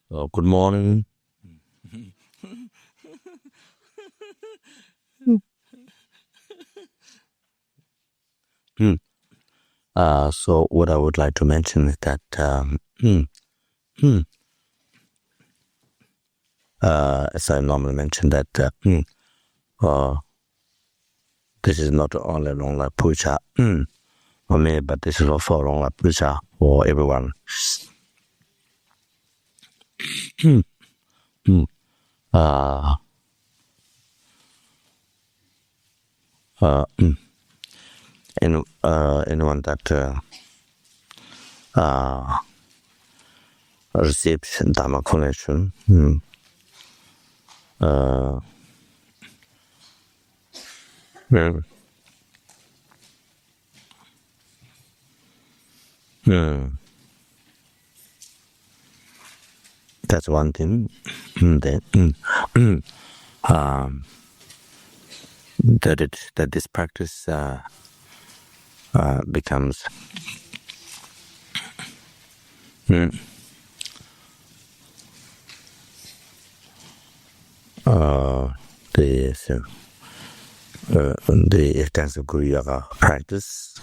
Good morning. So what I would like to mention is that as I normally mention that this is not only long life puja for me, but this is also long life puja for everyone. Anyone that receives Dharma connection that's one thing. That this practice becomes the extensive Guru Yoga practice,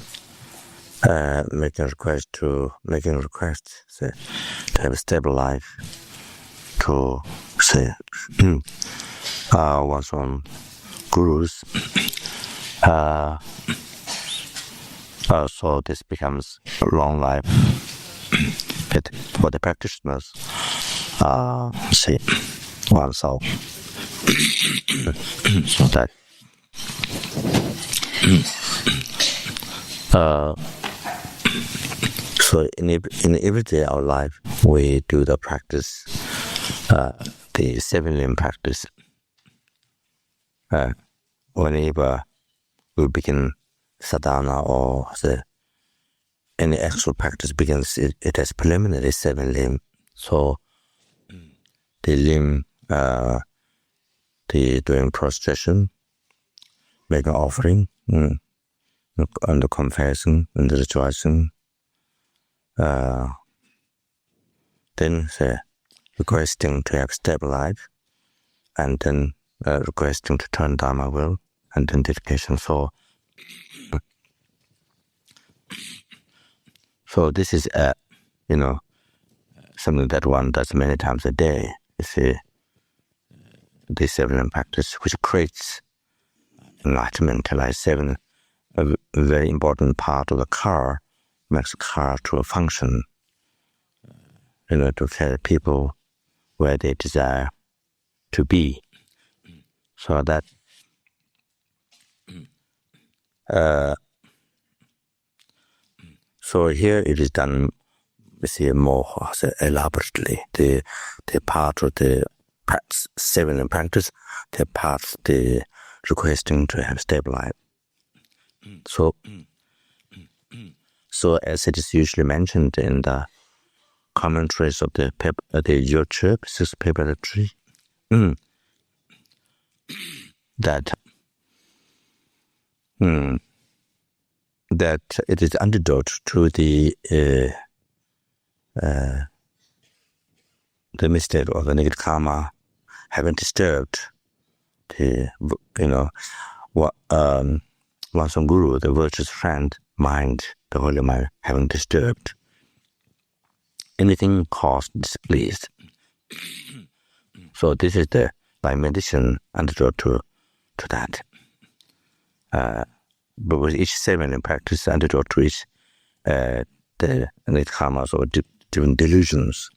making requests to have a stable life, to one's own gurus. So this becomes a long life for the practitioners. Oneself. So that so in everyday our life we do the practice, the 7 limb practice. Whenever we begin sadhana or any actual practice begins, it has preliminary 7 limb. So the limb, the doing prostration, making offering, and the confession and the rejoicing, then requesting to have stable life, and then requesting to turn Dharma will, and then dedication. So this is something that one does many times a day. You see, the 7 limb practice, which creates enlightenment, like 7, a very important part of the car, makes the car to function, to carry people where they desire to be. So that so here it is done, we see, more elaborately. The part of the 7 limb practice, the part the requesting to have stable life. So as it is usually mentioned in the commentaries of the Yochub, 6th paper 3, that it is antidote to the mistake of the negative karma having disturbed the one's own guru, the virtuous friend, mind, the holy mind, having disturbed anything caused displeased. So this is the by medicine antidote to that. But with each 7 limb practice, antidote to each the negative karmas or different delusions.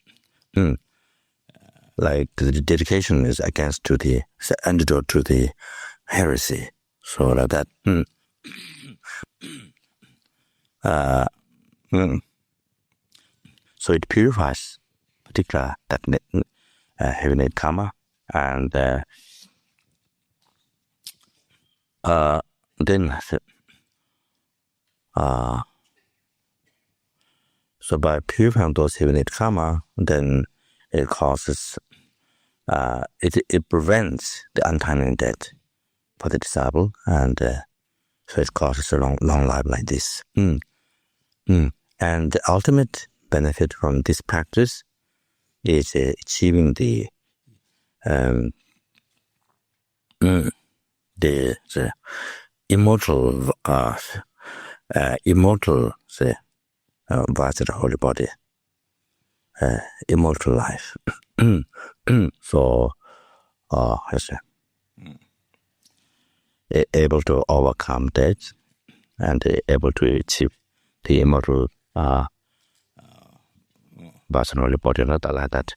Like the dedication is against to the antidote to the heresy. So like that. So it purifies particular that heavy negative karma, and then so by purifying those heavy negative karma, then it causes it prevents the untimely death for the disciple, and so it causes a long life like this. And the ultimate benefit from this practice is achieving the immortal Vajra holy body, immortal life. So, able to overcome death and able to achieve the immortal Vajra holy body, not like that.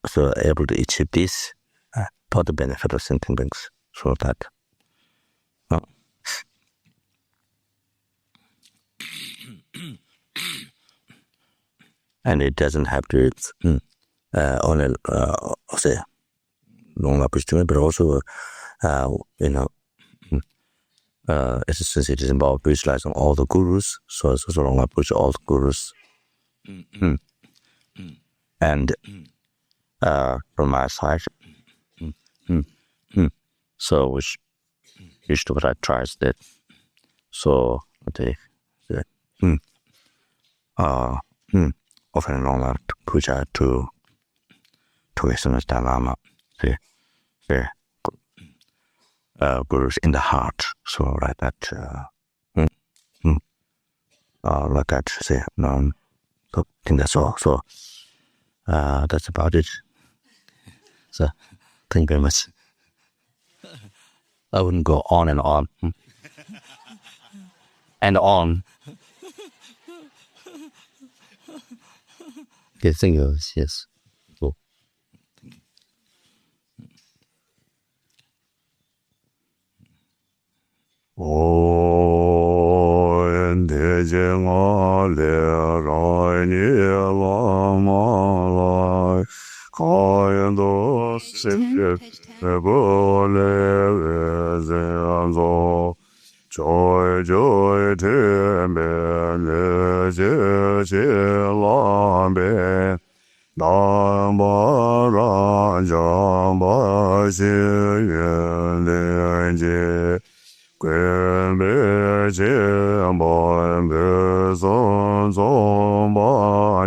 So able to achieve this for the benefit of sentient beings, so that and it doesn't have to only say long opportunity, but also since it is involved visualizing all the gurus, so it's also long approach all the gurus. And from my side, so which to what I tried that. So they offering long puja to Western Dharma, the gurus in the heart. So like that, like that. Say no, I think that's all. So that's about it. So thank you very much. I wouldn't go on and on and on. Okay, thank you. Yes. Cool. Joy, joy, Tenpel, Geshe Lamrim, Lama Zopa Rinpoche, Geshe Jampa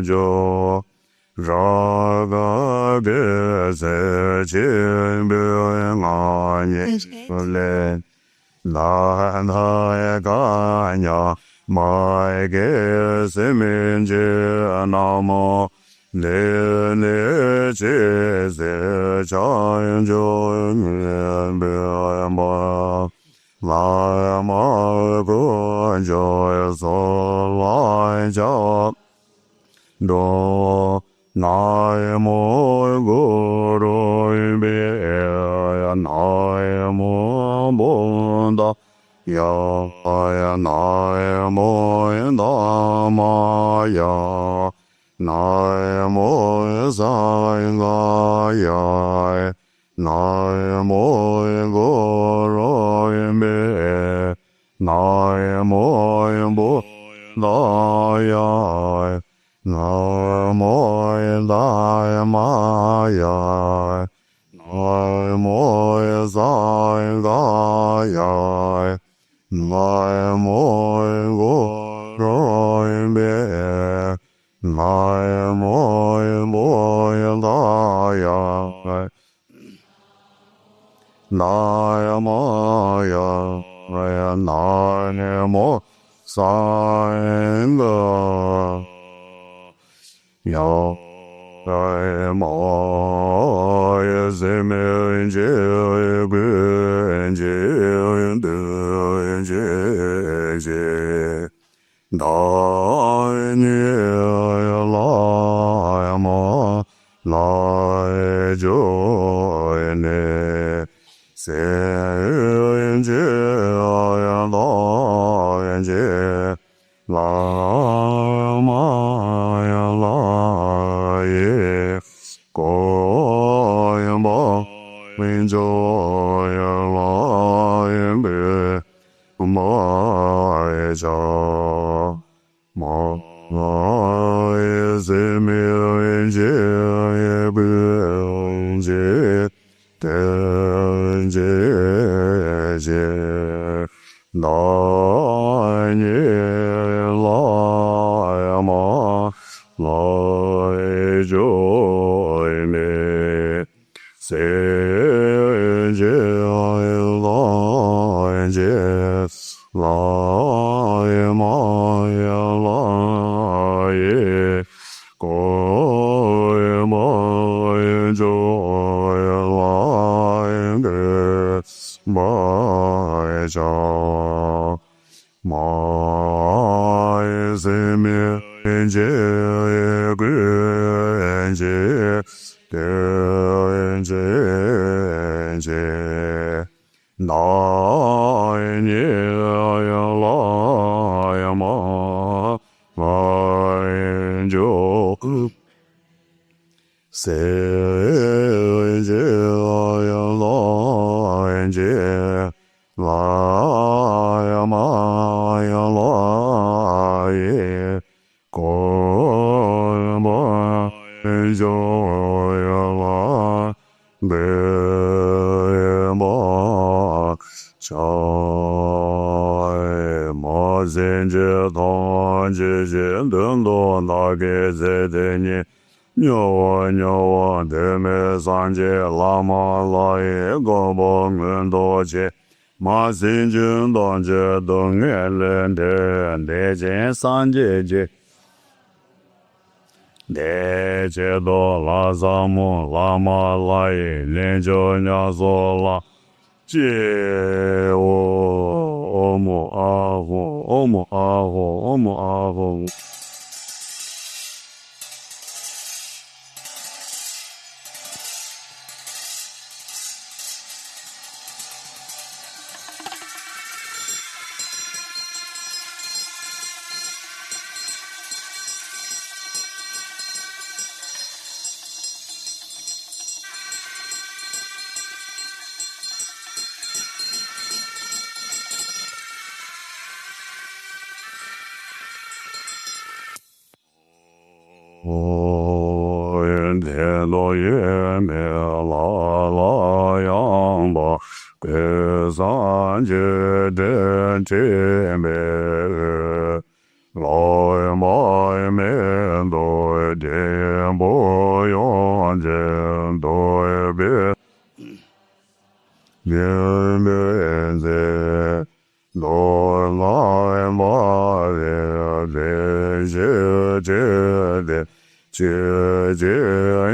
Gyatso, Raga Geshe Tenpel, Lama Tsongkhapa Buddha, Ya Dharma, Ya Thangka, Ya Buddha, Ya Dharma, Ya Thangka, Ya Geshe yes, lai maya lai, koi maya joy lai des, bai cha, mai se mi je guen je, den je, nai ni ya la ya ma, mai jo, se je ya la je, la ya ma ya la ye, ko ma jo ya la de ma cha ma zen je tong je je den do na ge ze de ni nyo wa de me san je la ma la ye go bo ngen do je ma zen jun dong je dong ye len de je san je je de je do la za mu la ma la ye len jo nya zo la je o mo a ho o mo a ho o mo a ho. Lo ye me la yang ba ge san je de che me lo ma me do de bo yon je do be bien me ze lo la ma de je de je je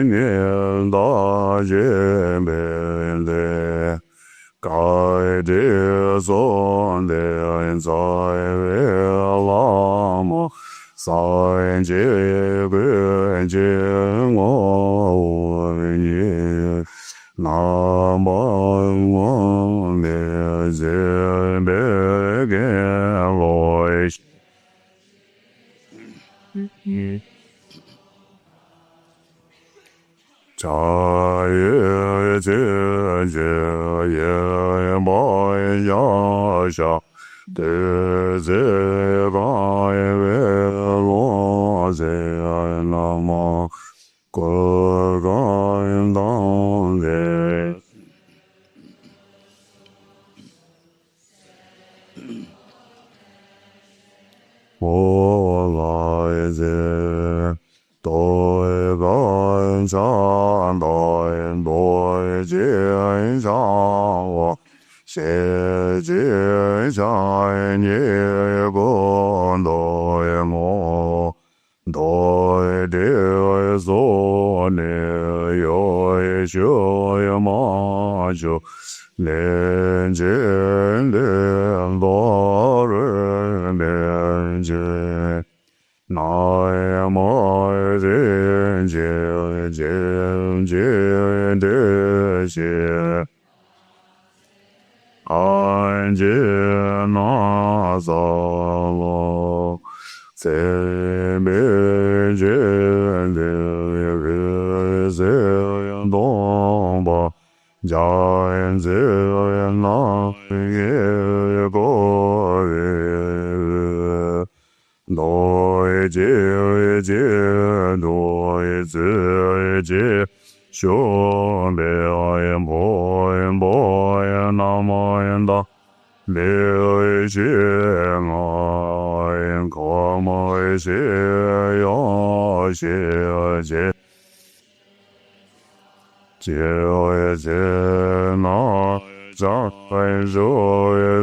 nian da je me le kai de zon de en zai we la mo sai je ge je ngo ni na ma mo me je me ge lo cha ye je ye ma ya sha de ze ba ye lo ze na ma ko ga dong de wo la ze doi gan shan doi doi jin shan wo xie jin shan ye gon doi mo doi de so ne yo shu ye ma ju len jin de do ren jin nai mo ren jin jin de xie an jin na za lo se me jin de re se yan dong ba jian zi na ye go ye doi ji doi zi xiu be yan bo na mo yan da liu xie ma yan ko mo xie yo xie jie jie na zhang zhou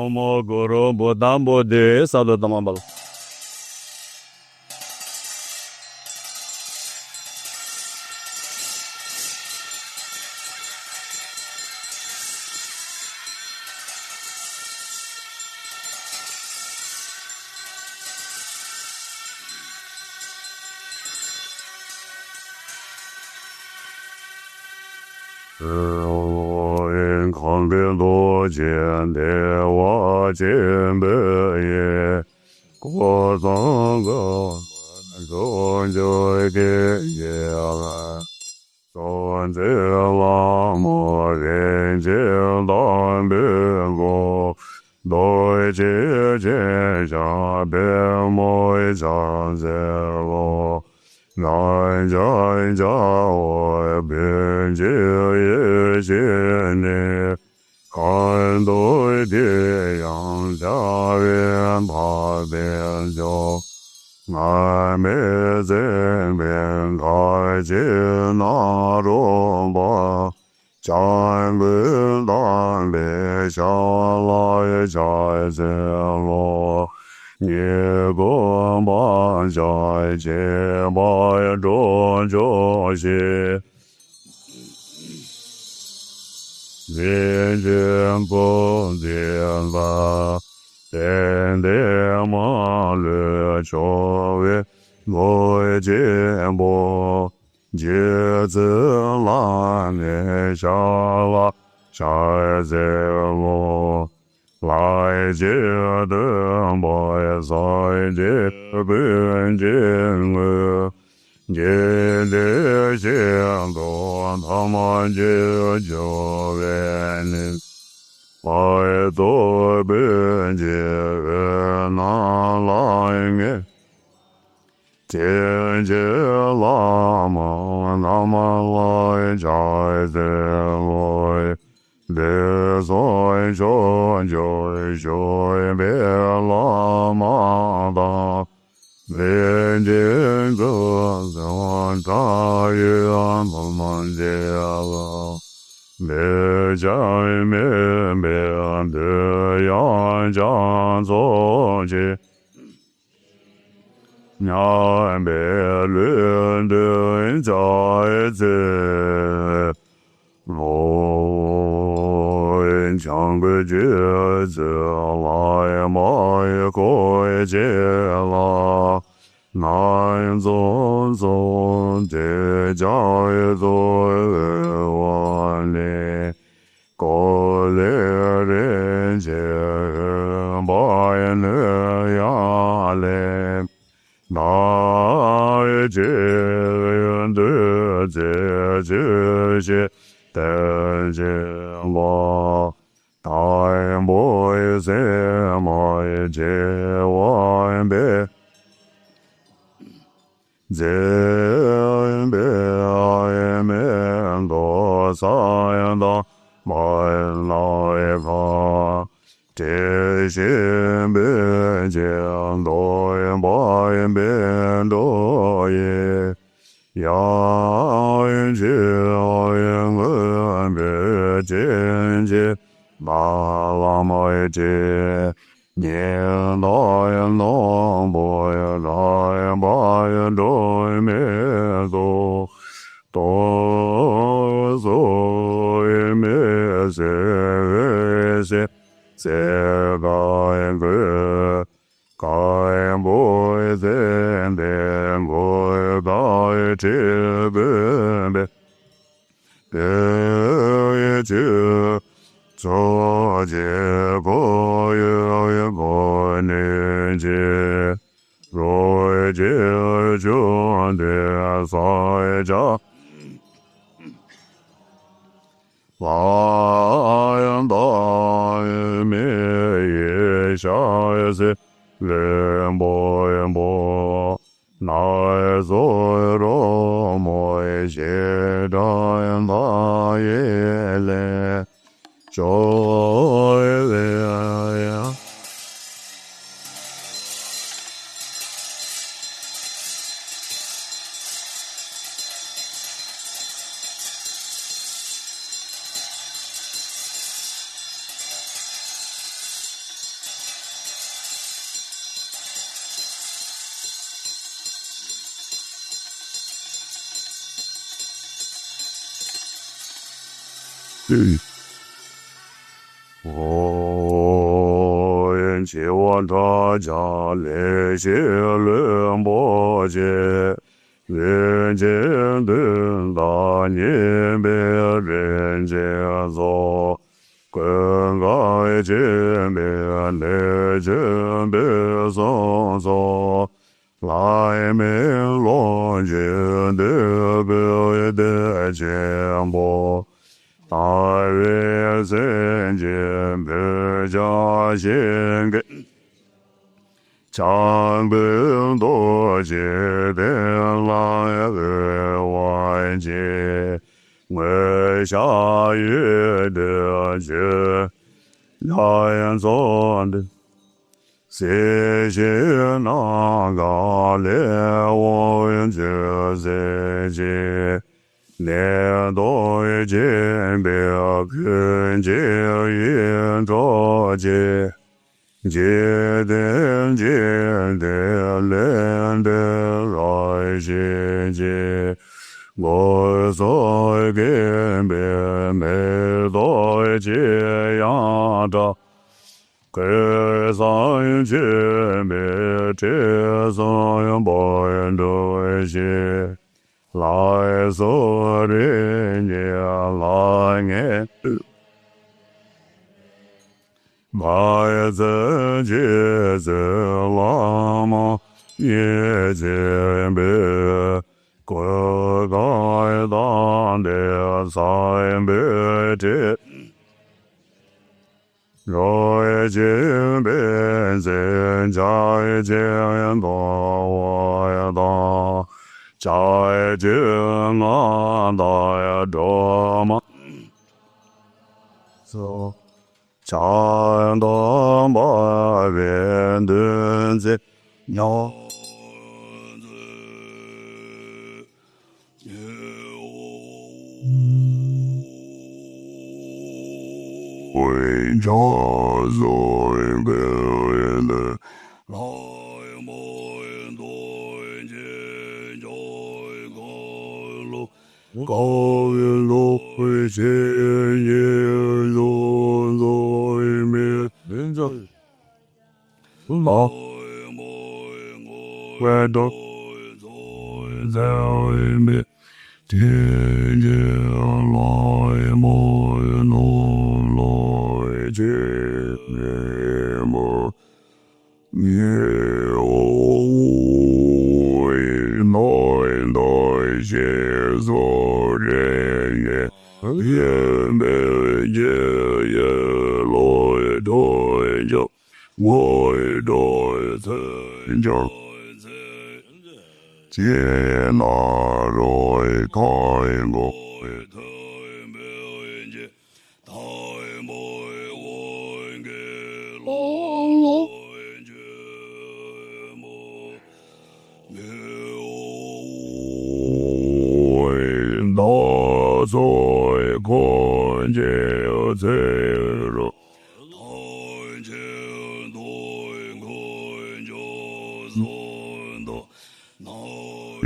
Omo Guru Buddha Bodhi Sadhu Dhammabal. 看对地阳下边爬边脚，俺没在边开见那种吧，咱们当别下来在这路。夜光满在街外中这些，人间不见吧，天天马路周围我见不，节子难免下了在这路。来接的莫在这边见我，接的见多他们就边我多边见那来面，见见喇嘛那么来在这来。别再说就别拉马达，别见个咱大约慢慢见了，别见面别的要讲做去，俺别论的在这。唱个句子来买过节了，南宗宗的家做完了，过来人家把那呀嘞，那这的这些的这我。大波塞摩揭瓦别，这别面多萨达满来法，这些别见多巴别多耶，呀这别见见。拉玛节，年来农波来巴多没多，多所没些这个个，该不在的我该这边的，别这。做结果有过年节，若结就的在家，来大没也下些人波，那做罗摩些张大爷嘞。joy there.希望大家来些人不见，人间的大年别人间走，更爱见面来见别送走，来面乱见的别的见不。大约三千百家献给长本多节的来万劫，我下月的觉，来做的。谢谢那个列我愿觉在界，念多见别偏见愿着界，界定界定连的来世界，我所见别没多界样着。给三界灭这三宝人的些，来所人也来年，来自界自拉玛也见别，各该当的三别这。若见变见在见多我当，在见安大多嘛，so 在多嘛变顿在鸟。为家所表演的来莫言对见在高原路会见耶路在面人家老外头在面天见来莫言来见么灭我来接所人也也没也来对就我对曾就接那来开我在看见这个，看见对看见算的，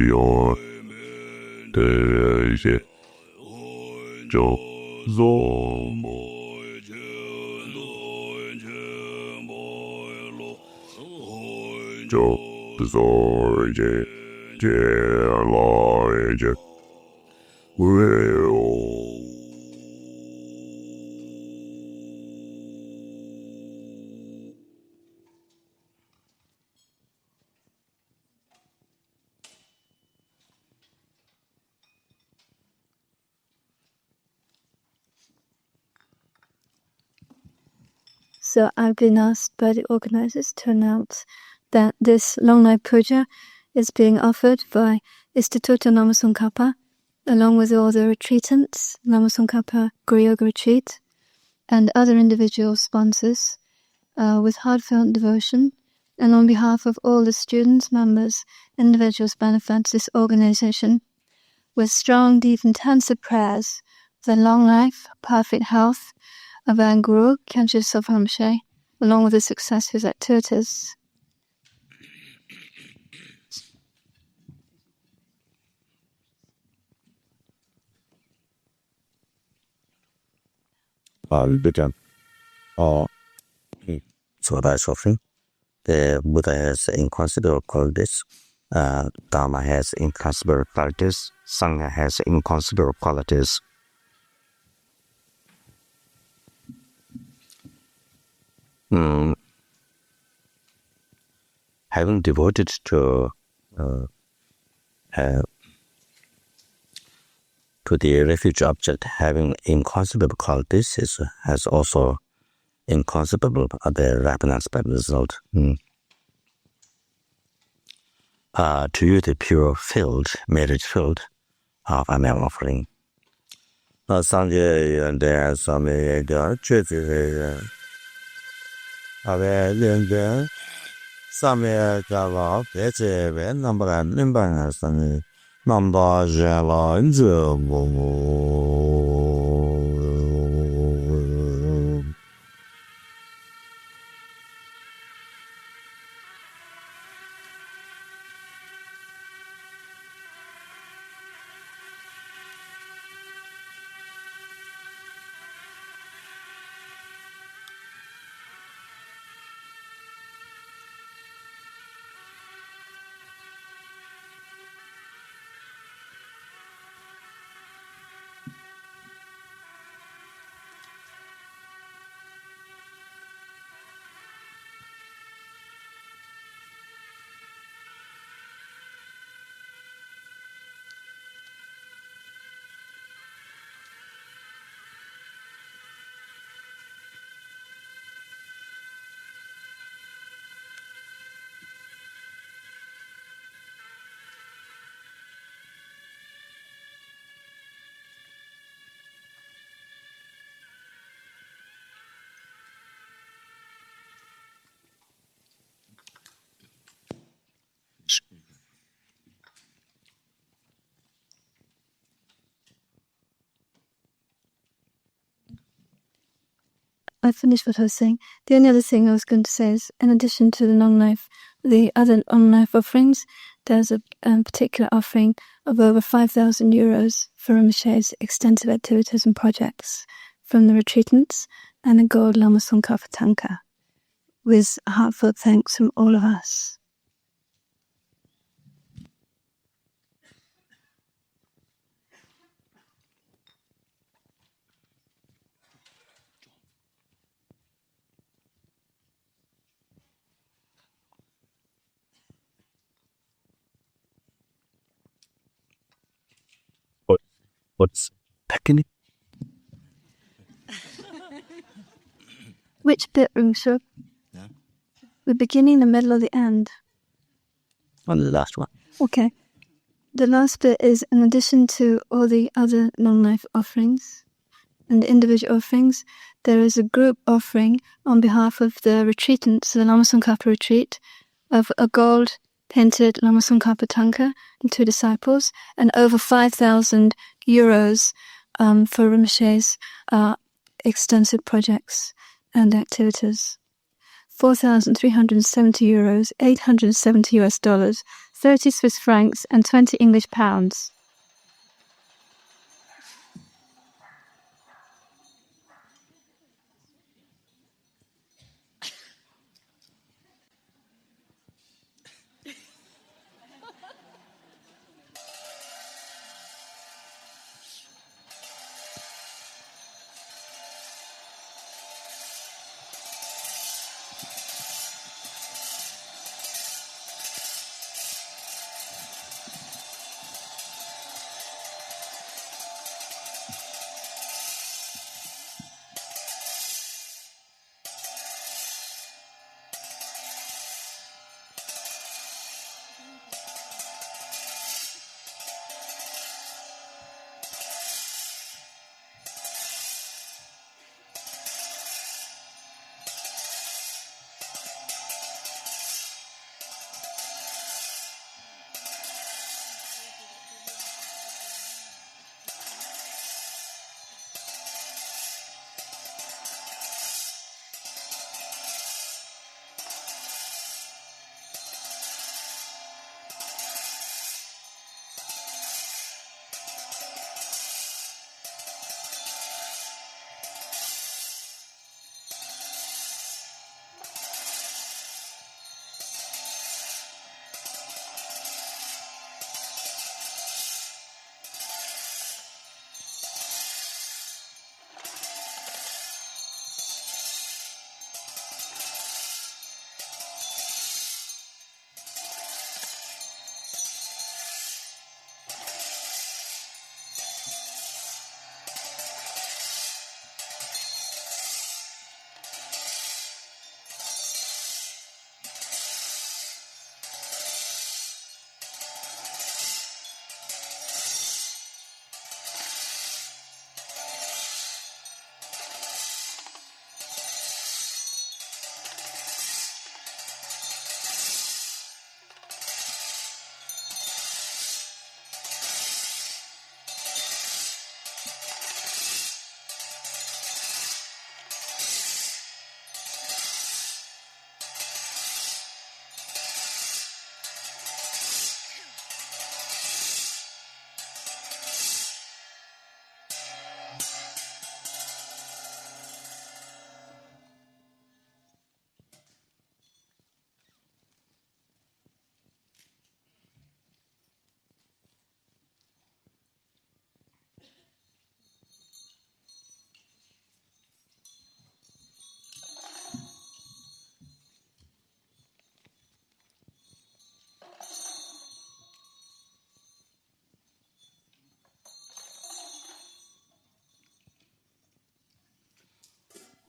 有这些就做梦见就所见见来见。So I've been asked by the organizers to announce that this long night puja is being offered by Institute Lama Tsongkhapa, along with all the retreatants, Lama Tsongkhapa Yoga Retreat, and other individual sponsors, with heartfelt devotion, and on behalf of all the students, members, individuals benefits this organization, with strong, deep, intensive prayers for the long life, perfect health of our Guru, Geshe Jampa Rinpoche, along with the success of his activities. Began so by suffering. The Buddha has inconceivable qualities. Dharma has inconceivable qualities. Sangha has inconceivable qualities. Having devoted to the refuge object having inconceivable qualities has also inconceivable the rapid aspect result. To you the pure field, marriage field of an offering. 那上界人的上面一个确实是那边人的上面这个别这边那么个那边上面那么多人了，这I finished what I was saying. The only other thing I was going to say is, in addition to the the other long life offerings, there's a particular offering of over 5,000 euros for Rinpoche's extensive activities and projects from the retreatants and a gold Lama Tsongkhapa thangka, with heartfelt thanks from all of us. what's packing? Which bit, Rinpoche? Yeah. The beginning, the middle, or the end? On the last one. Okay. The last bit is, in addition to all the other non-life offerings and individual offerings, there is a group offering on behalf of the retreatants, the Lama Tsongkhapa retreat, of a gold-painted Lama Tsongkhapa thangka and 2 disciples, and over 5,000 euros for Rinpoche's extensive projects and activities. 4,370 euros, 870 US dollars, 30 Swiss francs, and 20 English pounds.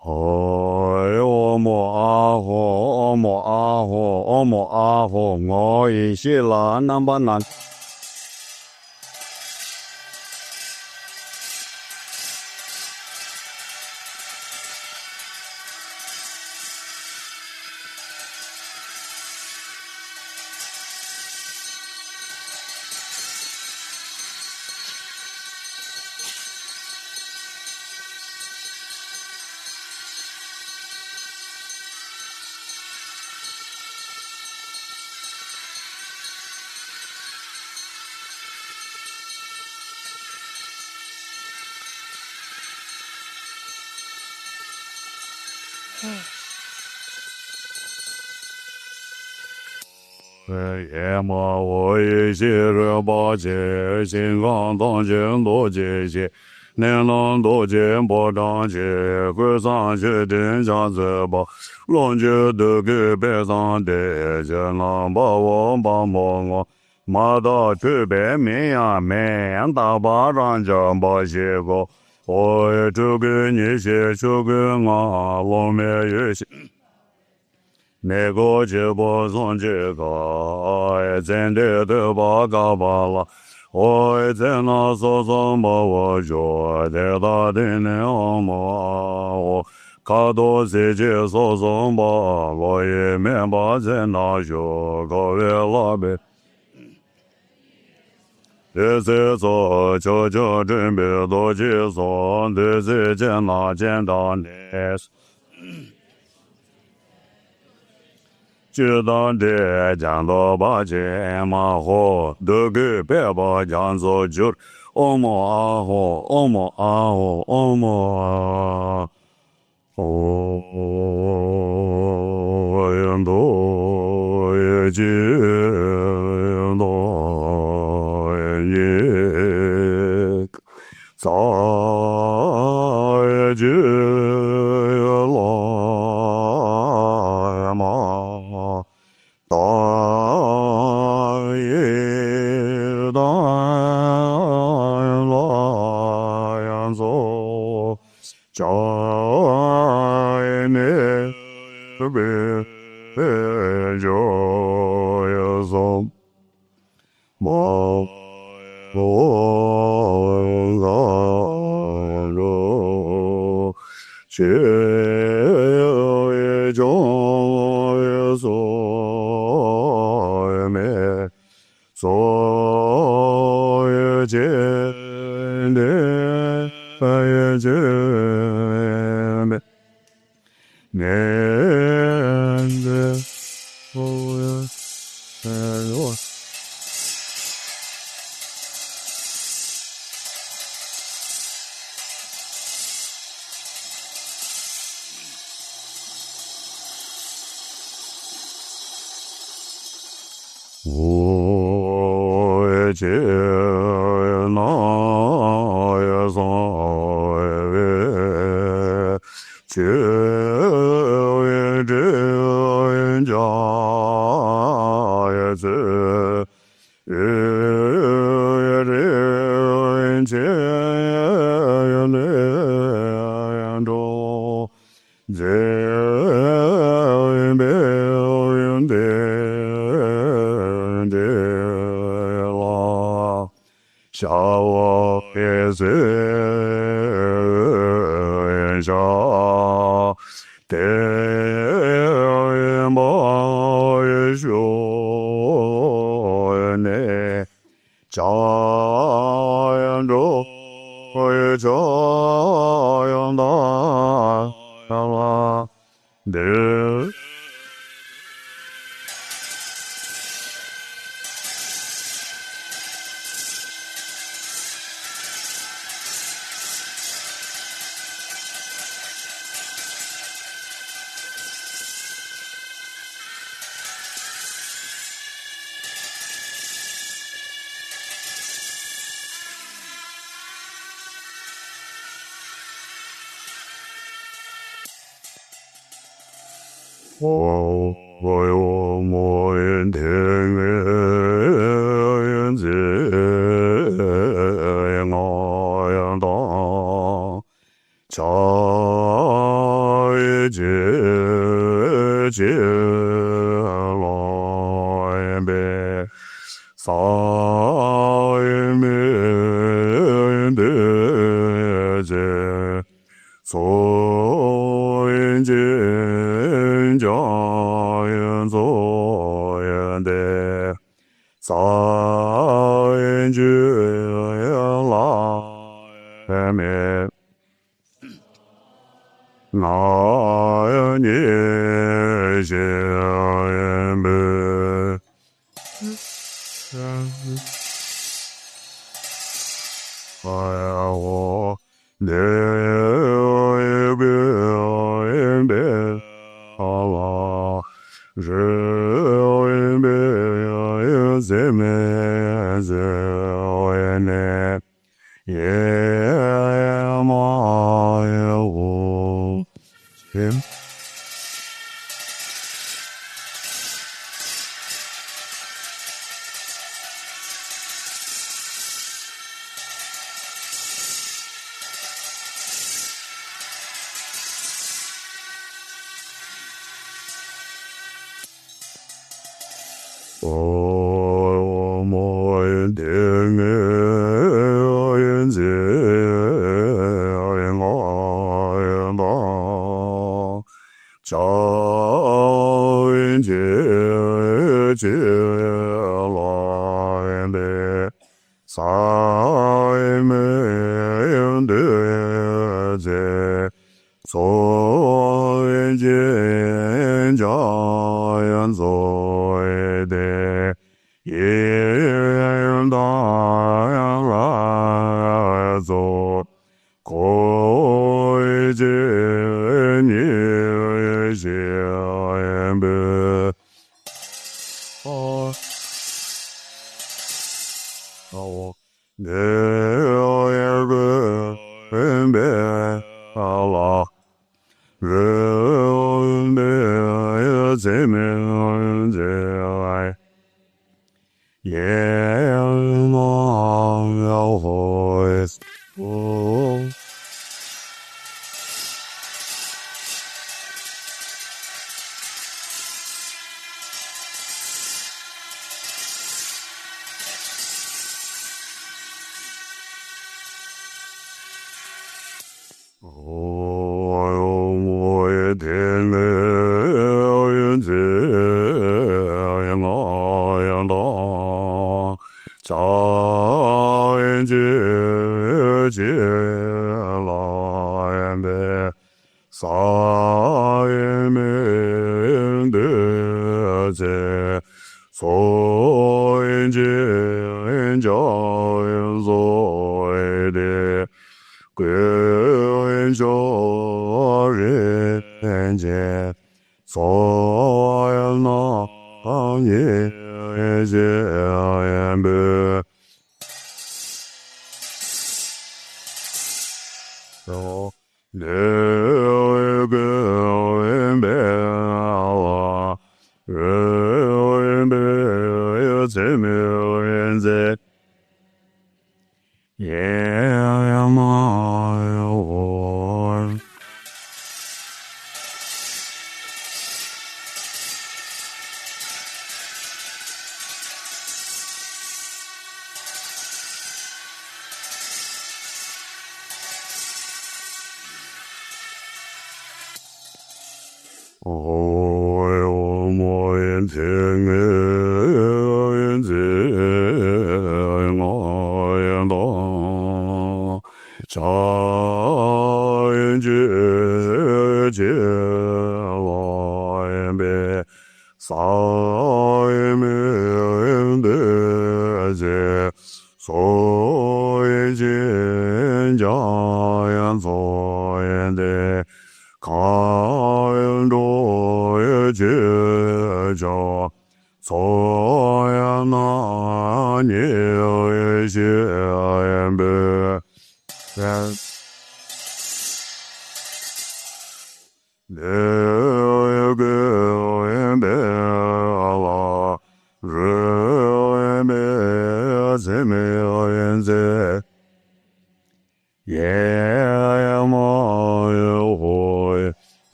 Omo aho, omo aho, omo aho, ngoi shila nambanan. Yama Wei Shir Ba Jie Xin Gang Dong Jin Do Jie Xie Nian Long Do Jin Bo Dang Jie Gui Zang Xie Din Jiang Zi Ba Long Jie De Gui Bei Zang De Jie Lang Ba Wong Ba Mo Ngo Ma Da Chu Bei Min Yang Men Da Ba Rang Jiang Ba Xie Go Oi Chu Gui Ni Xie Chu Gui Nga Long Me Yu Xie那个结果从这个真的都把搞罢了，我在那说什么我说的他的那么，看到自己说什么，我也明白在那学个为了呗。这次做就准备多去做，这次见那简单的。知道的讲到把钱马好，都给别把讲做就，哦么啊好，哦么啊好，哦么啊，哦，人多也见多也早也见了嘛。大爷大老杨走，家内别就要走，莫干着，却也就要走。所有见的也见的，念的我我。我也见那也所谓，见也这人家也是，也这人见也那样着，这没人的。下我也是下得么也说呢，家样着也家样大了的。我有莫言天人子我样当，家 je lo be sa me de je so je ja yan zo yan de sa ju la me na ni je be wo de be be ala je be ze me ze ne ye ma wo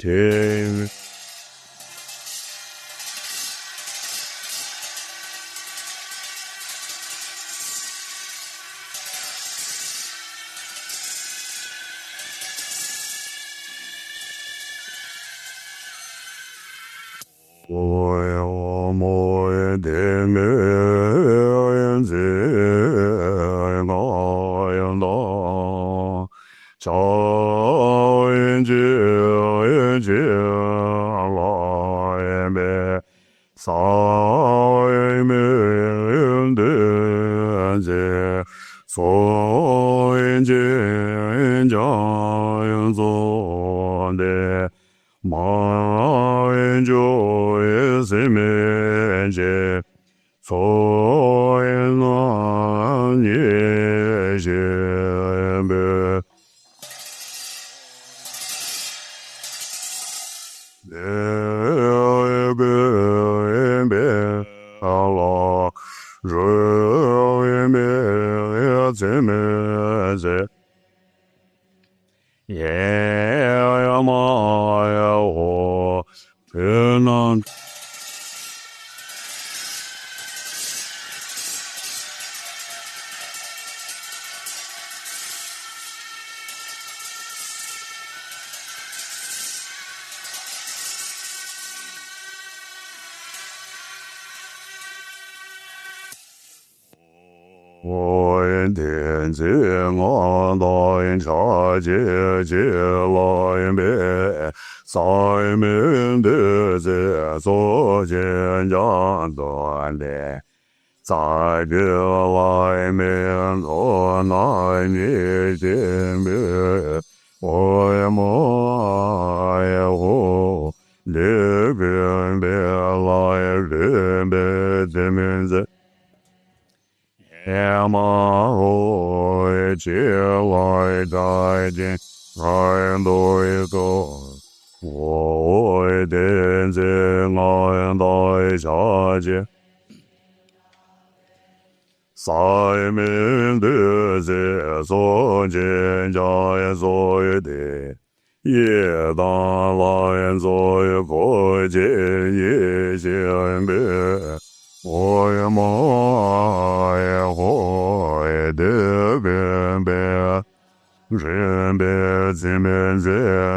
him 我莫的没人在我样道，朝人就人就来没，少人没人的在，所人见家人做的。马人就也是没见，所以那也是没。Allah，人没怎么在？也要嘛呀我不能。我人天子，我道人察觉觉来别，三明的在所见讲断的，在这来面落难你见别，我也莫也我里边别来里边的名字。也嘛会起来再见，人都一个，我会点起来再下去。三明的在所见家也所的，也当来所可见也先别。我也莫也活也得变变，人别自面自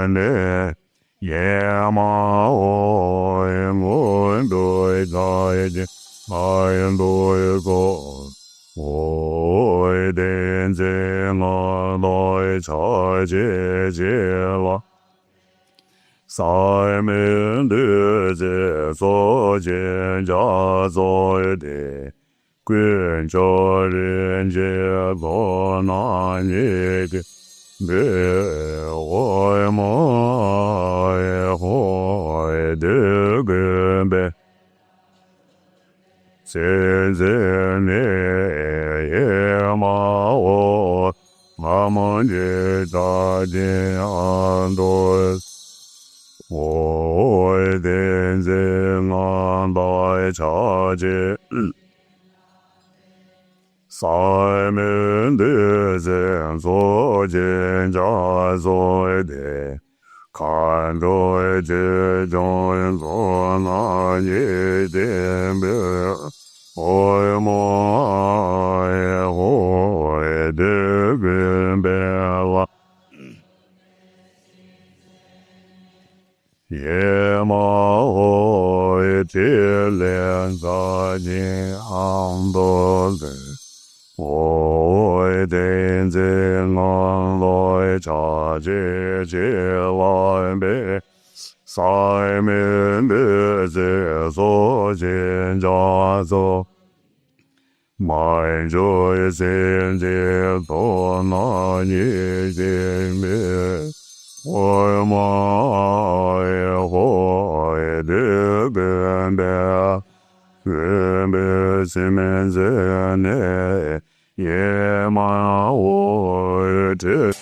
内，也嘛我也我对在的，爱对过，我点在我来察觉觉了。三明的在所见家做的，观照人间不难一个，别我么也会的根本，现在你也嘛我，我们的大天安多。我点在俺来察觉，三明的在所见家所的，看着这种所难一点别，我莫也会的变别了。也嘛会体谅自己很多人，我会点在俺来察觉觉来别，三明的在所见家做，满足现界多难一见面。我嘛也会的变变，变变自面自内，也嘛我的。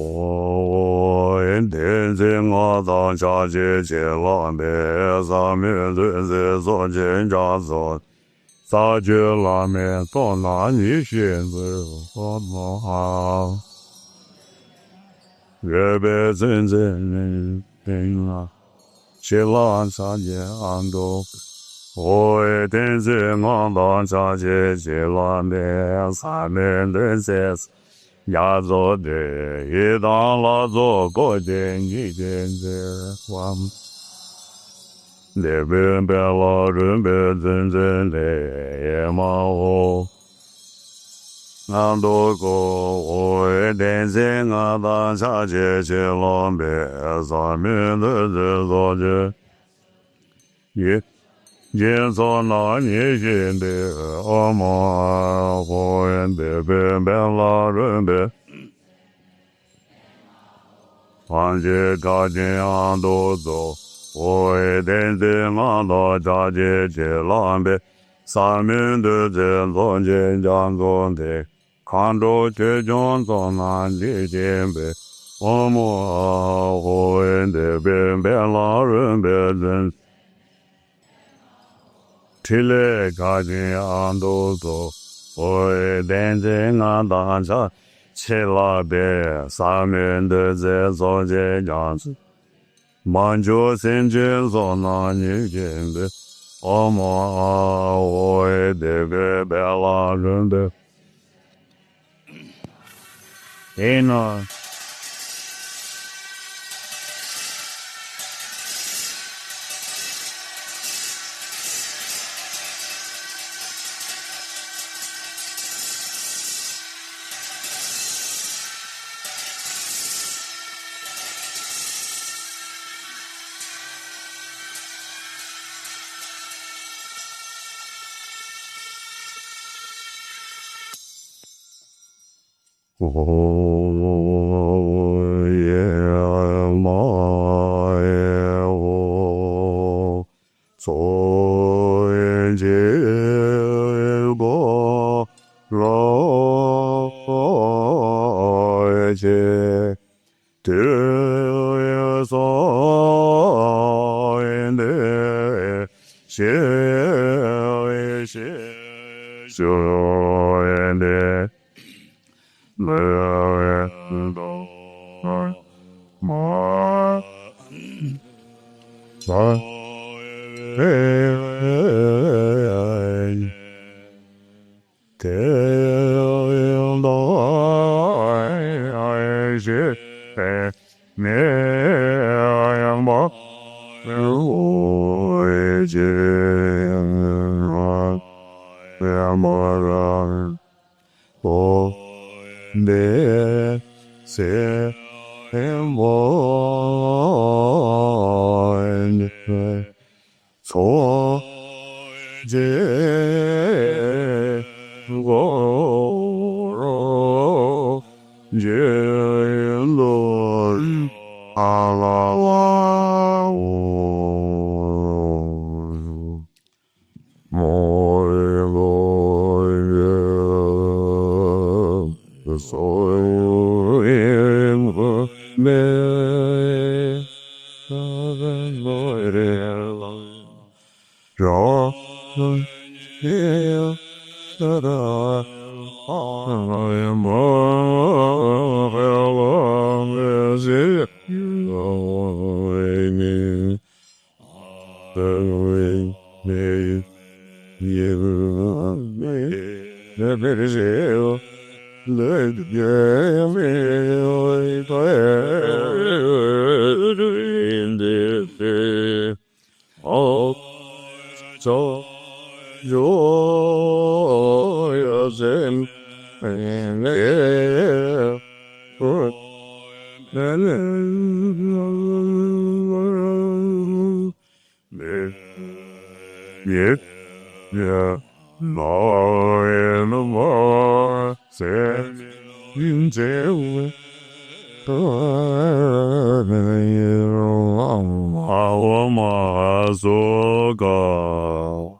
我天在我当下结结了没三面对在所见家所，撒觉了没到哪里选择好不好？ Rebe zen Shilan Sanje Ando Oe Tenze Ngandan Saje Shilan De Samen Denses Yazo De Yidan Lazo Goden Yiden Wam De Bimbe La Rumbe Zen De Yemao Nando go oe denze nga dan cha che che lom be sa min de zo je ye jen so na ni jin de o mo ho en de be la ren be wan je ga jin an do zo oe denze nga da cha che che lom be sa min de zo je jang zo de Kando che jon son an di jembe, omo ho en de bembe la rumbe zen. Tile gaji ando zo, oe denze nga danza, che la be, sa men de ze zo je jansi. Manjo sen je zo na ni jembe, omo ho e de bembe la rumbe. Eno. Oh, yeah, my, oh, so in jail, go, lo, je, till you saw in the show in the de se en so je go je lo ala so in me ja yeah da I am as it you the way you never is let in the oh so joyous and yeah, more and more, say, in jail.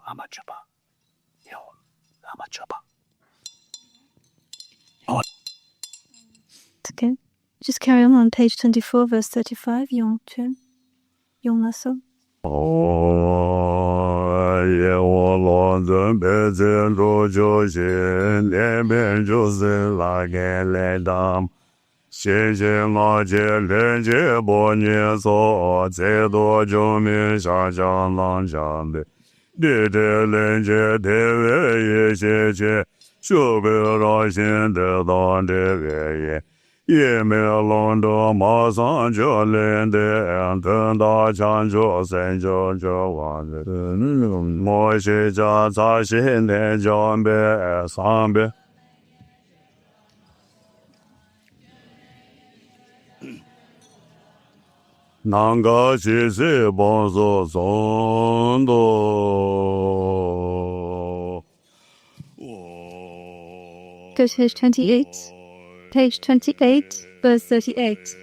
Lama Zopa. Lama Zopa. Okay. Just carry on page 24, verse 35, Yong Chun. Yong Lasso. Oh, yeah, all the beds and rojo shin, and ben jose like a ledam. 谢谢我这连接波念所再多救命下降浪降的对对连接对位也谢谢修个绕心的当的个也没有弄到马上就练的等到强就三就完了我是家在心的江边上边南个其实帮助中多 Go to page 28. Page 28, verse 38.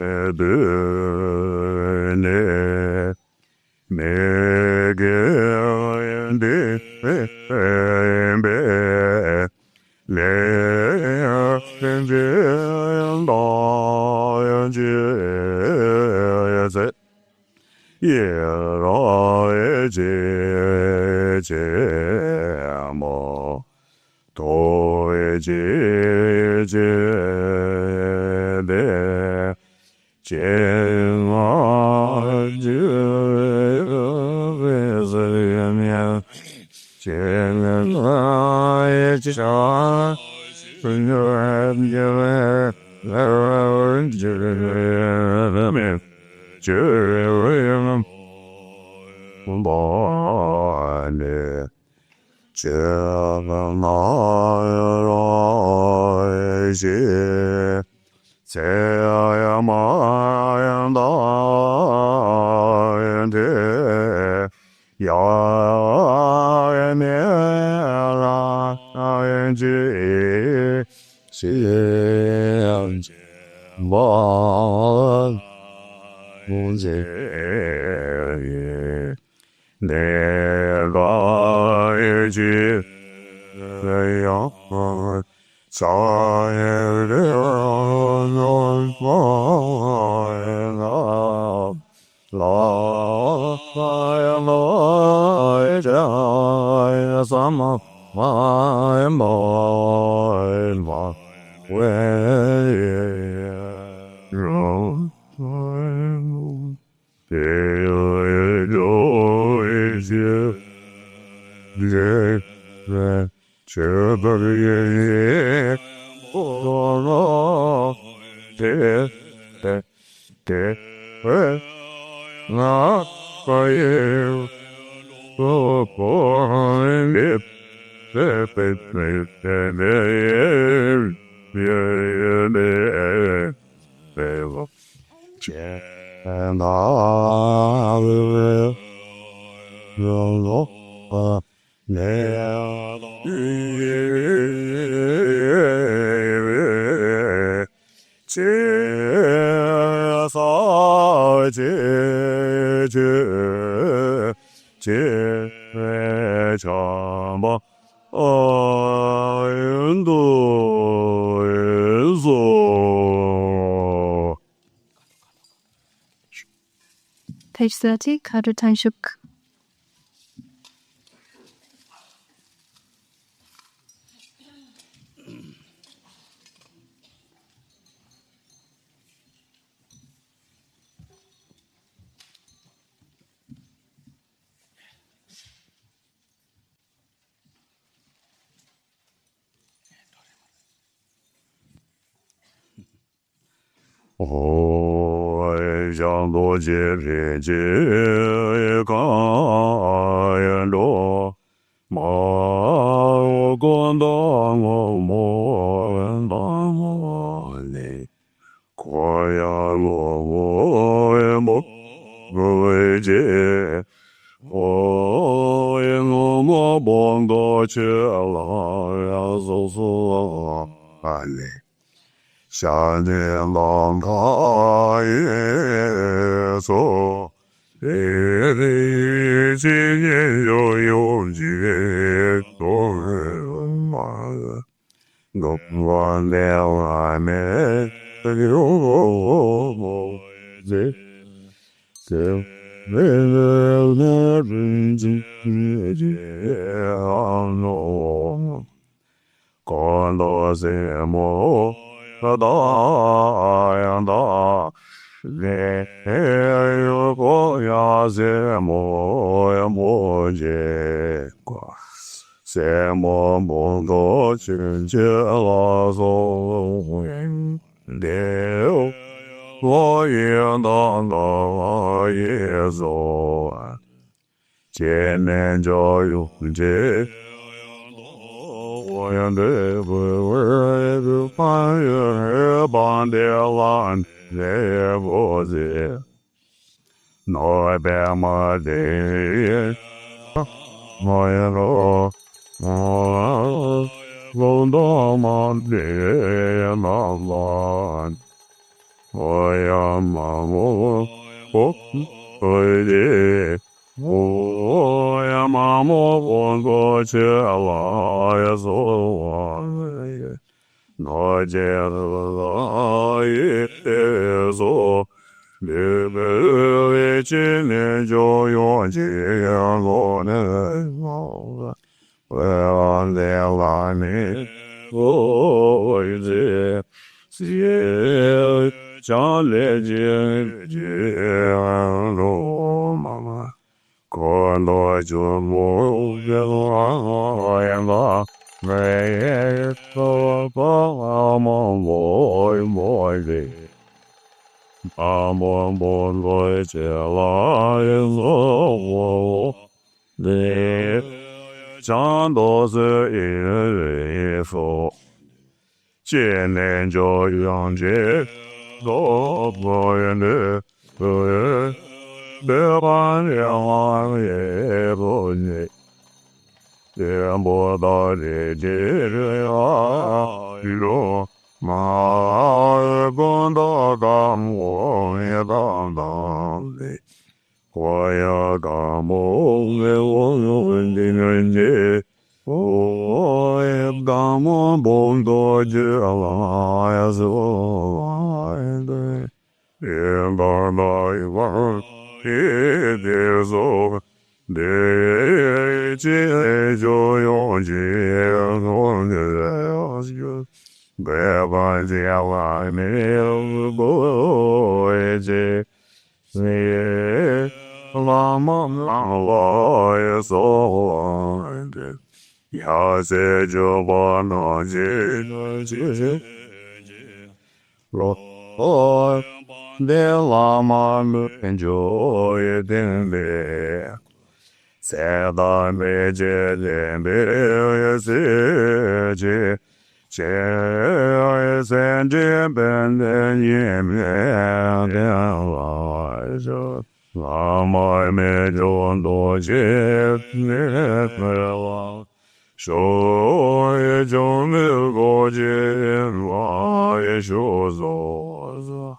Page 30, Kadra Tanshuk. Yanda Le Go Ya Se Mo Ya Mo Je Kwa Se Mo Mo Do Chun Je La So De Wo Yin Dan Da Ye So Jian Nen Zhao Yu Jie Wo Yan De Bu Wer Du Fan Yu Ban De Lan De Bo Zi Noi Ba Ma De Mo Yan Lo Mo Lo Do Ma De Ma Lan Wo Yan Ma Mo Ho Ho De O ya ma mo bon go che la ya so wa no je la ye so le be che ne jo yo je ya lo ne mo wa le la ne o je si cha le je lo ma Kondo Jumu Yama May So Pamo Boy Boy Amon Bon Boy Chela Lo De Chando Se Fo Jian Nen Zhou Yang Jie So Boy Ne De ban yang ye bo ne de bo da de de ya lo ma gon da gam wo ye da da le wo ya ga mo le wo no de ne je wo ye ga mo bon do je la ya so de ye ba ba de so de je jo yo je no ne be ba de wa me bo je se la ma la so de ya se jo ba no je lo De Lama enjoy Tenpel Seda me je Tenpel se je che sen je ben ye me de Lama me jon do je ne la sho ye jon go je wa ye sho zo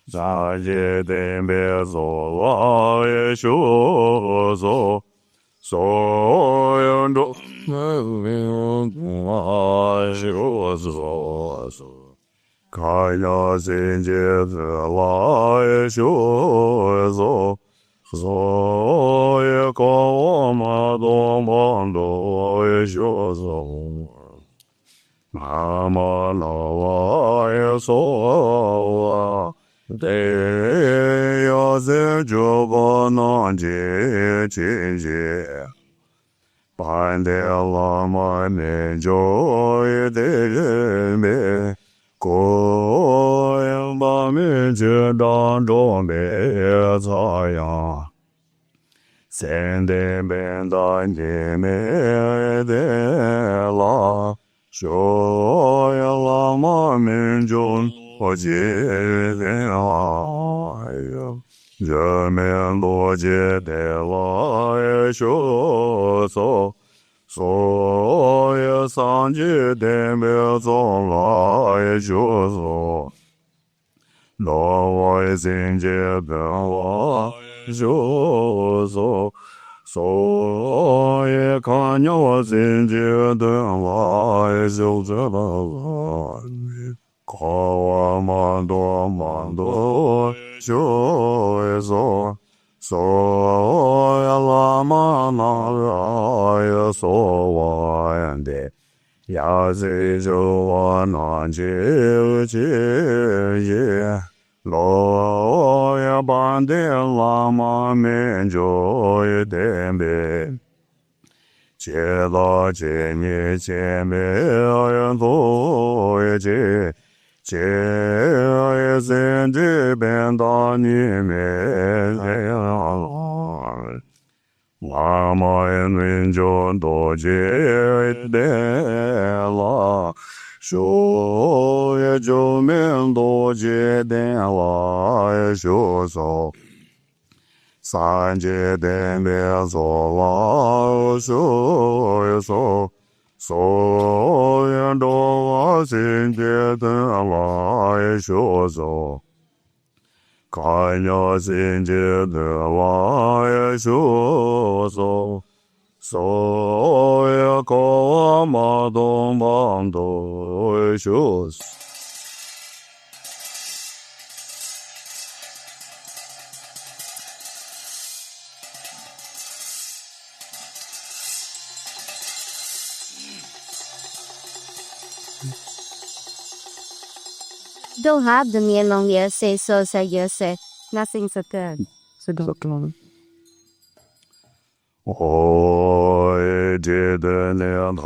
Za je den be zo la ye shu zo so yan do la shu zo ka ya zhen je la ye shu zo so ye ko ma do ma do ye shu zo ma ma la ye so De ya ze jo ba na je chi je ban de la ma ne jo ye de me ko ya ba me je da do me za ya sen de ben da de me de la sho ya la ma me jo我接的来呀，人们多接的来说走，所有三界的没走来说走，老外境界的来说走，所有看见我境界的来就这么来。かわまどまどしょえそそうやらまならやそうわやんで Ya zi zhu wa nan ji ji ye lo ya ban de lama men jo ye tenpe jie la jie mi jie me yan zo ye jie jie ye zhen ji ben da ni me Lama en jo do jie de la shu ye jo men do jie de la shu so san jie de me so la shu ye so ye do wa xin jie de la shu so看呀，心界的我也说所呀，高嘛东方都说。Don't have the mean long years say so say you say nothing's so good. So don't long. I did an and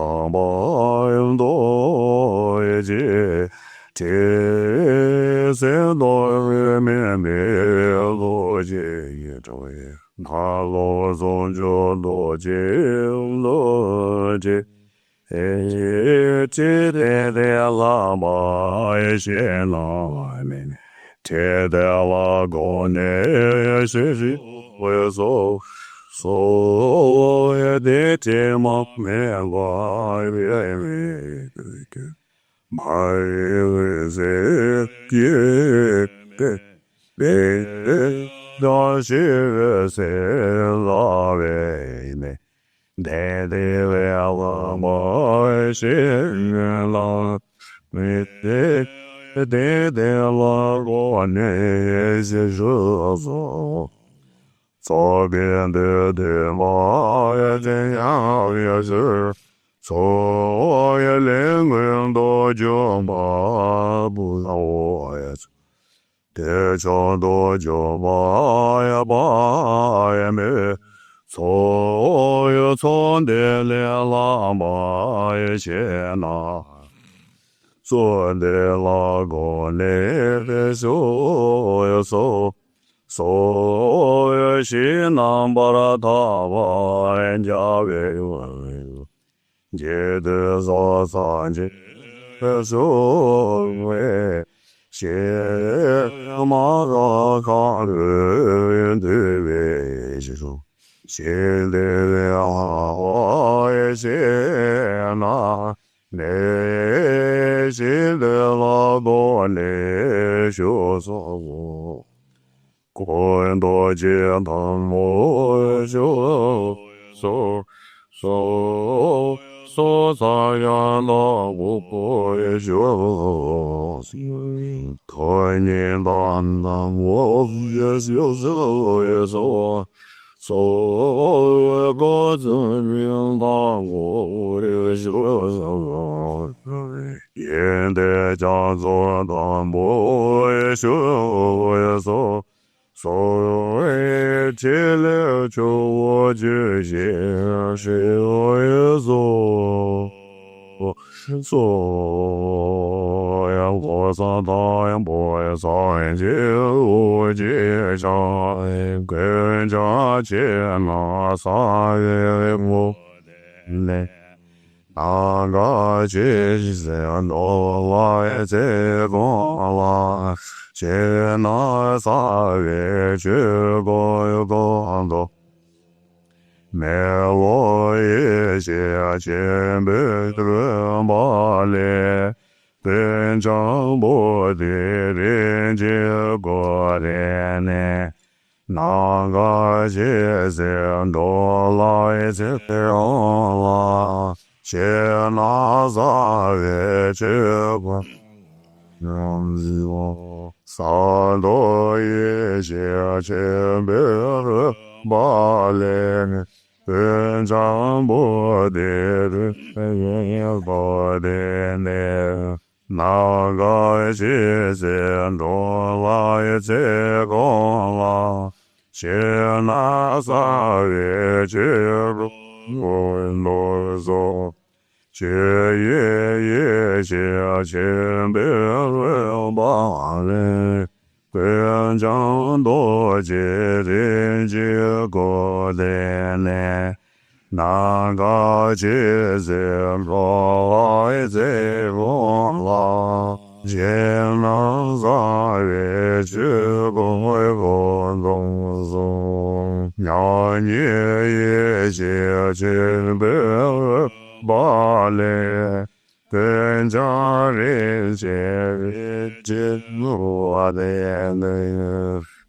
do it. Tis and remember Loji joy. Hello, Zonjo Loji. Te de lama xie la men te de la go ne xie so ye de te ma me la me mai se ye da xie se la me de la ma xie la me de la go ne xie zhe so bien de ma ye zhen yang ye shi so ye ling wen do jiu ma bu lao ye de zhong do jiu ma ye ba ye me so ye cong de le la ma ye xie na zuo de la go ne de xiu ye so ye xi nan ba ra ta ba yan jia wei wen jie de zhuo san jie xiu wei xie ma ra ka le de wei xi shu xie de la ye xie na ne xie de la go ne xiu so guan do jie tang mo xiu so sa ya la wu po ye xiu tai nian dan dan wo ye xiu ye so ye go zhen rin dan wo ye xiu yan de jiang zuo dan mo ye xiu ye so ye qi le zhu wo ji xie shi ye so ya wo san da yan bo ye san ji wu ji shan gen jia qie na sa ye wu le na ga ji se no la ye zhe gong la xie na sa ye zhe go yu gong do me wo ye xie qian bei de ma le ben zhang bo de ren jie guo de ne na ga jie zhe do la ye zhe la xie na sa ye zhe guo yang zi wo sa do ye xie qian bei de ma le Bên trong bồ đề bồ đề nè na ga chi sen do la che gong la che na sa ye che ru no zo che ye che be ba le边疆多杰人杰国的呢，那个杰在罗在罗拉，杰那萨月杰公为公宗宗，鸟年也杰杰别巴嘞。跟家人见面见我的那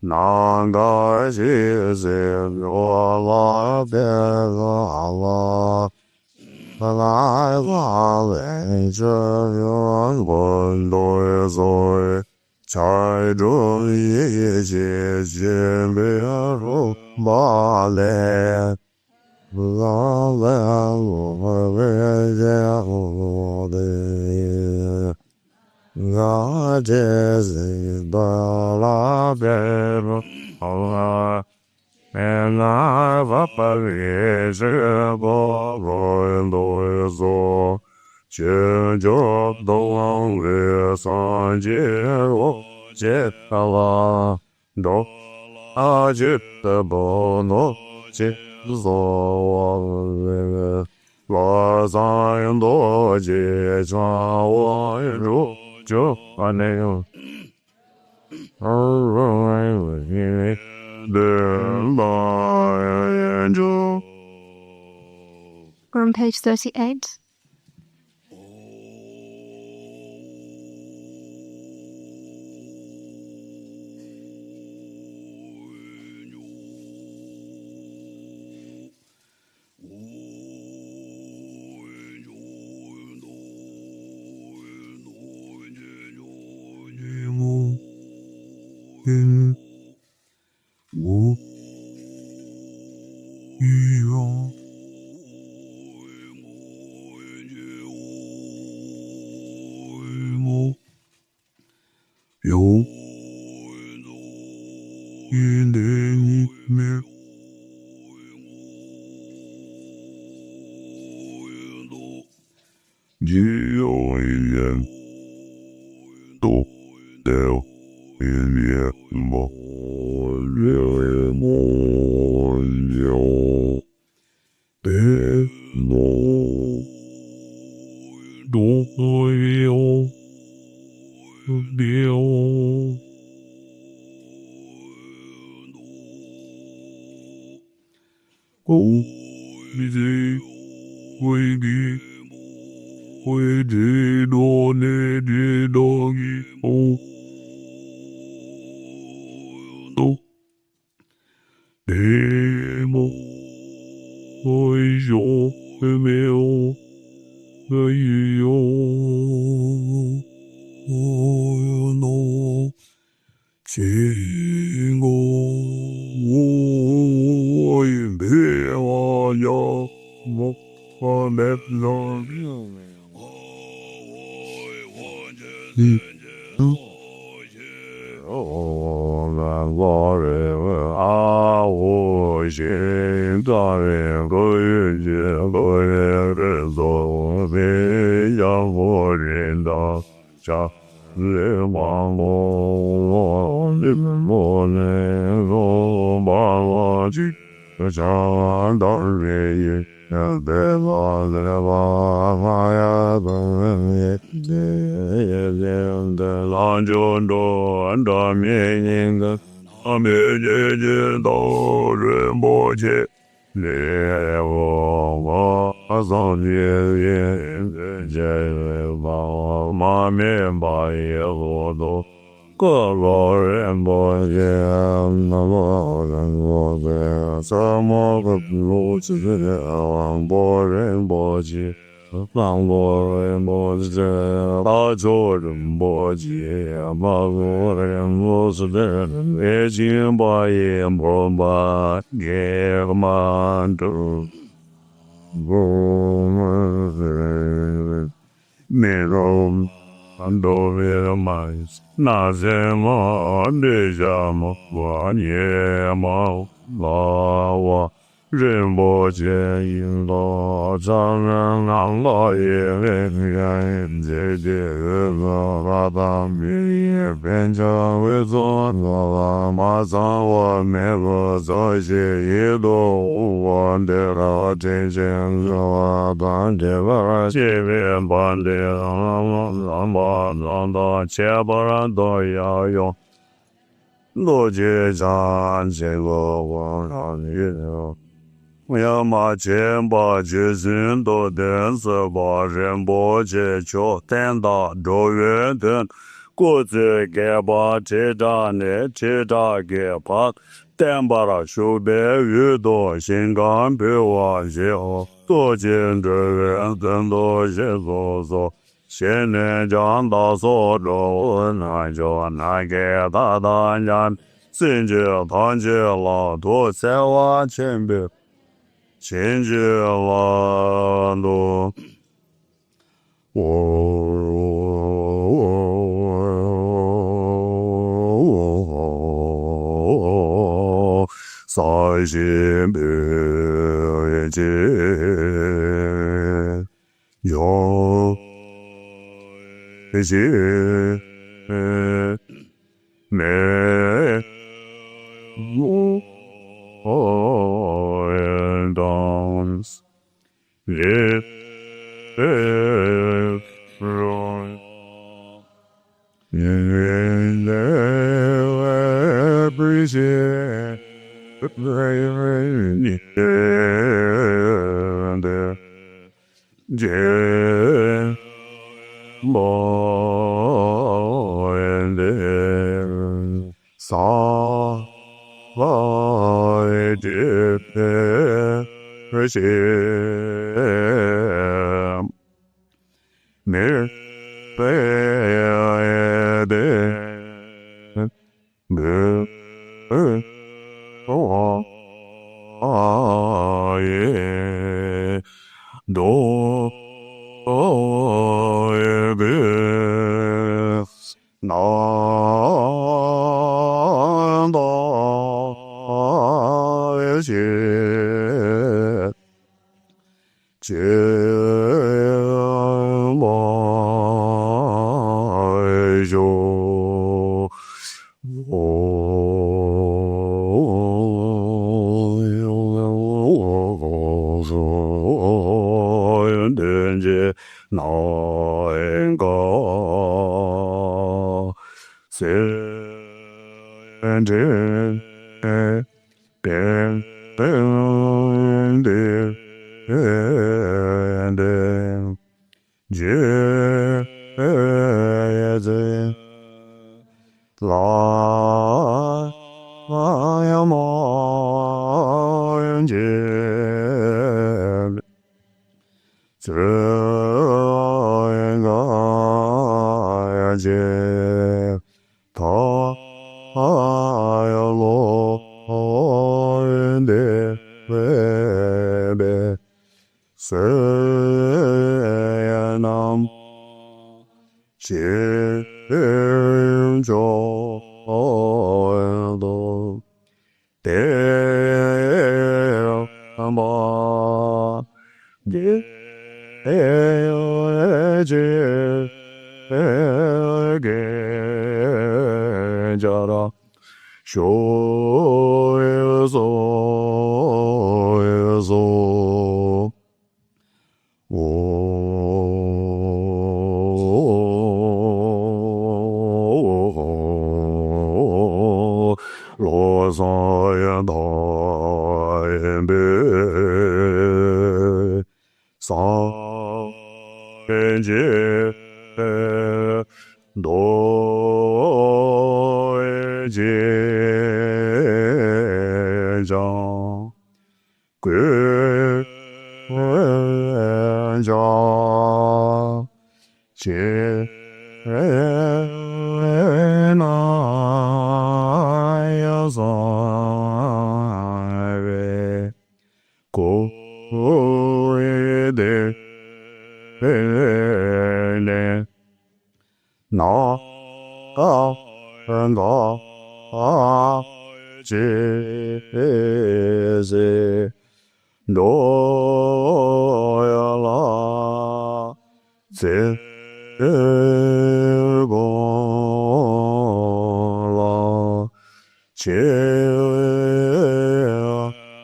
那个是是我拉别拉来来这样我多岁才中一些见别说马来。啦啦，我为家我的，我这是巴拉别罗好啊，那我把也是个人都做，全球都往为上街我接了，都啊觉得不能接。我三多劫抓我入就安内容，We're on page 38. 浪波人波是大周人波节，马波人波是人，也经把也波把也满足，我们没有。Ando vira mais, nasema dejamo, wanyema, lawa, rinpoche in lo, zangren ang lo ye, yen, je, rada, mi, benja, wizo, la, ma, zang, wa, me, wa, zo, xie, yi, do, wan, de, ra, ten, jen, la, dan, de, wa, xie, ven, ban, de, la, da che bara do ya yo lo je zhan je lo wang ran yu ya ma chen ba je zhen do den se ba ren bo je cho ten da do yue den guo zi ge ba che da ne che da ge pa ten ba ra shu be yu do xin gan bi wa je ho do jin de ren den do je zo zo现年长大所着南就南给大大人甚至团结了多在我前边甚至了多在心边界有些没dance live right in the appreciate the rain and the boy and the saw I did receive near Geshe ko de le na ga ga je ze do ya la ze go la che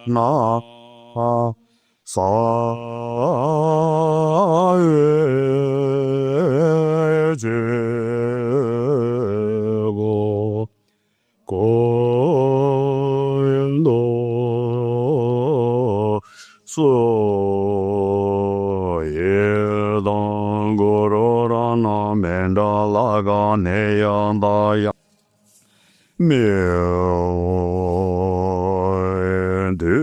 na sa je go ko do so ye dong go ro ra na men da la ga ne yan da ya mi de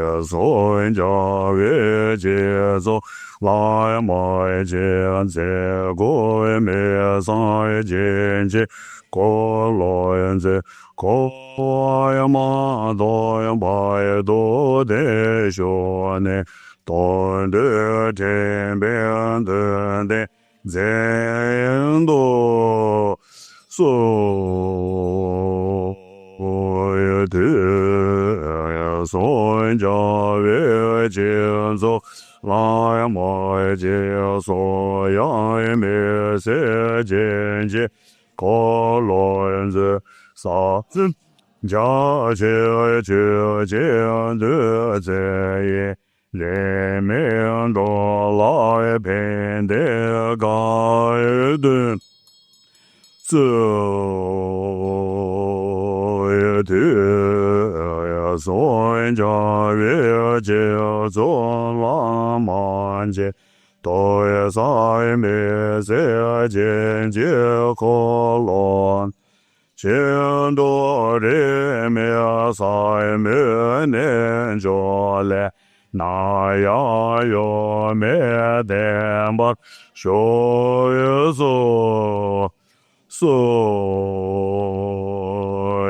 ya so en ja we je zo la ma je an ze go me sa je je ko lo en ze ko ya ma do ya ba do de sho ne don de ten ben de zen do so ye de ya so ja we je zo la ya ma je so ya me se je je ko lo en ze sa zhen ja je je je de ze ye le me do la pen de ga de so ye de ya so ja we je zo la ma je do ye sa me se je je ko lo chen do re me sa me ne jo le na ya yo me de ba sho ye so so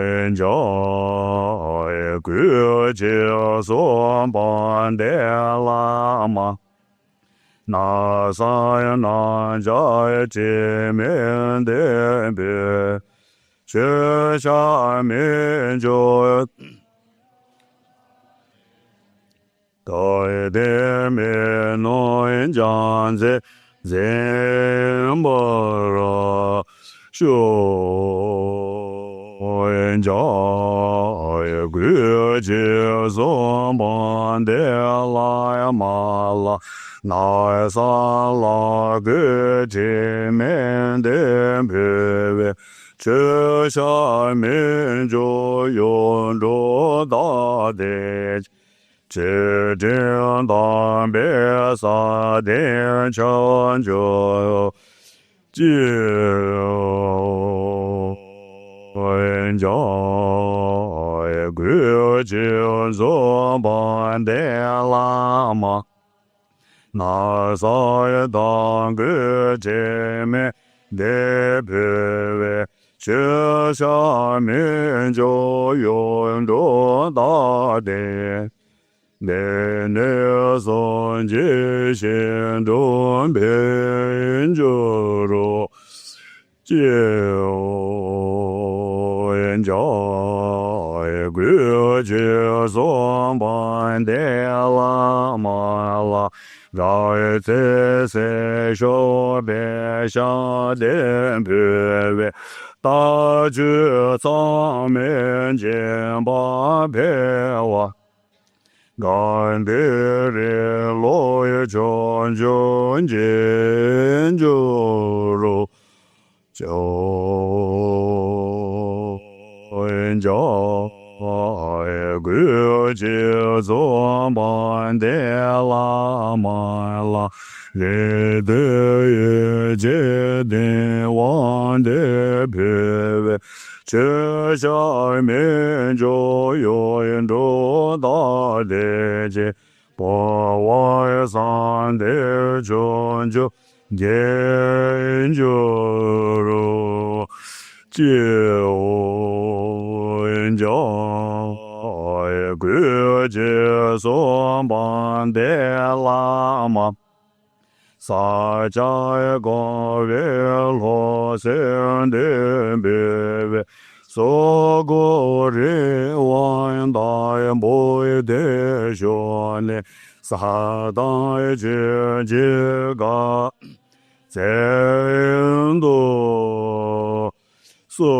en ja ye gu je so ban de la ma na sa ya na ja ye je men de be che sha men jo dai de me no en jan ze zen bo ra shu en ja ye gu je zo ban de la ma la na sa la gu je men de be che sha men jo yon do da de che den dan be sa den chan jo ji en ja gu ji zo ban de la ma na sa dan gu je me de be che sha men jo yon do da de ne ne son je shen don ben jo ro jie en ja gu je son ban de la ma la ra te se sho be sha de pe we da ju zang men jian ba pe wa gan de re lo ye chon chon jin jo ro jiao en jiao gu ji zong ban de la ma la re de ye je de wang de pe we che sha men jo yo yin do da de je bo wa san de chon jo gen jo ro jiao en joy Guje so ban de lama sa jai go ve lo sen de be so go re wan dai boy de jone sa dai je ga zen do so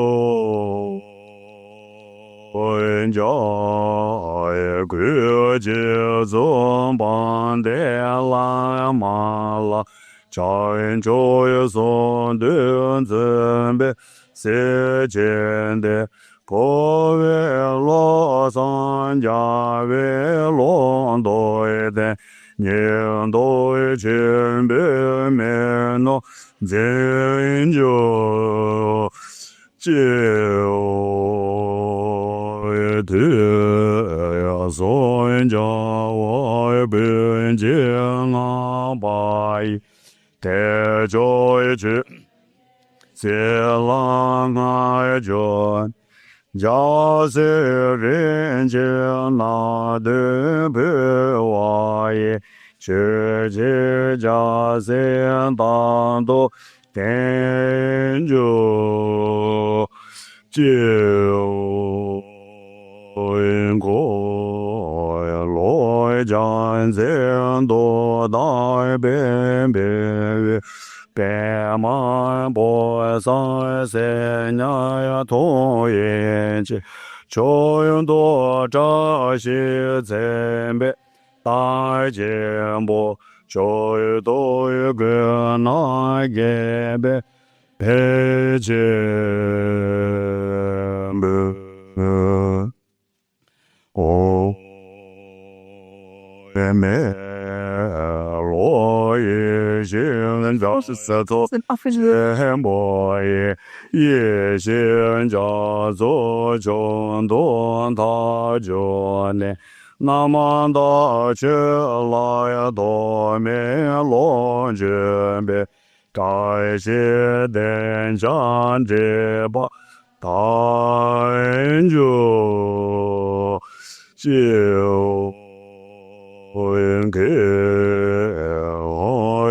enjoy Guje so ban de lama la cha enjoy so de zen be se jen de ko ve lo san ja ve lo do de nian do chen be me no zen jo de ya so ja wa ben jian a bai de joy ji jie lang ai juan ja se ren jian na de be wa ye zhi ji ja xian dan do den ju jiu yin guo loi zhan zen do dai ben ben be ma bo san se nya ya tong yin ji chou yun do zha xi zen be dai jian bo chou yu do yu ge na ge be pe jian be o me lo ye xin jiao shi se zuo jian bo ye ye xin jiao zuo zhong dong ta zhuo ne na ma da che la ya do me lo jian be gai xie den zhan zhe ba dan ju jiu yin ge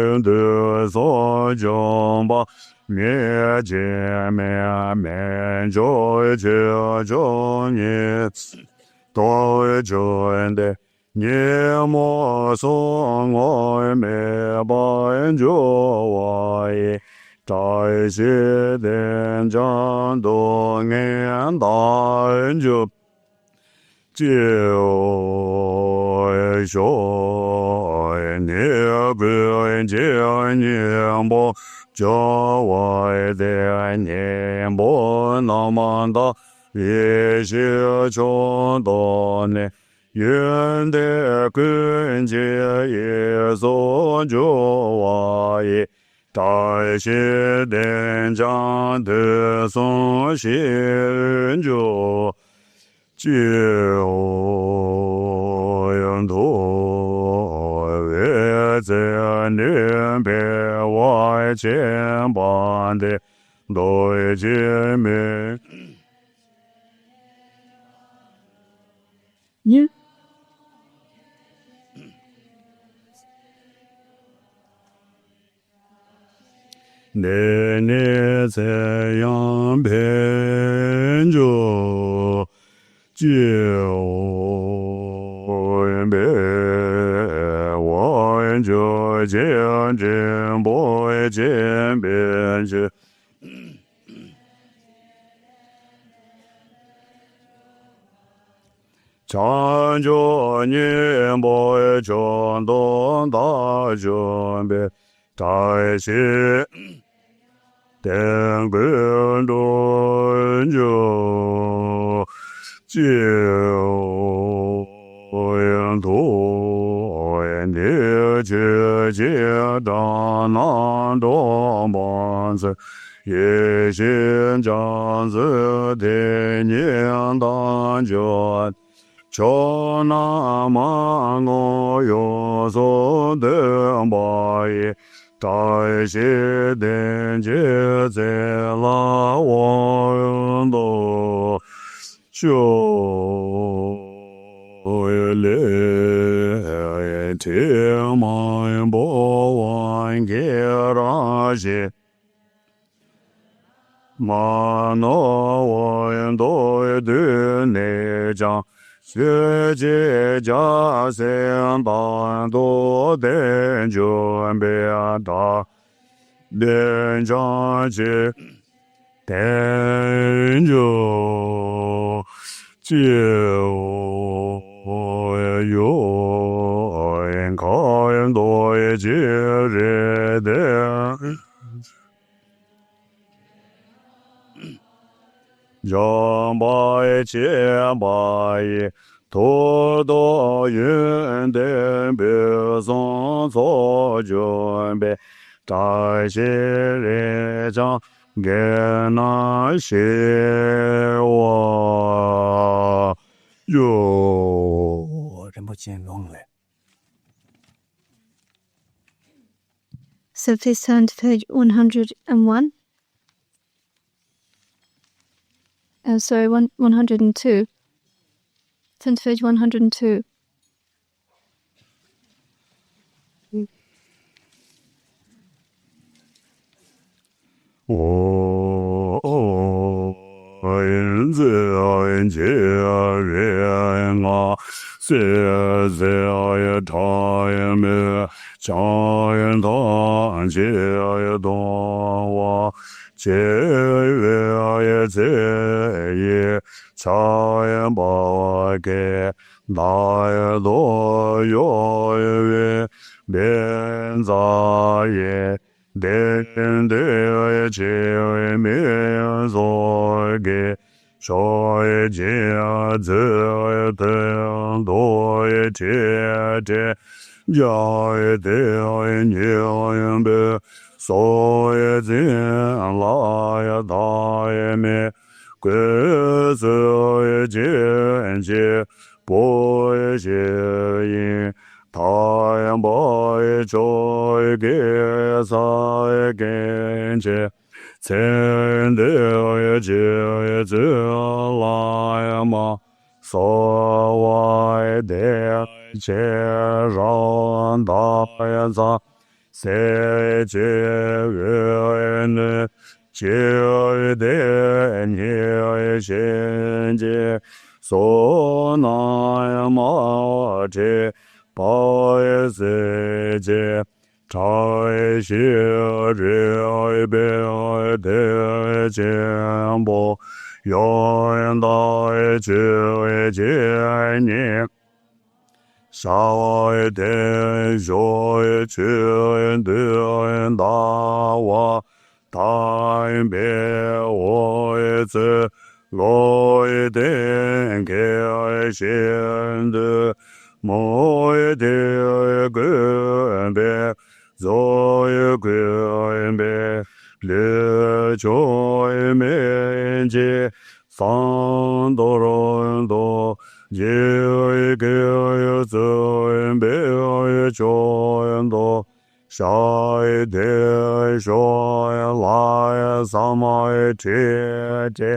yin de so zhong ba mie jie mie men zhou jie zhong ye dou zhong de nie mo song oi me ba yin zhou wa ye zai xie den zhang du nian da yin zhu jiu shou nie gu jie nian bo jiao wai de nian bo na man da ye xie chong do ne yuan de gun jie ye so zhu wa ye zai xie den zhang de song xin zhu jiu yin du wei zhen nian bei wai jian ban de doi jian ming ne ne zhe yang bian zhu jiu yin bei wan zhu jian jin bo jian bian zhi chan zhu nian bo zhong dong da zhong bei zai xie den gun dun zhu jiu yin du yin de jie jie dan nan dong ban zi ye xin zhang zi de nian dan juan chou na ma ngo yo so den ba ye dai xie den jie zhe la wang do le te mai bo wan ge ra je ma no wan do de ne jang xue jie jia sen ban do den juan be da den zhang jie den ju jie wo yu en kao en do ye jie re de Jiang bai qian bai tu do yun den bi song zuo jun bei zai xi li zhang ge na xi wa yu Rinpoche long le. So please turn to page 101. Sorry, 102. Turn to page 102. Yin zi yin ji yin a si zi yi ta yin mi cha yin ta ji yi dong wa ji yi zi yi cha yin ba ge da yi do yo yi bin za yi den de ji mi zo ge sho ye ji zi de do ye ji de ja ye de ni ye be so ye zi la ye da ye me gue zi ye ji bo ye ji yin ta yan ba ye zhou ye ge sa ye gen jie cen de ye ji ye zi la ye ma so wa ye de jie ran da ye za se jie ye ne jie de ni ye xian jie so na ye ma jie ba ye zi jie cha ye xi ri ye bei ye de jian bo yo yan da ye ji ye jie ni sha ye de zhou ye qi ye de ye da wa da yin bei wo ye zi lo ye de ge ye xian de mo ye de ye gue bei zo ye gue bei le zhou ye men ji san do ron do ji ye ge ye zi ye bei ye zhou ye do sha ye de shuo ye la ye sa ma ye ti ti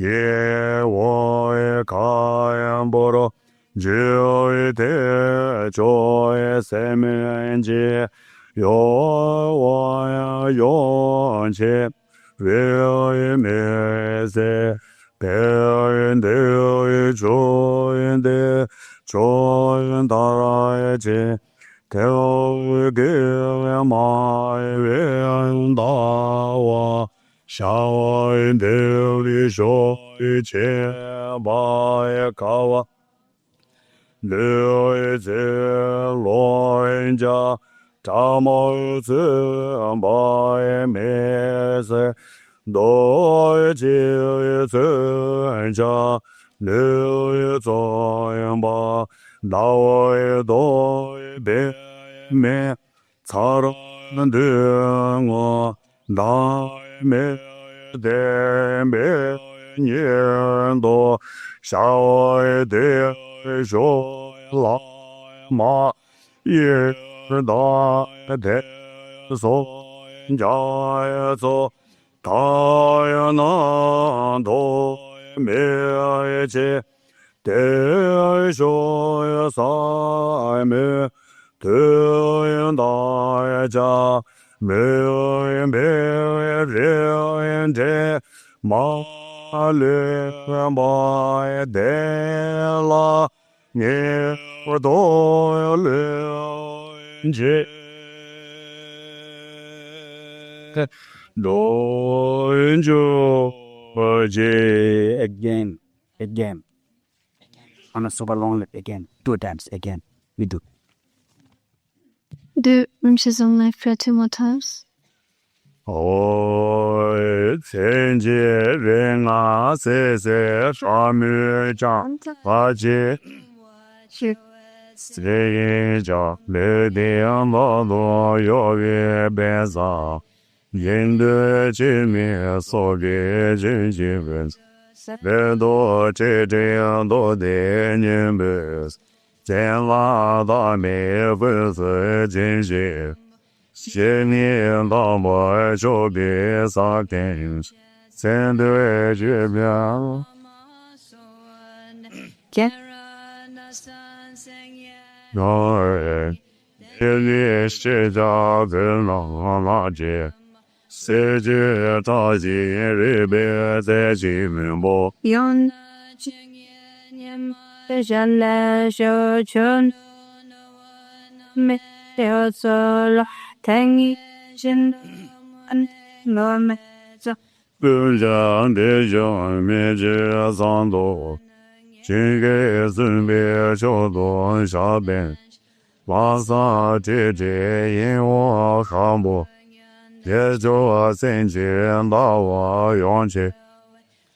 ye wo ye ka ye bo ro ji ye de zhou ye se men ji yo wa ya yo qi wei ye me se bei ye de ye zhou ye de zhou ye da ye ji ge ge ye ma ye wei da wa sha ye de li zhou ye qie ba ye ka wa le ye zi lo yin jia zha mo zi ba ye me se do ye ji ye zi jia le ye zo yin ba da wo ye do ye bei me ca ran de ngo da ye me de bei nian do sha ye de zhou la ma ye da de so jia ye zo ta ye na do me che de sho sa me de da ja me be de ma le ma de la ne do le je Again. On a super long lip again. 2 times again. We do. Do Rinpoche's long life prayer 2 more times. Sentient ringa se se shamu chang vaji se ja le dian lo lo yo ye benza yin de ji mi so ge jin ji wen le do che jian do de nian bes jian la da me wen se jin ji 千年老莫手别撒根，三对绝妙。然而，夜里睡觉跟老拉结，世界大吉日别在心门波。人来手圈，没有错了。 thanh y chân ăn ngờ mẹ cho Puja de jong me je san do jin ge sun be chou do sha ben wa sa je je yin wo shan bo ye zhou sen jian da wa yong qi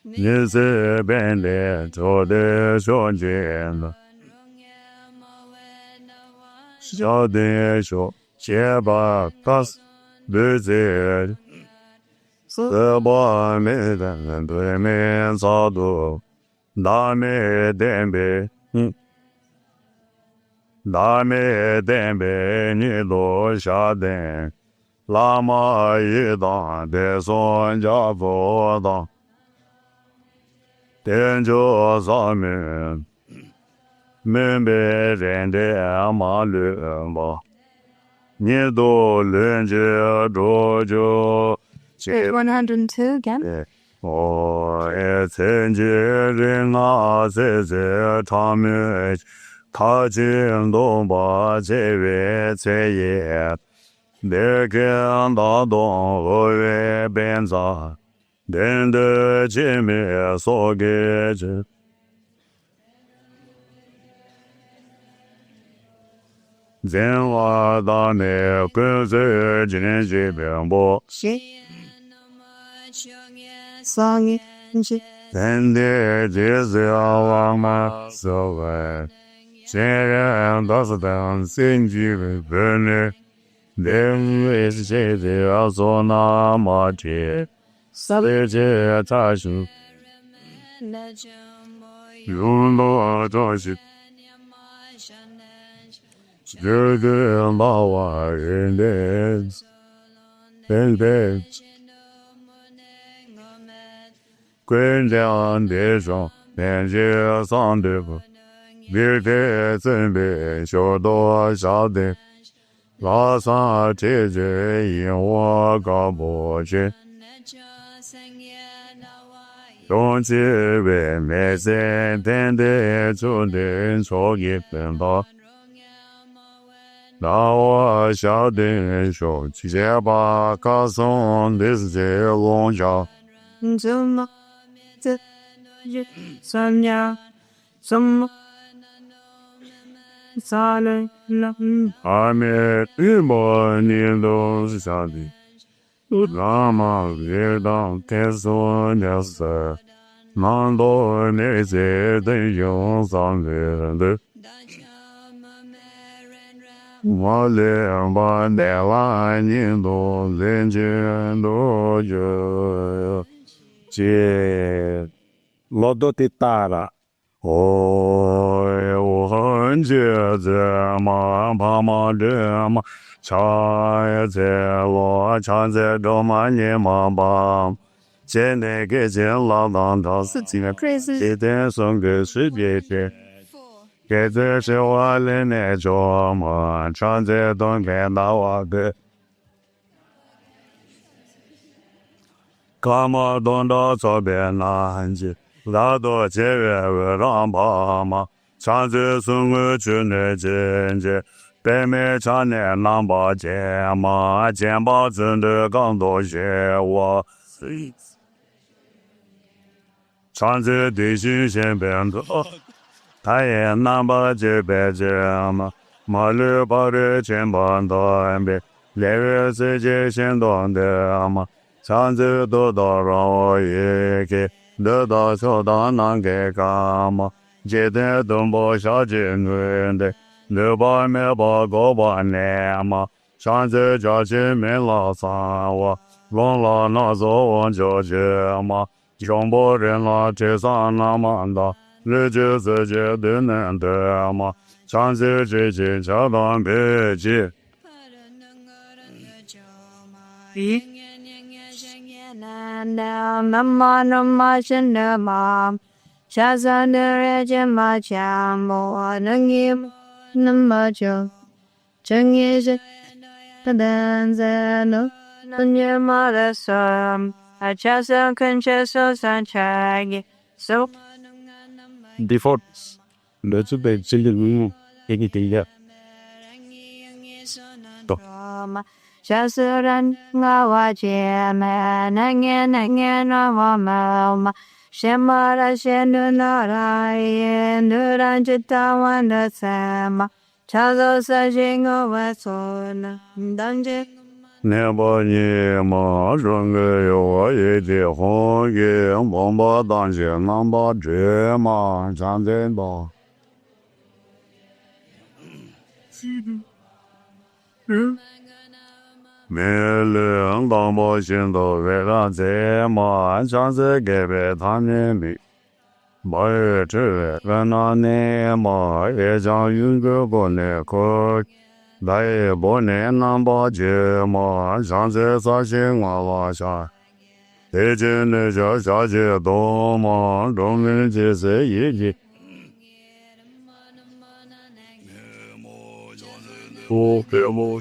ni zi ben de zhou de shuan jian de xiao de shuo 结巴达斯不在，四巴没等对面早读，大没点背，大没点背你落下等，拉玛一当的孙家佛当，点着上面，明白人的马路吧。 你都认知多久102 again. 我也曾经人啊，在他们他经东把这位在也，那个大东后院边上，人的见面所给这。 真话大内跟随今日边波，真的就是要往嘛所谓，虽然都是当神经的本人，人为是谁都要做那么甜，世界大事，永不多是。 这个老外人的，真的，关键的上，连接上的不，别的准备小多少的，拉上这这引我搞不去，东西为没事，等的做的错一分吧。 那我晓得说，结巴卡松的是这龙家，怎么这三呀？怎么咋了？还没100年都是晓得，那么别当天说的事，难道那些的用上的？ 我两把带完年多人间多久，这老多的大了。我很觉得嘛，怕嘛这嘛，茶也在我茶在多嘛年嘛吧，现在给见老当朝事情的一点送给世界去。给这是我的那琢磨，常在东边到我的。干嘛东到左边南极，拉到节约为让爸妈，常在送我去那境界，北面常年南巴肩嘛，肩膀真的更多些我。常在地心线边头，太阳南巴这边这嘛，马路把的肩膀东边，烈日世界先动的嘛。常在多到让我一给得到手到难给干嘛？今天东北小金人的六百米八个半年嘛，常在家前面老三我忘了那座王家街嘛，中国人了这上那么大，日久世界都能得嘛，常在这些桥段别急。Nama nama shanama shasana rajama chamo anangim nama jo changi padanzano nanyamara sam achasa kanchaso sanchagi so Default let's be children anything yeah Shasuran ngawa chema nange nange nawa ma shemara shenu naraye nuran chitawan da sama chazo sa jingo wa sona danje Never near my stronger, you are the whole game, bomba dungeon, number drama, something more. Million bomba shindo, vera zema, chance gave it on me. By a tree, when I name my age on you go on a court. 来不年南巴节嘛，上次啥情况拉下？最近的叫下节多嘛，中间这是一节。不别不。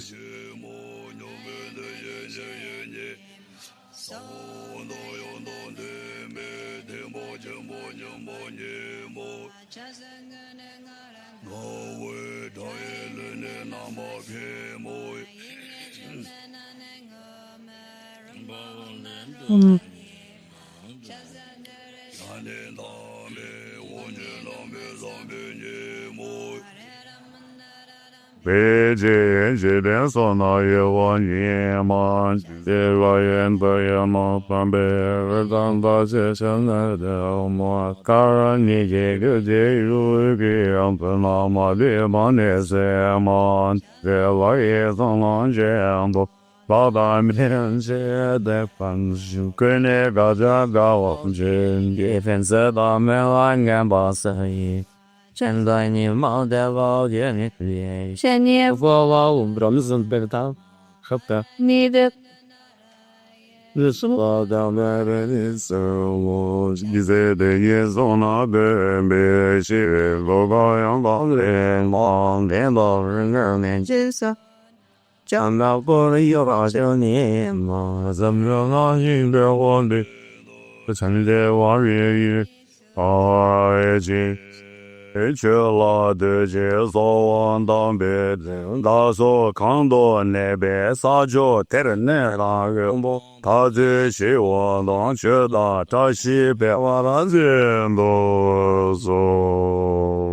北京这边说那一万年嘛，这外人不要嘛，半辈儿当大学生来的嘛，当然你这个这如个样子那么别把那些嘛，这外人上浪这样多。老大面前的方式，跟那个这个王军，一片色大门来干巴生意。现在你忙得老天的脸，现你我不知道你是别的他，好的。你的日是老大那边的生活，你在的也从那边别去，我高阳高脸忙，脸到人儿面前上。讲到过了有好些年嘛，怎么着那心边我的，曾在我日语爱情。去了的街上往当别人，他说看到那边撒娇带着那个么，他最希望当去了，他西边往那边都说。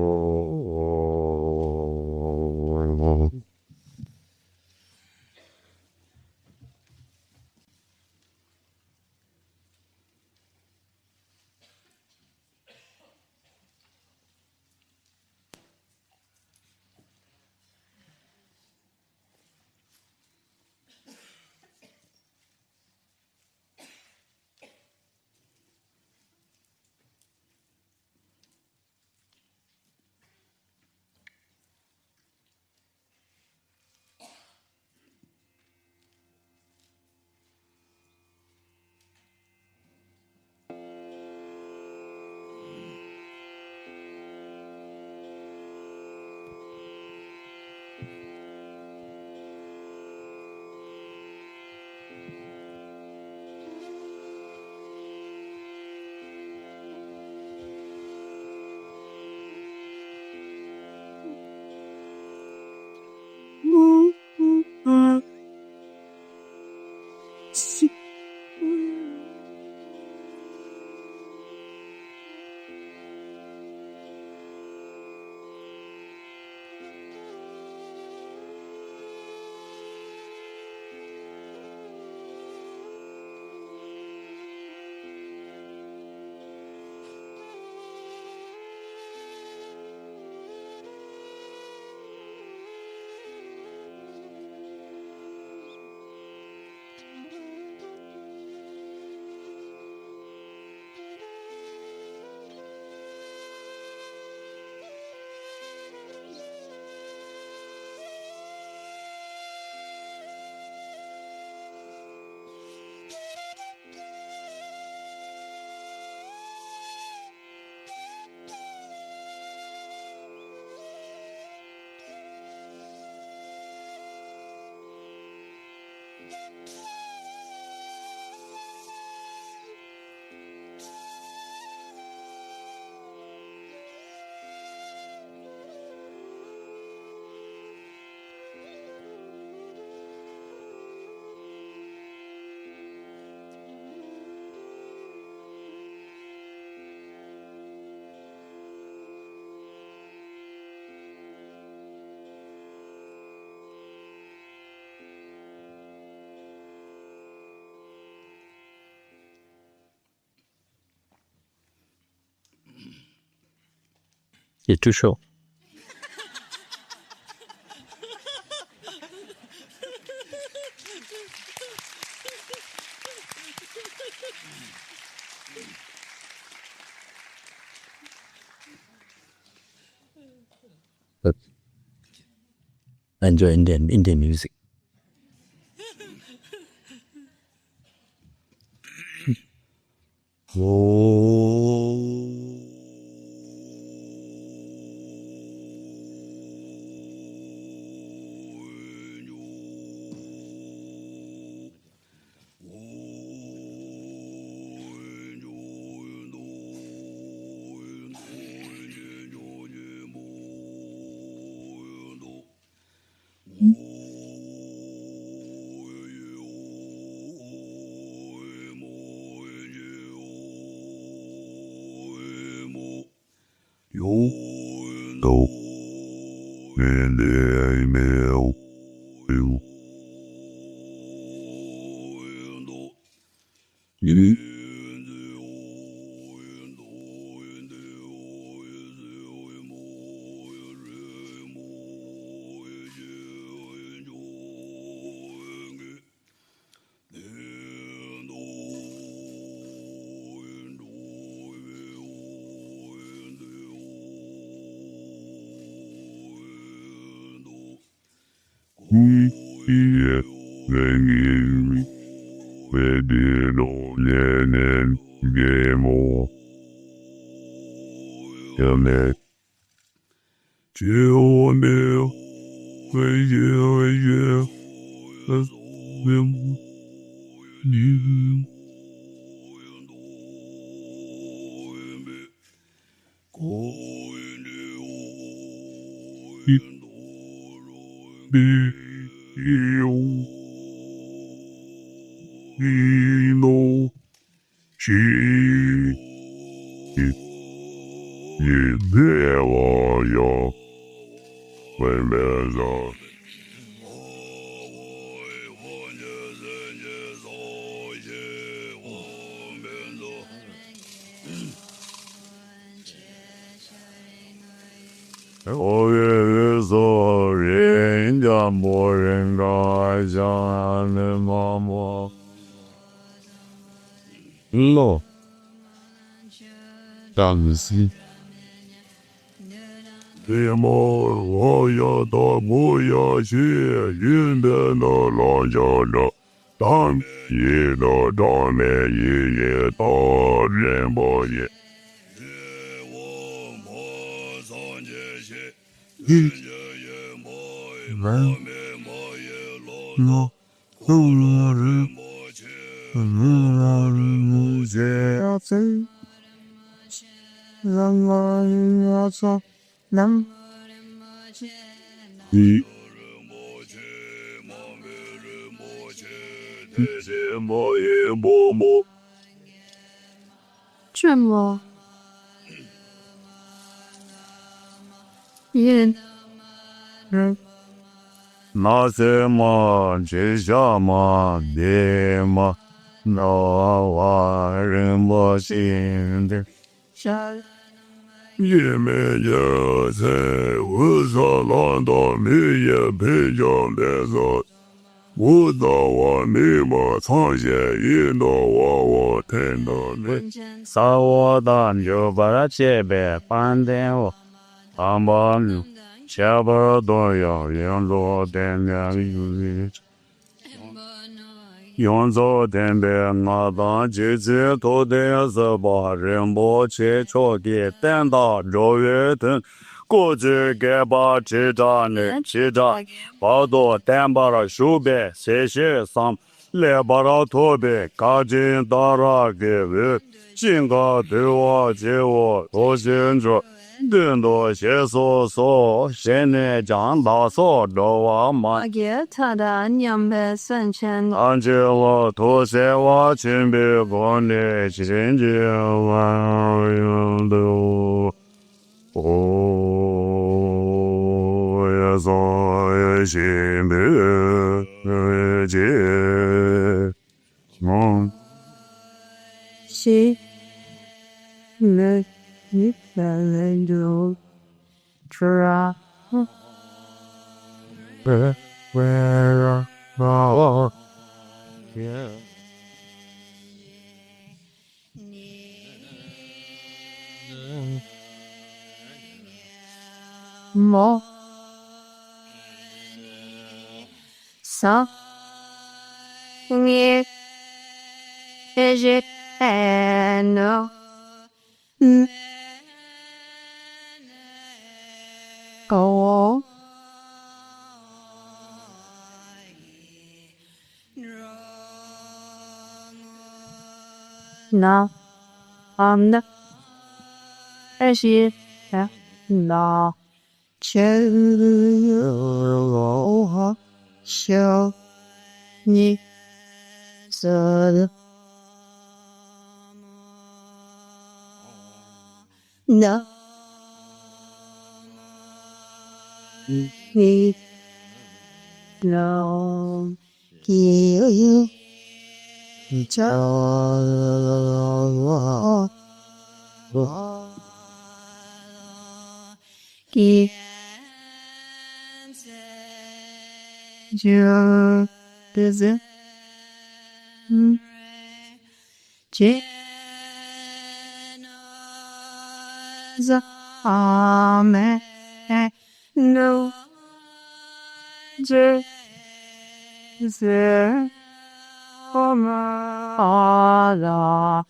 It's too short. But I enjoy Indian music. Lo. Dansi. Demo, Roya, Da, Moya, She, Yin, Da, No, Lo, Jo, No. Dan, Ye, No, Dan, Ye, Da, Rembo, Ye. No, Tremble. Yin. Nasema, Jeshama, Dema, Nawa, Rinpoche, Yeme, Yase, Wuzalanda, Miye, Pijan, Desert, Wudawa, Nima, Tanshe, Yino, Wawa, Tenda, Sawadan, Yobarachebe, Pandeo, Amban, Shabadoya, Yanzo, Denya, Yuzit. Yonzo Tenpe Nadan Jizi Tode Zaba Rinpoche Choki Tenda Roye Ten Guji Geba Chita Ne Chita Bado Tenbara Shube Seshi Sam Lebara Tobe Kajin Dara Gewe Jinga Dewa Jewa Roshinjo Dindo Sheso So Shene Jan Da So Dowa Ma Tada Nyambe Sentient. Angela Tosewa Chimbe Gone Chinji Wando O Yazo Shimbe Je Mon She. Ne. Nipalendo. tra where are yeah. mo sa nghe je no go na na je na che xiao ni sa na ni no ki cha ki je des je za ame no je ze la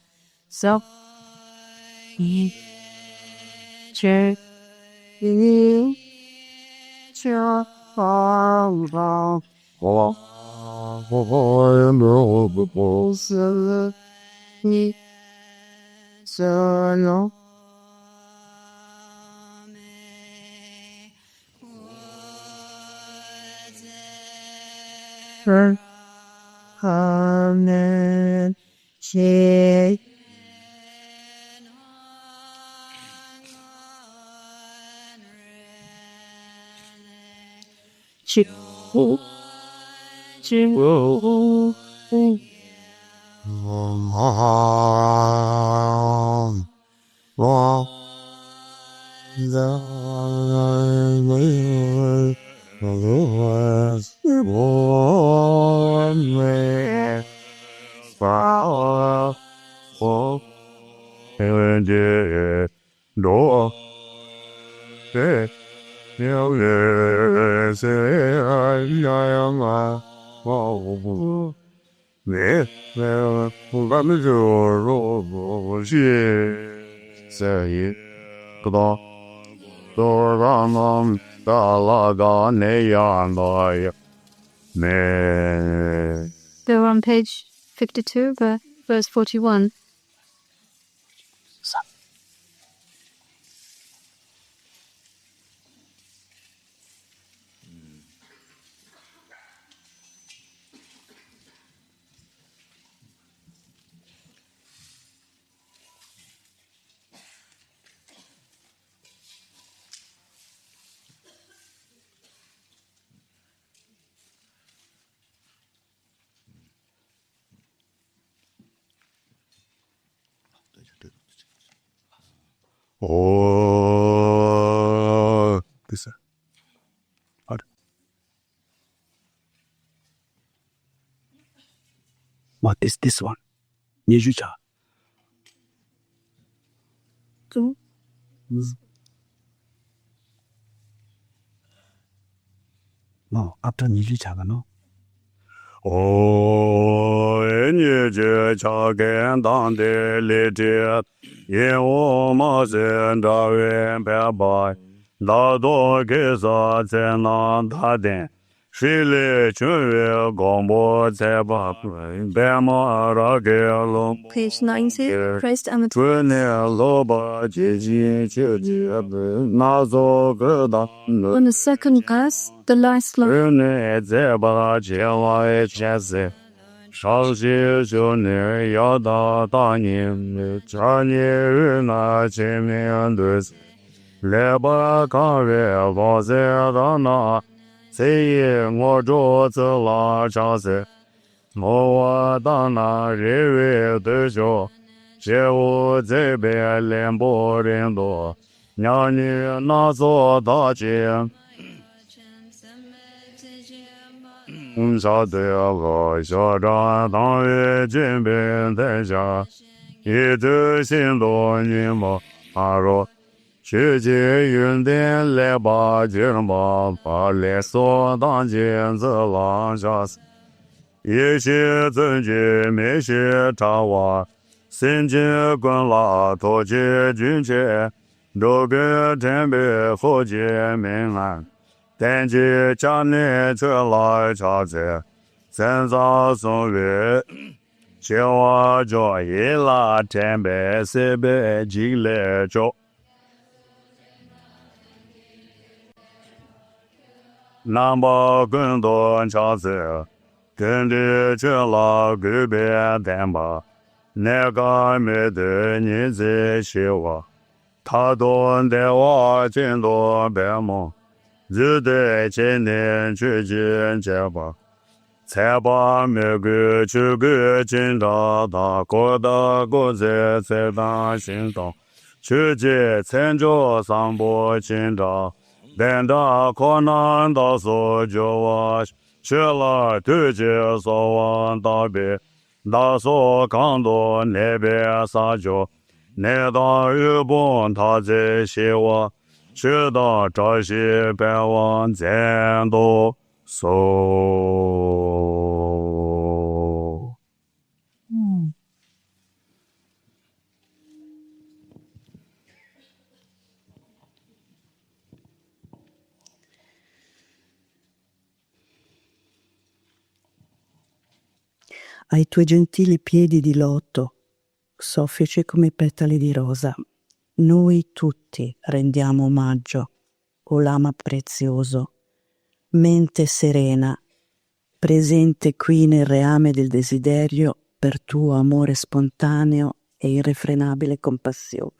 so ni che ni cha ba ni so no Amen. Che chi chi They were on page 52, verse 41. Oh, this. What is this one? Nijucha. No, after Nijucha, no? Oh, any cha gan dan de le de ye o ma zen da wen pa ba da do ge sa zen na da den shi le chun ye gong bo ze ba be ma ra ge lo Page 90, Christ Amateur. chun ne lo ba ji ji ji ji na zo ge da On the second verse, the last line. 在把结瓦的结子，少些就那要到大年，这年那前面的，来把岗位放在到那，这夜我着走了长子，我到那日月的着，这我这边连波人多。Nyani nazo daji Sha de go sha ra dang yue jin bin de xia yi de xin do ni mo a ro xu ji yun dian le ba jin ba ba le so dang jin zi lang sha yi xi zhen ji mi xi ta wa xin ji gun la to ji jun che do ge ten bi hu ji min an dan ji cha ne zhe lai cha zhe zhen za song yue xie wa zhuo yi la ten bei si bei ji le zhou nan ba gun duan cha zi gen di zhe la gu bei dan ba ne ga me de ni zi xie wa ta duan de wa jin duan bei mo zi de jin nian zhi jin jie ba cai ba me gu chu gu jin da da guo da guo zi cai da xin dong chu ji cen zhuo sang bo jin da dan da kuo nan da su jiu wa shi la tu ji so wan da bi da su gang du ne bi sa jiu ne da yu bun ta zi xi wa shi da zha xi bai wan jian du so ai tuoi gentili piedi di loto, soffici come petali di rosa, noi tutti rendiamo omaggio, o Lama prezioso, mente serena, presente qui nel reame del desiderio per tuo amore spontaneo e irrefrenabile compassione.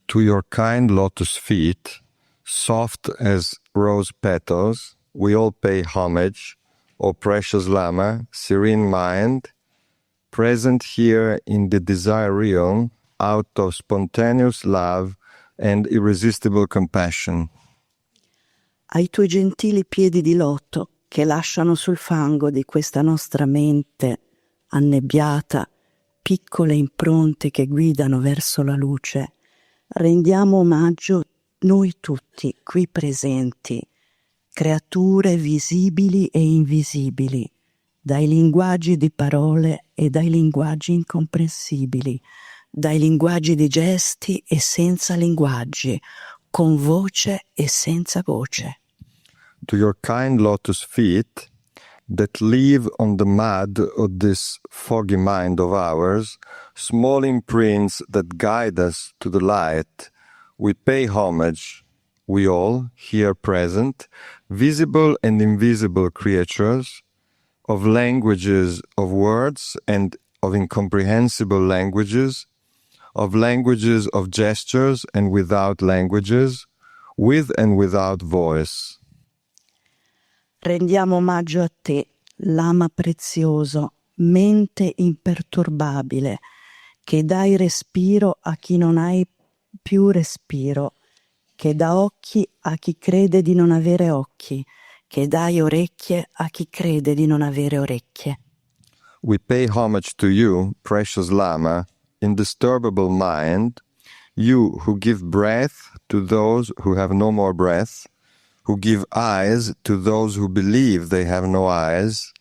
To your kind lotus feet, soft as rose petals, we all pay homage, O precious Lama, serene mind, present here in the desire realm out of spontaneous love and irresistible compassion. Ai tuoi gentili piedi di loto che lasciano sul fango di questa nostra mente annebbiata piccole impronte che guidano verso la luce, rendiamo omaggio noi tutti qui presenti, creature visibili e invisibili, dai linguaggi di parole e dai linguaggi incomprensibili, dai linguaggi di gesti e senza linguaggi, con voce e senza voce. To your kind lotus feet that live on the mud of this foggy mind of ours, small imprints that guide us to the light, we pay homage, we all, here present, visible and invisible creatures, of languages of words and of incomprehensible languages, of languages of gestures and without languages, with and without voice. Rendiamo omaggio a te, Lama prezioso, mente imperturbabile, che dai respiro a chi non hai più respiro, che dà occhi a chi crede di non avere occhi, che dai orecchie a chi crede di non avere orecchie. We pay homage to you, precious Lama, indisturbable mind, you who give breath to those who have no more breath, who give eyes to those who believe they have no eyes,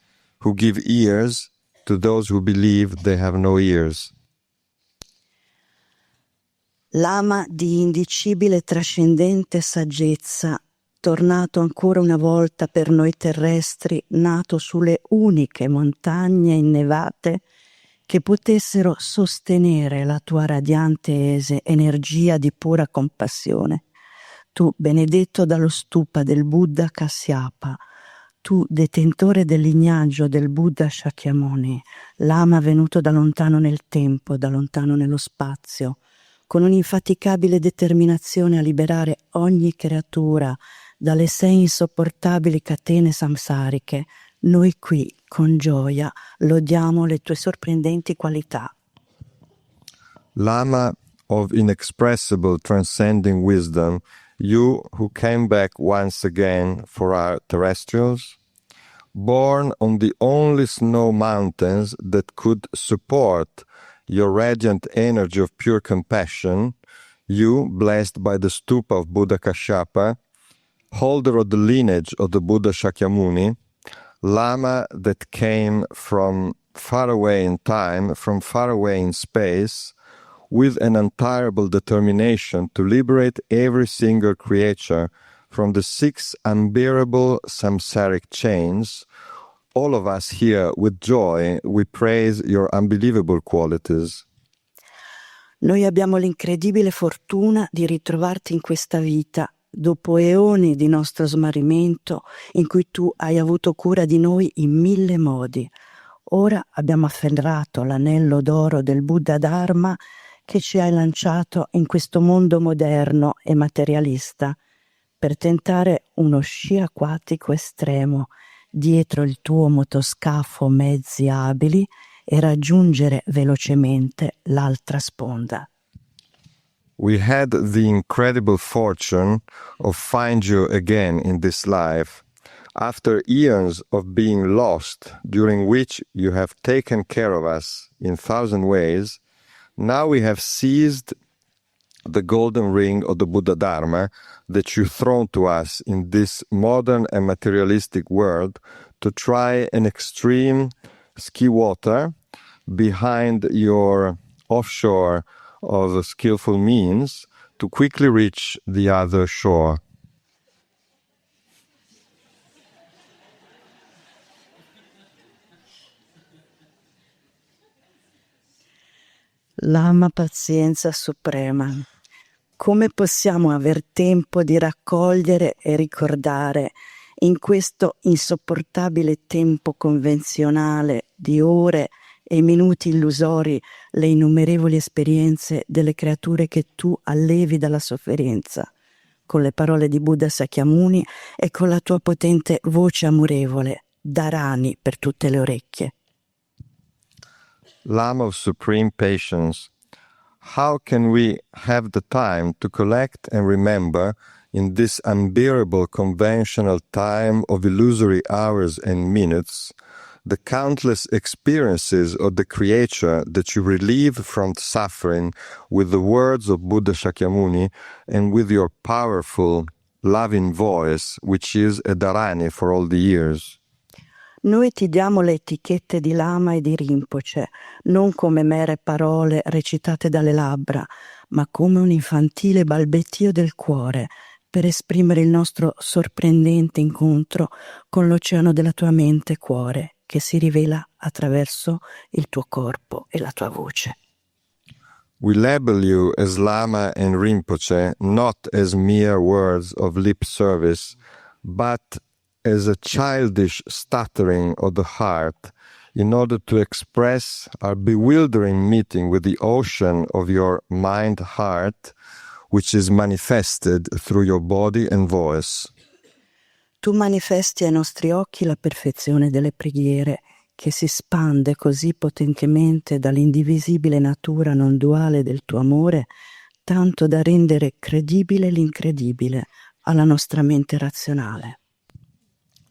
who give ears to those who believe they have no ears. Lama di indicibile trascendente saggezza, tornato ancora una volta per noi terrestri, nato sulle uniche montagne innevate che potessero sostenere la tua radiante energia di pura compassione. Tu, benedetto dallo stupa del Buddha Kasyapa, tu, detentore del lignaggio del Buddha Shakyamuni, Lama venuto da lontano nel tempo, da lontano nello spazio, con un'infaticabile determinazione a liberare ogni creatura dalle 6 insopportabili catene samsariche, noi qui, con gioia, lodiamo le tue sorprendenti qualità. Lama of inexpressible transcending wisdom, you who came back once again for our terrestrials, born on the only snow mountains that could support your radiant energy of pure compassion, you, blessed by the stupa of Buddha Kashyapa, holder of the lineage of the Buddha Shakyamuni, Lama that came from far away in time, from far away in space, with an untirable determination to liberate every single creature from the 6 unbearable samsaric chains, all of us here with joy, we praise your unbelievable qualities. Noi abbiamo l'incredibile fortuna di ritrovarti in questa vita, dopo eoni di nostro smarrimento, in cui tu hai avuto cura di noi in 1000 modi. Ora abbiamo afferrato l'anello d'oro del Buddha Dharma che ci hai lanciato in questo mondo moderno e materialista per tentare uno sci acquatico estremo dietro il tuo motoscafo mezzi abili e raggiungere velocemente l'altra sponda. We had the incredible fortune of find you again in this life, after eons of being lost, during which you have taken care of us in 1,000 ways. Now we have seized the golden ring of the Buddha Dharma that you thrown to us in this modern and materialistic world to try an extreme ski water behind your offshore of skillful means to quickly reach the other shore. Lama pazienza suprema. Come possiamo aver tempo di raccogliere e ricordare in questo insopportabile tempo convenzionale di ore e minuti illusori le innumerevoli esperienze delle creature che tu allevi dalla sofferenza, con le parole di Buddha Sakyamuni e con la tua potente voce amorevole, da rani per tutte le orecchie. Lama of supreme patience, how can we have the time to collect and remember in this unbearable conventional time of illusory hours and minutes the countless experiences of the creature that you relieve from suffering with the words of Buddha Shakyamuni and with your powerful, loving voice, which is a dharani for all the years? Noi ti diamo le etichette di Lama e di Rinpoche, non come mere parole recitate dalle labbra, ma come un infantile balbettio del cuore, per esprimere il nostro sorprendente incontro con l'oceano della tua mente cuore, che si rivela attraverso il tuo corpo e la tua voce. We label you as Lama and Rinpoche not as mere words of lip service, but as a childish stuttering of the heart in order to express our bewildering meeting with the ocean of your mind-heart, which is manifested through your body and voice. Tu manifesti ai nostri occhi la perfezione delle preghiere, che si spande così potentemente dall'indivisibile natura non duale del tuo amore, tanto da rendere credibile l'incredibile alla nostra mente razionale.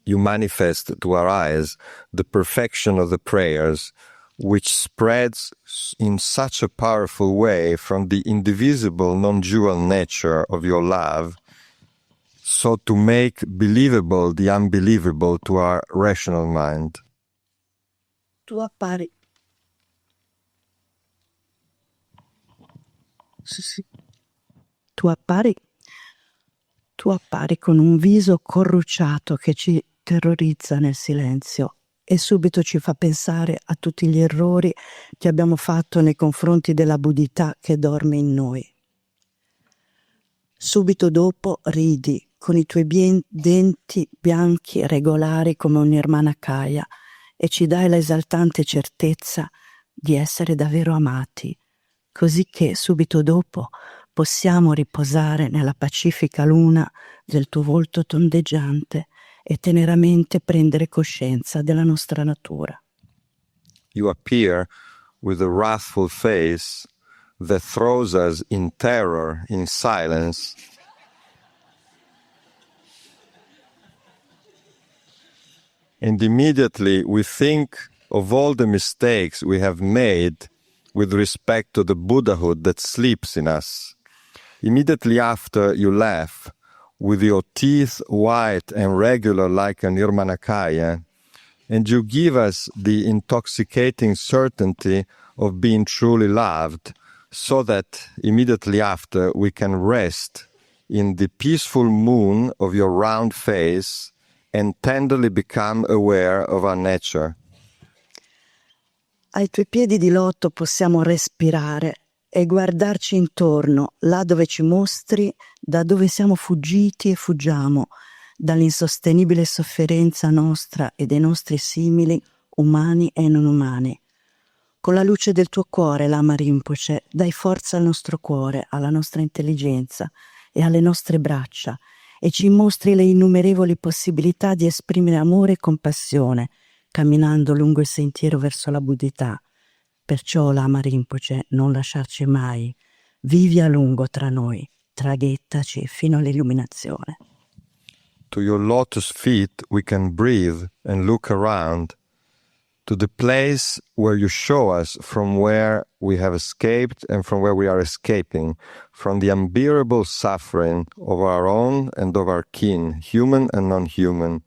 You manifest to our eyes the perfection of the prayers, which spreads in such a powerful way from the indivisible non-dual nature of your love, so to make believable the unbelievable to our rational mind. Tu appari. Sì. Tu appari con un viso corrucciato che ci terrorizza nel silenzio e subito ci fa pensare a tutti gli errori che abbiamo fatto nei confronti della buddhità che dorme in noi. Subito dopo ridi con i tuoi denti bianchi e regolari come un'irmana Kaya e ci dai la esaltante certezza di essere davvero amati, così che subito dopo possiamo riposare nella pacifica luna del tuo volto tondeggiante e teneramente prendere coscienza della nostra natura. You appear with a wrathful face, that throws us in terror, in silence, and immediately we think of all the mistakes we have made with respect to the Buddhahood that sleeps in us. Immediately after, you laugh with your teeth white and regular like a Nirmanakaya, and you give us the intoxicating certainty of being truly loved, so that immediately after we can rest in the peaceful moon of your round face and tenderly become aware of our nature. Ai tuoi piedi di loto possiamo respirare e guardarci intorno, là dove ci mostri da dove siamo fuggiti e fuggiamo, dall'insostenibile sofferenza nostra e dei nostri simili, umani e non umani. Con la luce del tuo cuore, Lama Rinpoche, dai forza al nostro cuore, alla nostra intelligenza e alle nostre braccia, e ci mostri le innumerevoli possibilità di esprimere amore e compassione, camminando lungo il sentiero verso la buddhità. Perciò, Lama Rinpoche, non lasciarci mai, vivi a lungo tra noi, traghettaci fino all'illuminazione. To your lotus feet we can breathe and look around, to the place where you show us from where we have escaped and from where we are escaping, from the unbearable suffering of our own and of our kin, human and non-human.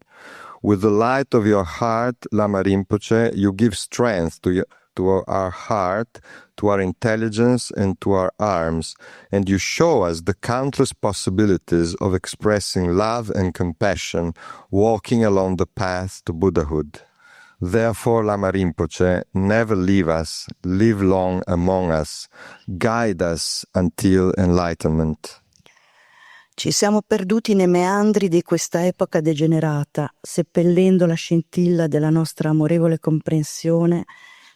With the light of your heart, Lama Rinpoche, you give strength to our heart, to our intelligence, and to our arms, and you show us the countless possibilities of expressing love and compassion, walking along the path to Buddhahood. Therefore, Lama Rinpoche, never leave us, live long among us, guide us until enlightenment. Ci siamo perduti nei meandri di questa epoca degenerata, seppellendo la scintilla della nostra amorevole comprensione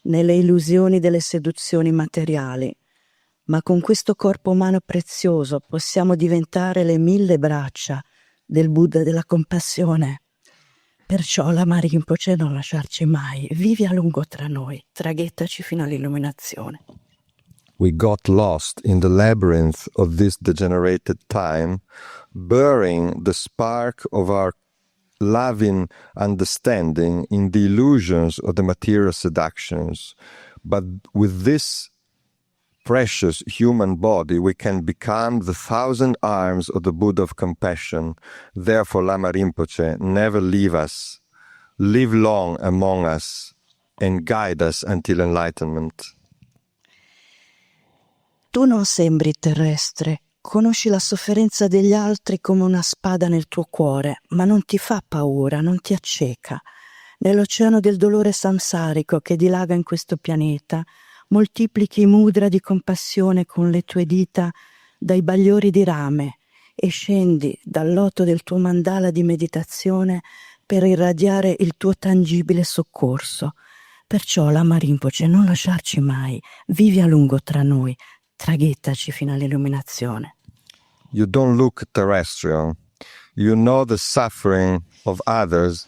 nelle illusioni delle seduzioni materiali. Ma con questo corpo umano prezioso possiamo diventare le 1000 braccia del Buddha della compassione. Perciò, Lama Rinpoche, non lasciarci mai, vivi a lungo tra noi, traghettaci fino all'illuminazione. We got lost in the labyrinth of this degenerated time, burying the spark of our loving understanding in the illusions of the material seductions. But with this precious human body, we can become the 1,000 arms of the Buddha of compassion. Therefore, Lama Rinpoche, never leave us, live long among us, and guide us until enlightenment. Tu non sembri terrestre, conosci la sofferenza degli altri come una spada nel tuo cuore, ma non ti fa paura, non ti acceca. Nell'oceano del dolore samsarico che dilaga in questo pianeta, moltiplichi i mudra di compassione con le tue dita dai bagliori di rame e scendi dal loto del tuo mandala di meditazione per irradiare il tuo tangibile soccorso. Perciò, Lama Rinpoche, non lasciarci mai, vivi a lungo tra noi, traghettaci fino all'illuminazione. You don't look terrestrial. You know the suffering of others.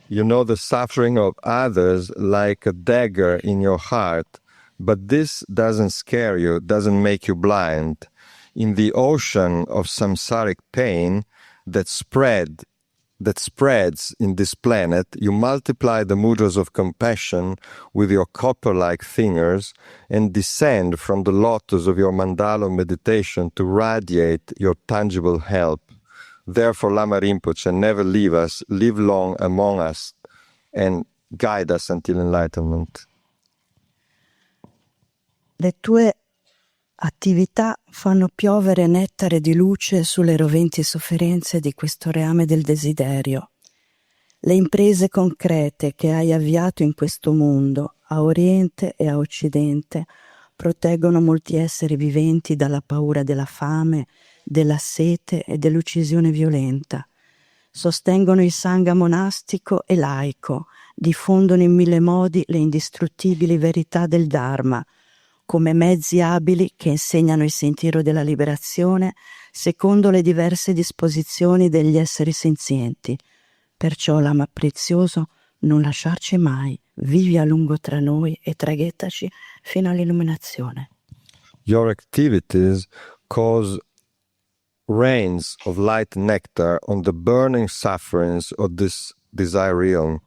You know the suffering of others like a dagger in your heart, but this doesn't scare you, doesn't make you blind. In the ocean of samsaric pain that spreads in this planet, you multiply the mudras of compassion with your copper-like fingers and descend from the lotus of your mandala of meditation to radiate your tangible help. Therefore, Lama Rinpoche, never leave us, live long among us, and guide us until enlightenment. Le tue attività fanno piovere nettare di luce sulle roventi sofferenze di questo reame del desiderio. Le imprese concrete che hai avviato in questo mondo, a Oriente e a Occidente, proteggono molti esseri viventi dalla paura della fame, della sete e dell'uccisione violenta. Sostengono il sangha monastico e laico, diffondono in 1000 modi le indistruttibili verità del Dharma, come mezzi abili che insegnano il sentiero della liberazione secondo le diverse disposizioni degli esseri senzienti. Perciò, Lama prezioso, non lasciarci mai, vivi a lungo tra noi e traghettaci fino all'illuminazione. Your activities cause rains of light nectar on the burning sufferings of this desire realm.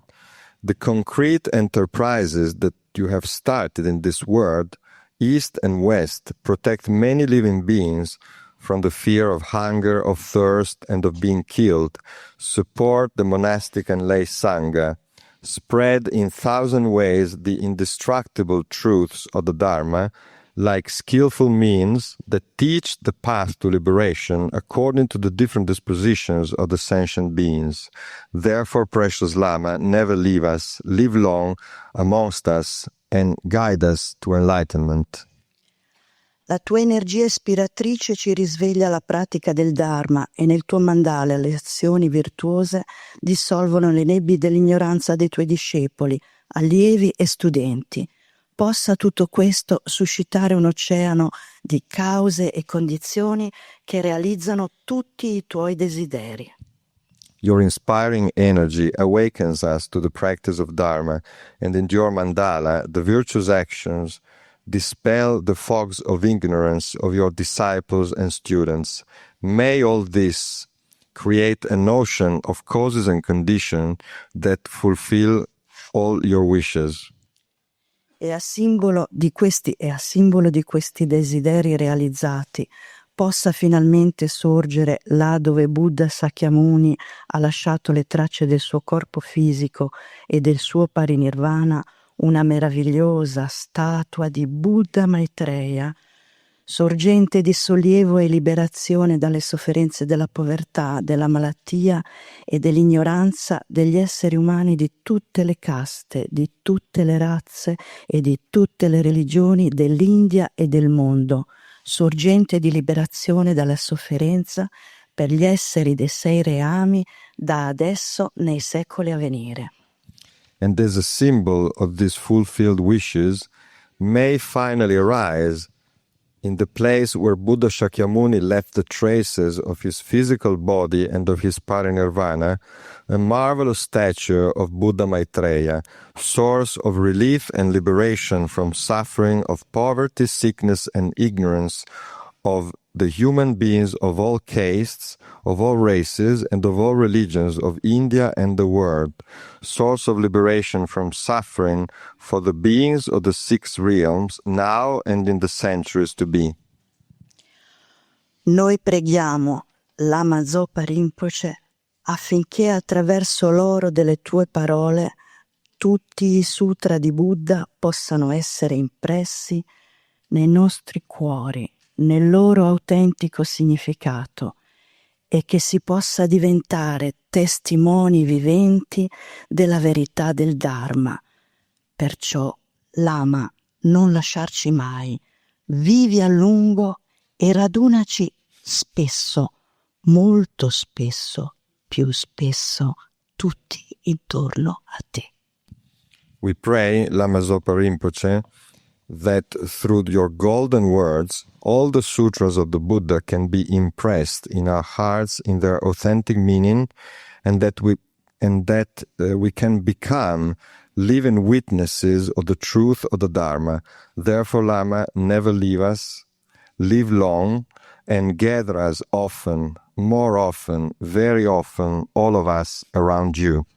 The concrete enterprises that you have started in this world, east and west, protect many living beings from the fear of hunger, of thirst, and of being killed, support the monastic and lay sangha, spread in 1,000 ways the indestructible truths of the Dharma, like skillful means that teach the path to liberation according to the different dispositions of the sentient beings. Therefore, precious Lama, never leave us, live long amongst us, and guide us to enlightenment. La tua energia ispiratrice ci risveglia alla pratica del Dharma e nel tuo mandala le azioni virtuose dissolvono le nebbie dell'ignoranza dei tuoi discepoli, allievi e studenti. Possa tutto questo suscitare un oceano di cause e condizioni che realizzano tutti i tuoi desideri. Your inspiring energy awakens us to the practice of Dharma, and in your mandala, the virtuous actions dispel the fogs of ignorance of your disciples and students. May all this create an ocean of causes and conditions that fulfill all your wishes. E a simbolo di questi desideri realizzati possa finalmente sorgere là dove Buddha Sakyamuni ha lasciato le tracce del suo corpo fisico e del suo parinirvana una meravigliosa statua di Buddha Maitreya, sorgente di sollievo e liberazione dalle sofferenze della povertà, della malattia e dell'ignoranza degli esseri umani di tutte le caste, di tutte le razze e di tutte le religioni dell'India e del mondo, sorgente di liberazione dalla sofferenza per gli esseri dei 6 reami da adesso nei secoli a venire. And as a symbol of these fulfilled wishes, may finally arise in the place where Buddha Shakyamuni left the traces of his physical body and of his parinirvana, a marvelous statue of Buddha Maitreya, source of relief and liberation from suffering of poverty, sickness, and ignorance of the human beings of all castes, of all races, and of all religions of India and the world, source of liberation from suffering for the beings of the 6 realms, now and in the centuries to be. Noi preghiamo Lama Zopa Rinpoche affinché attraverso l'oro delle tue parole tutti i sutra di Buddha possano essere impressi nei nostri cuori, nel loro autentico significato, e che si possa diventare testimoni viventi della verità del Dharma. Perciò, Lama, non lasciarci mai, vivi a lungo e radunaci spesso, molto spesso, più spesso, tutti intorno a te. We pray, Lama Zopa Rinpoche, that through your golden words, all the sutras of the Buddha can be impressed in our hearts in their authentic meaning, and that we can become living witnesses of the truth of the Dharma. Therefore, Lama, never leave us, live long, and gather us often, more often, very often, all of us around you.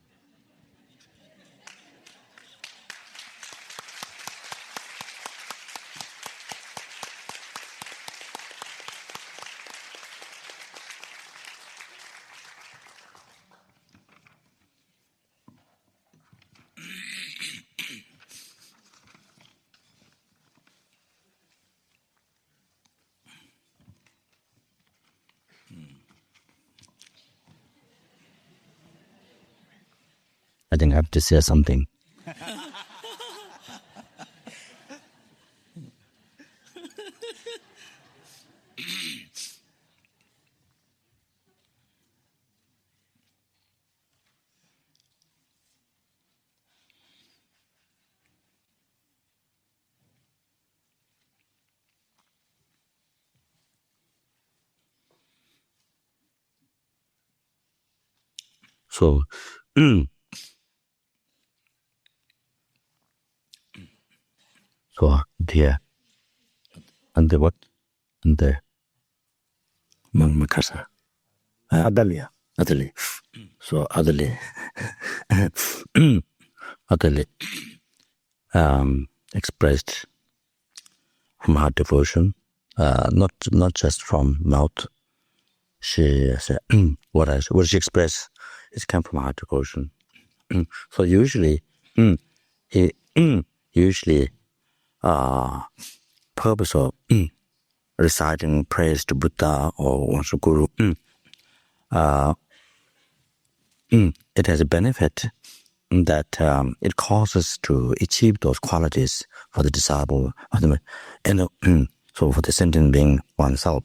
I think I have to say something. So, so here, and the what? And the Makasa. Adalia. Adali. So Adali. Adali expressed from heart devotion, not just from mouth. She said, what she expressed is come from heart devotion. So usually, purpose of reciting praise to Buddha or one's Guru, it has a benefit that it causes to achieve those qualities for the disciple, so for the sentient being oneself.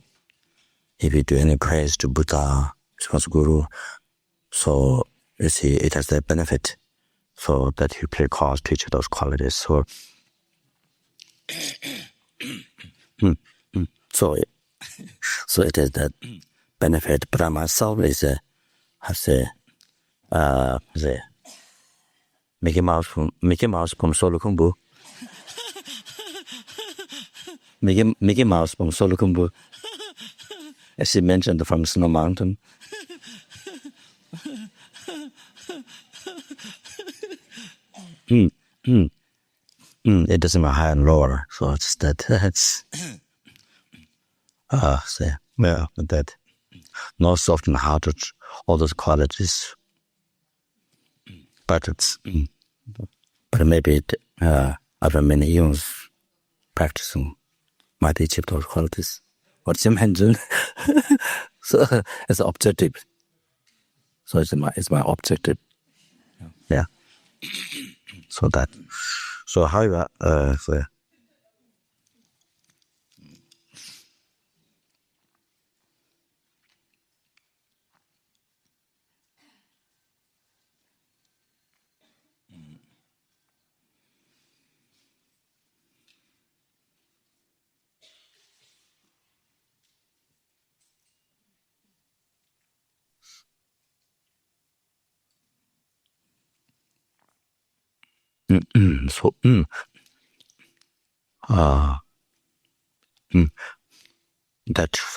If you do any praise to Buddha, one's Guru, so you see it has that benefit, so that you play cause to each of those qualities. So, so it is that benefit. But I myself is Mickey Mouse from Solo Kumbu. Mickey Mouse from Solo Kumbu. As she mentioned from Snow Mountain. It doesn't matter higher and lower, so it's that that no soft and hearted, all those qualities. But it's but maybe after many years practicing might achieve those qualities. What's your mention? So it's objective. So it's my objective. Yeah. So that. So however, so that's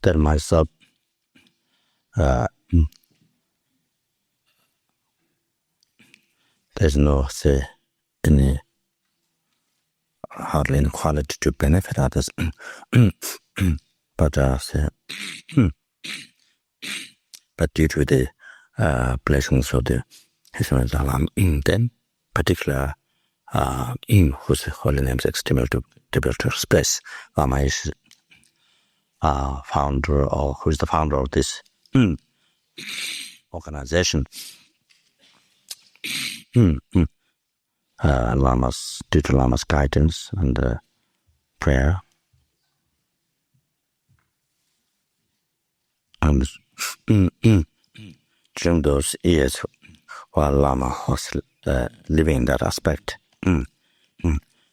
that myself there's no any hardly any quality to benefit others, but but due to the blessings of the His Holiness Lama, then particular whose holy name is extremely difficult to express, Lama is founder, or who is the founder of this organization. Lamas, due to Lama's guidance and prayer, and during those years while Lama was living in that aspect,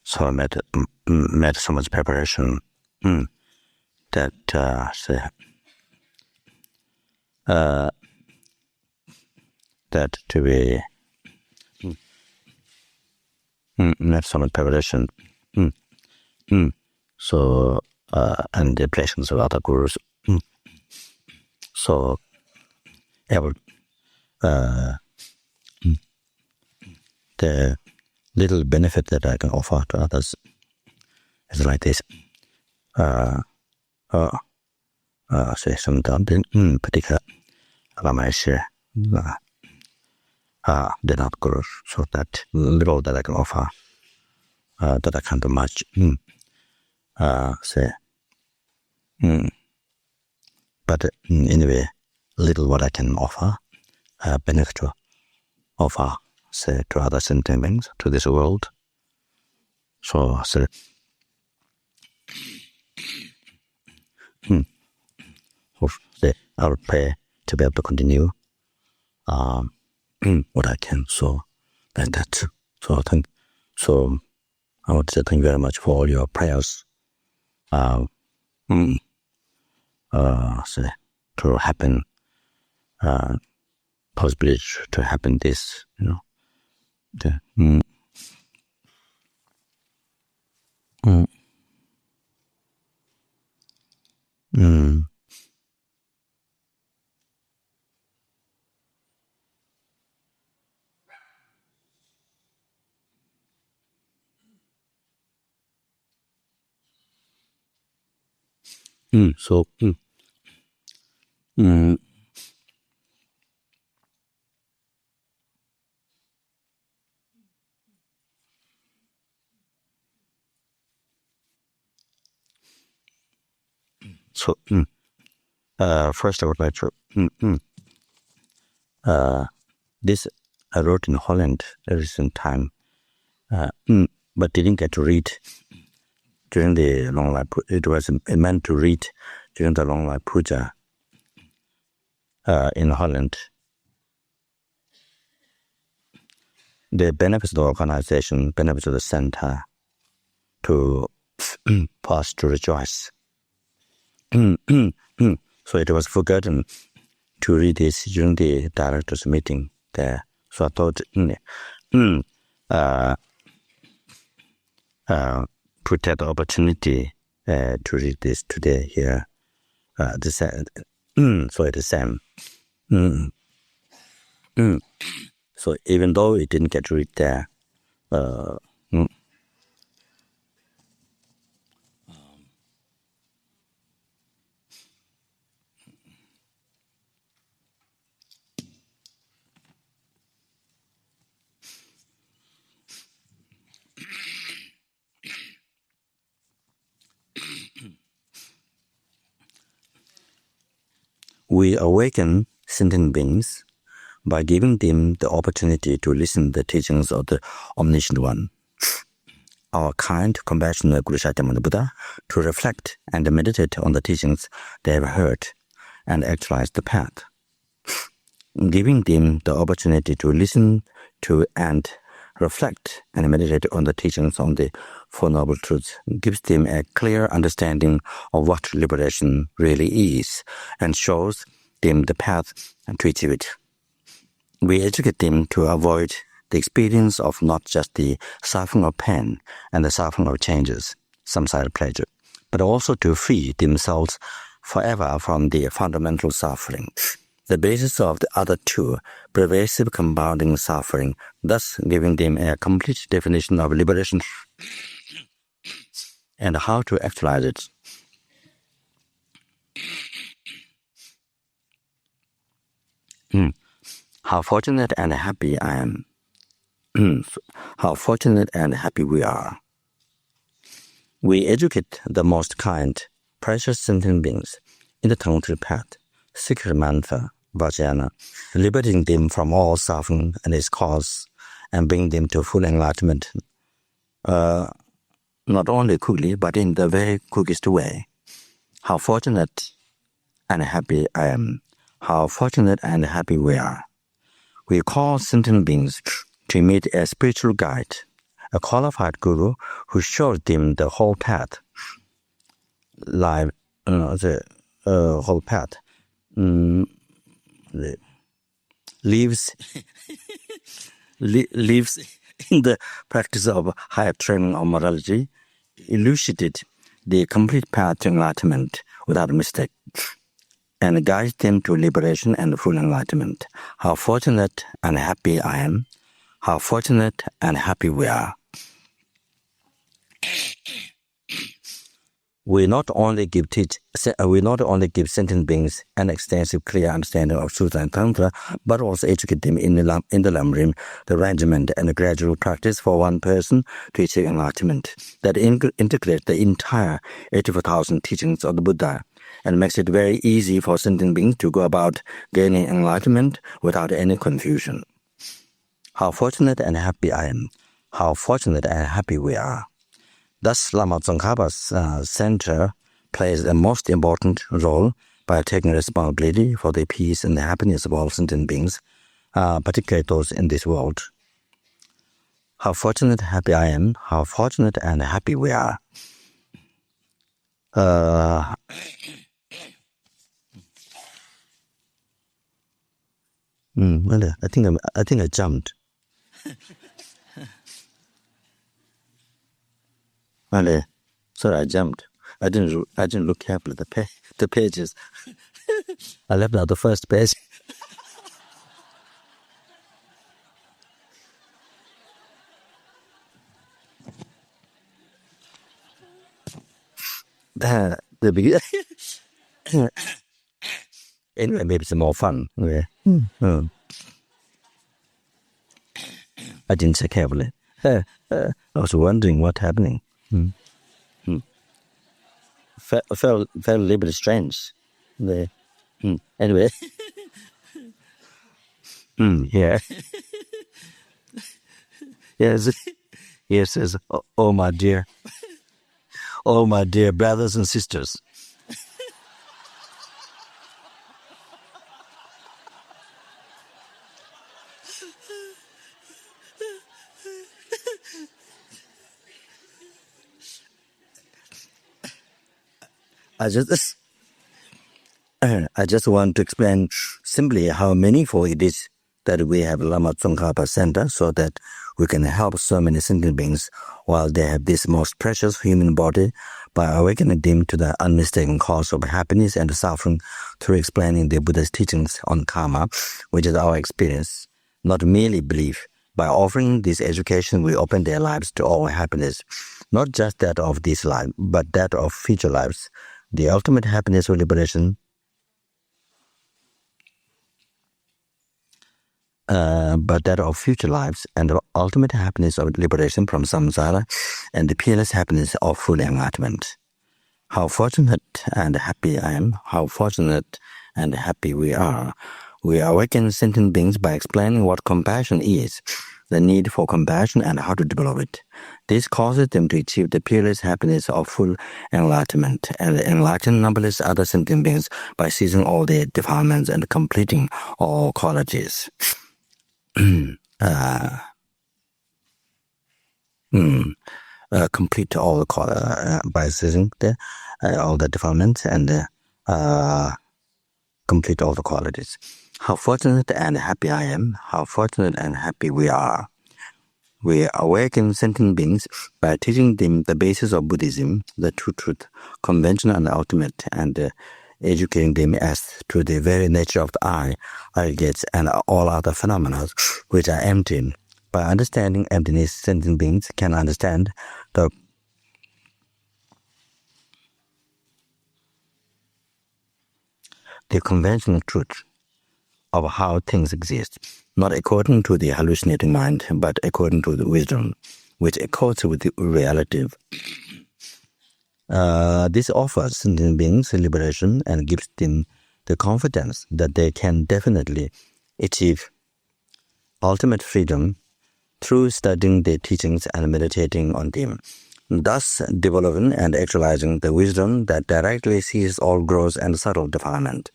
so I made so much preparation that that to be made so much preparation. So and the blessings of other gurus. So able the little benefit that I can offer to others is like this. Say something particular Lama share. They're not gurus, so that little that I can offer, that I can't do much. But anyway, little what I can offer, benefit to offer, say, to other sentient beings, to this world. So, I'll pray to be able to continue what I can. So, like that. So, I want to say thank you very much for all your prayers. to happen, possibly to happen this, So first I would like to this I wrote in Holland a recent time, but didn't get to read during the long life. It was meant to read during the long life puja in Holland. The benefits of the organization, benefits of the center, to pause to rejoice. So it was forgotten to read this during the directors' meeting there. So I thought, put that opportunity to read this today here. So it is same. So even though it didn't get to read there, we awaken sentient beings by giving them the opportunity to listen to the teachings of the Omniscient One, our kind, compassionate Guru Shakyamuni Buddha, to reflect and meditate on the teachings they have heard and actualize the path. Giving them the opportunity to listen to and reflect and meditate on the teachings on the Four Noble Truths gives them a clear understanding of what liberation really is and shows them the path to achieve it. We educate them to avoid the experience of not just the suffering of pain and the suffering of changes, samsara pleasure, but also to free themselves forever from the fundamental suffering, the basis of the other two, pervasive compounding suffering, thus giving them a complete definition of liberation and how to actualize it. How fortunate and happy I am. How fortunate and happy we are. We educate the most kind, precious sentient beings in the tantra path, secret mantra, Vajrayana, liberating them from all suffering and its cause, and bring them to full enlightenment, not only quickly, but in the very quickest way. How fortunate and happy I am. How fortunate and happy we are. We call sentient beings to meet a spiritual guide, a qualified guru who shows them the whole path, the whole path, lives in the practice of higher training of morality, elucidate the complete path to enlightenment without mistake, and guide them to liberation and full enlightenment. How fortunate and happy I am. How fortunate and happy we are. We not only give sentient beings an extensive, clear understanding of sutra and tantra, but also educate them in the lamrim, the regiment and the gradual practice for one person to achieve enlightenment that integrate the entire 84,000 teachings of the Buddha and makes it very easy for sentient beings to go about gaining enlightenment without any confusion. How fortunate and happy I am. How fortunate and happy we are. Thus, Lama Tsongkhapa's center plays the most important role by taking responsibility for the peace and the happiness of all sentient beings, particularly those in this world. How fortunate and happy I am. How fortunate and happy we are. Well, I think I jumped. Well, sorry, I jumped. I didn't look carefully at the pages. I left out the first page. The beginning. Anyway, maybe it's more fun. Okay. I didn't check carefully. I was wondering what's happening. Felt a little bit strange. Anyway. Yeah. Yes. Yes, says, oh my dear brothers and sisters. I just want to explain simply how meaningful it is that we have Lama Tsongkhapa Center so that we can help so many sentient beings while they have this most precious human body by awakening them to the unmistaken cause of happiness and suffering through explaining the Buddha's teachings on karma, which is our experience, not merely belief. By offering this education, we open their lives to all happiness, not just that of this life, but that of future lives. The ultimate happiness or liberation, but that of future lives, and the ultimate happiness of liberation from samsara, and the peerless happiness of full enlightenment. How fortunate and happy I am, how fortunate and happy we are. We awaken sentient beings by explaining what compassion is, the need for compassion and how to develop it. This causes them to achieve the peerless happiness of full enlightenment and enlighten numberless other sentient beings by seizing all their defilements and completing all qualities. Complete all the by seizing all the defilements and complete all the qualities. How fortunate and happy I am, how fortunate and happy we are. We awaken sentient beings by teaching them the basis of Buddhism, the true truth, conventional and ultimate, and educating them as to the very nature of the I, aggregates, and all other phenomena which are empty. By understanding emptiness, sentient beings can understand the conventional truth of how things exist, not according to the hallucinating mind, but according to the wisdom, which accords with the reality. This offers sentient beings liberation and gives them the confidence that they can definitely achieve ultimate freedom through studying their teachings and meditating on them, thus developing and actualizing the wisdom that directly sees all gross and subtle defilement.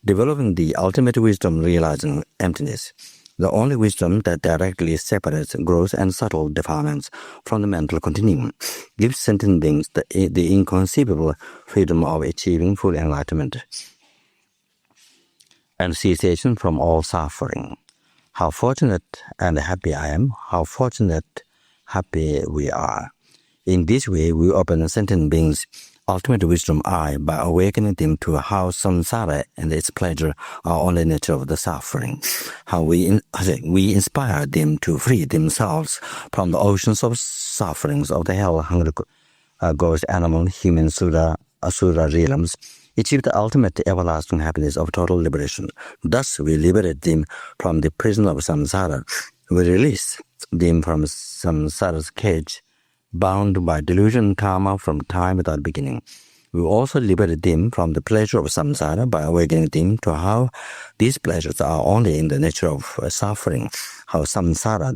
Developing the ultimate wisdom realizing emptiness, the only wisdom that directly separates gross and subtle defilements from the mental continuum, gives sentient beings the inconceivable freedom of achieving full enlightenment and cessation from all suffering. How fortunate and happy I am, how fortunate, happy we are. In this way, we open sentient beings' ultimate wisdom I by awakening them to how samsara and its pleasure are only nature of the suffering. How we inspire them to free themselves from the oceans of sufferings of the hell, hungry, ghost, animal, human, asura realms, achieve the ultimate everlasting happiness of total liberation. Thus, we liberate them from the prison of samsara. We release them from samsara's cage, bound by delusion karma from time without beginning. We also liberate them from the pleasure of samsara by awakening them to how these pleasures are only in the nature of suffering, how samsara,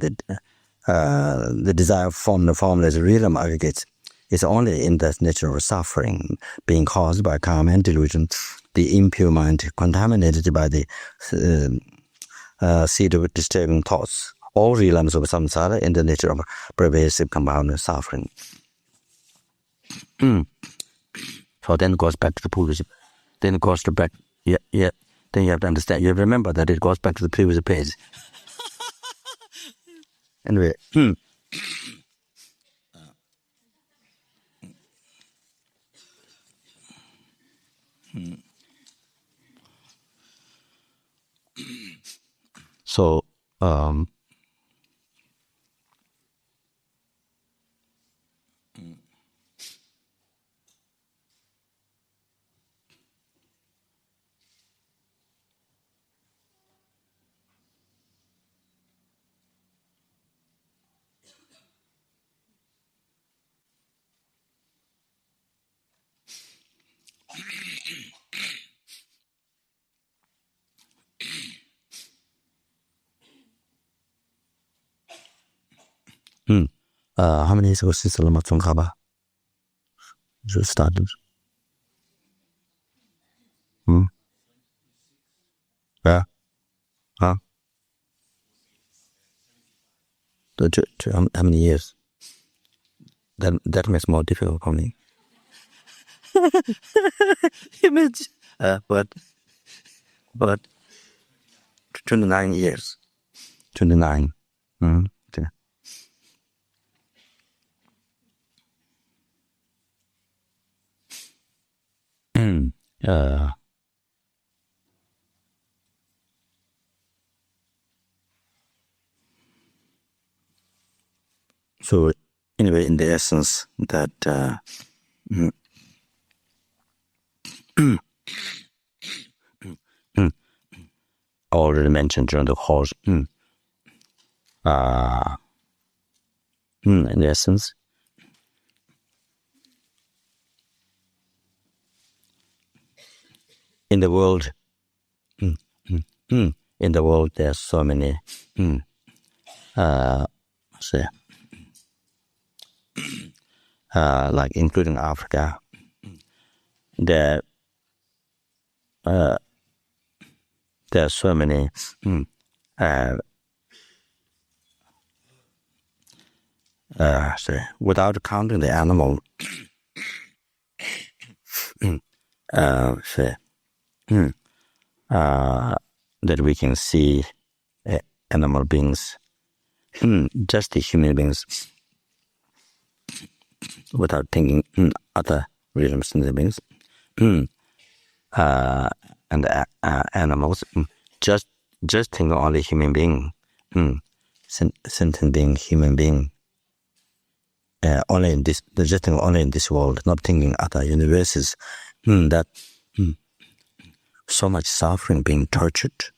the desire from the formless realm aggregates, is only in the nature of suffering, being caused by karma and delusion, the impure mind contaminated by the seed of disturbing thoughts. All realms of samsara in the nature of pervasive compound suffering. So then it goes back to the Puja. Then it goes back. Yeah. then you have to understand. You have to remember that it goes back to the previous page. Anyway. So, how many years ago since Lama Tsongkhapa started? Yeah. Huh? How many years? That makes more difficult for me. Image. But 29 years. 29. Okay. So anyway, in the essence that I already mentioned during the course, in the essence, in the world, there are so many, like including Africa, there are so many without counting the animal, that we can see animal beings, just the human beings, without thinking other real sentient beings, and animals, just think only human being, sentient being, human being, only in this, just think only in this world, not thinking other universes, that so much suffering being tortured,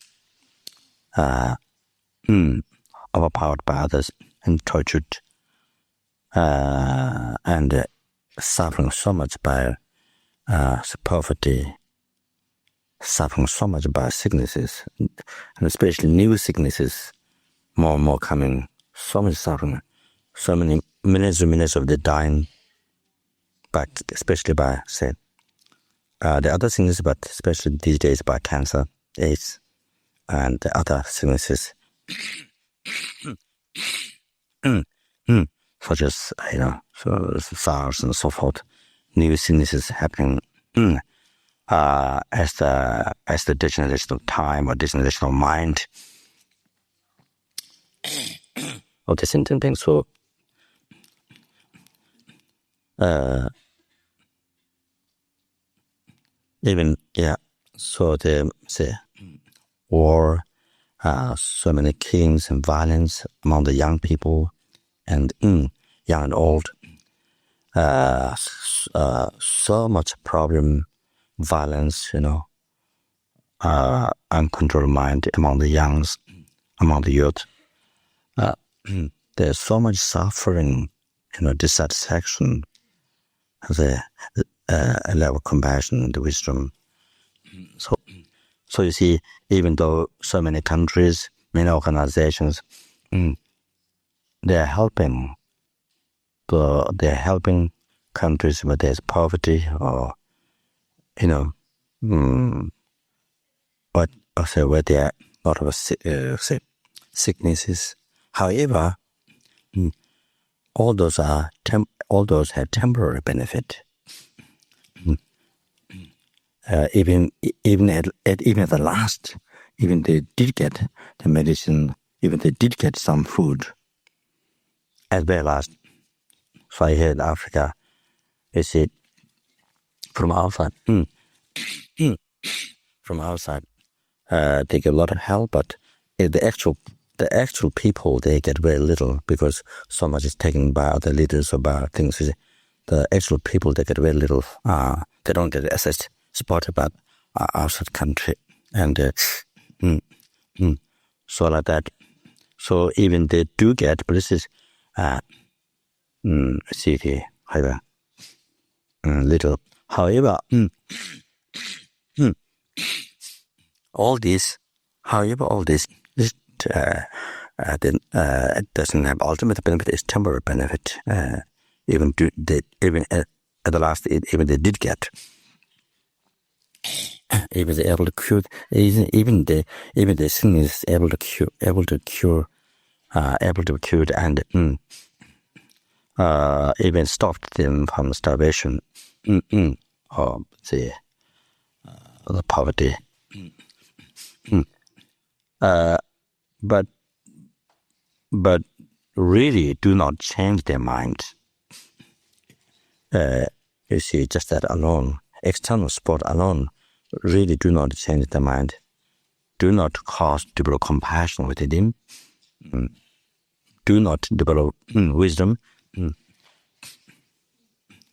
overpowered by others and tortured, and suffering so much by poverty, suffering so much by sicknesses, and especially new sicknesses, more and more coming, so much suffering, so many millions and millions of the dying, but especially by, say, the other sicknesses, but especially these days by cancer, AIDS, and the other sicknesses, such as, so SARS and so forth, new sicknesses happening as the degeneration of time or degeneration of mind of the sentient being. So even so the say war, so many killings and violence among the young people and young and old, so much problem, violence, uncontrolled mind among the youngs, among the youth. There's so much suffering, dissatisfaction, the level of compassion and wisdom. So you see, even though so many countries, many organizations, they're helping countries where there's poverty or, but also where there are a lot of sicknesses. However, all those have temporary benefit. even at the last, even they did get the medicine, even they did get some food, as well as, so I heard Africa, they said, from outside, from outside, they get a lot of help, but the actual people, they get very little because so much is taken by other leaders or by things. The actual people, they get very little. They don't get assessed, supported by outside country. And so like that. So even they do get, but this is, see here, however, little. However, all this, it doesn't have ultimate benefit. It's temporary benefit. Even at the last, even they did get. Even they're able to cure. Even the sin is able to cure, and even stopped them from starvation, or the poverty. But really do not change their mind. You see, just that alone, external support alone, really do not change their mind. Do not cause develop compassion within them. Do not develop wisdom.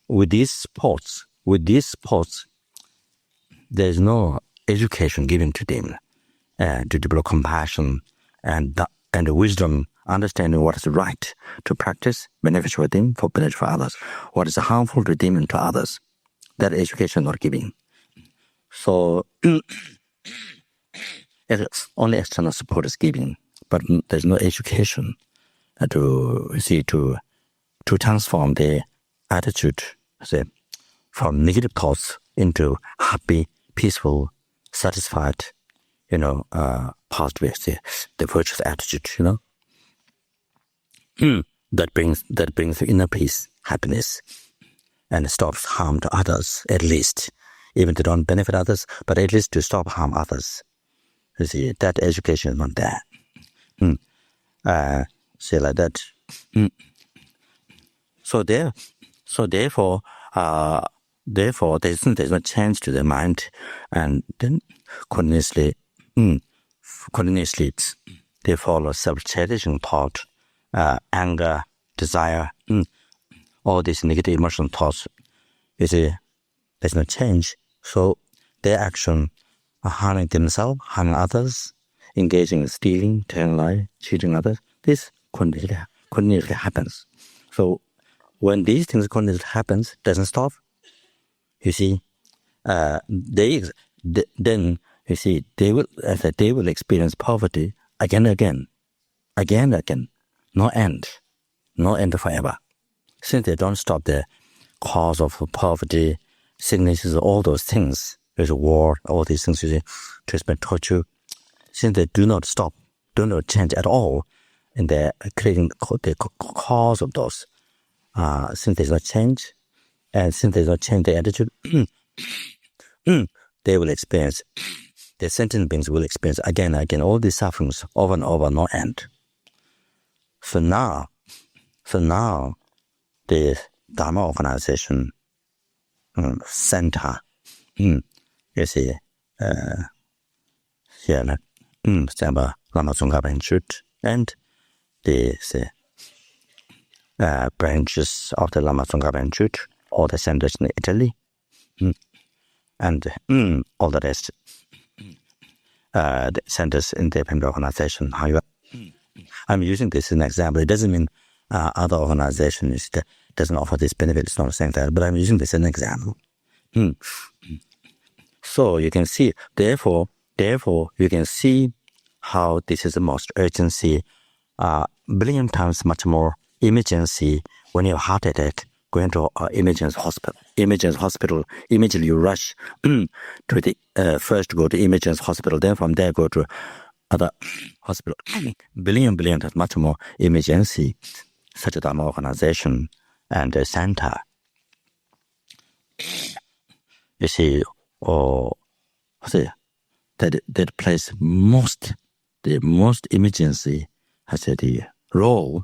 With these sports, there is no education given to them to develop compassion and wisdom, understanding what is right to practice, beneficial for them, for benefit for others, what is harmful to them and to others. That education not giving. So only external support is given, but there's no education to transform their attitude, from negative thoughts into happy, peaceful, satisfied, positive, the virtuous attitude, that brings inner peace, happiness, and stops harm to others, at least. Even to don't benefit others, but at least to stop harm others. You see, that education is not there. Say like that. So therefore, there's no change to the mind, and then continuously, they follow self-cherishing thought, anger, desire, all these negative emotional thoughts. You see, there's no change. So their action are harming themselves, harming others, engaging in stealing, telling lies, cheating others. This continuously happens. So when these things continuously happens, doesn't stop. You see, then you see they will experience poverty again and again, no end forever. Since they don't stop the cause of poverty, sicknesses, all those things, there's a war, all these things, you see, treatment, torture. Since they do not stop, do not change at all, and they're creating the cause of those. Since there's no change, and since there's no change their attitude, they will experience, the sentient beings will experience again and again all these sufferings over and over, no end. So now, the Dharma organization center, you see, here, Lama Tsongkhapa Institute, and the branches of the Lama Tsongkhapa Institute, all the centers in Italy, and all the rest, the centers in the FPMT organization. However, I'm using this as an example. It doesn't mean other organizations doesn't offer this benefit. It's not saying that, but I'm using this as an example. So you can see, therefore, you can see how this is the most urgency, billion times much more emergency when you have a heart attack, going to emergency hospital. Immediately you rush to the first go to emergency hospital, then from there go to other hospital. Billion times much more emergency, such a Dharma organization and a center. You see, or that plays the most emergency the role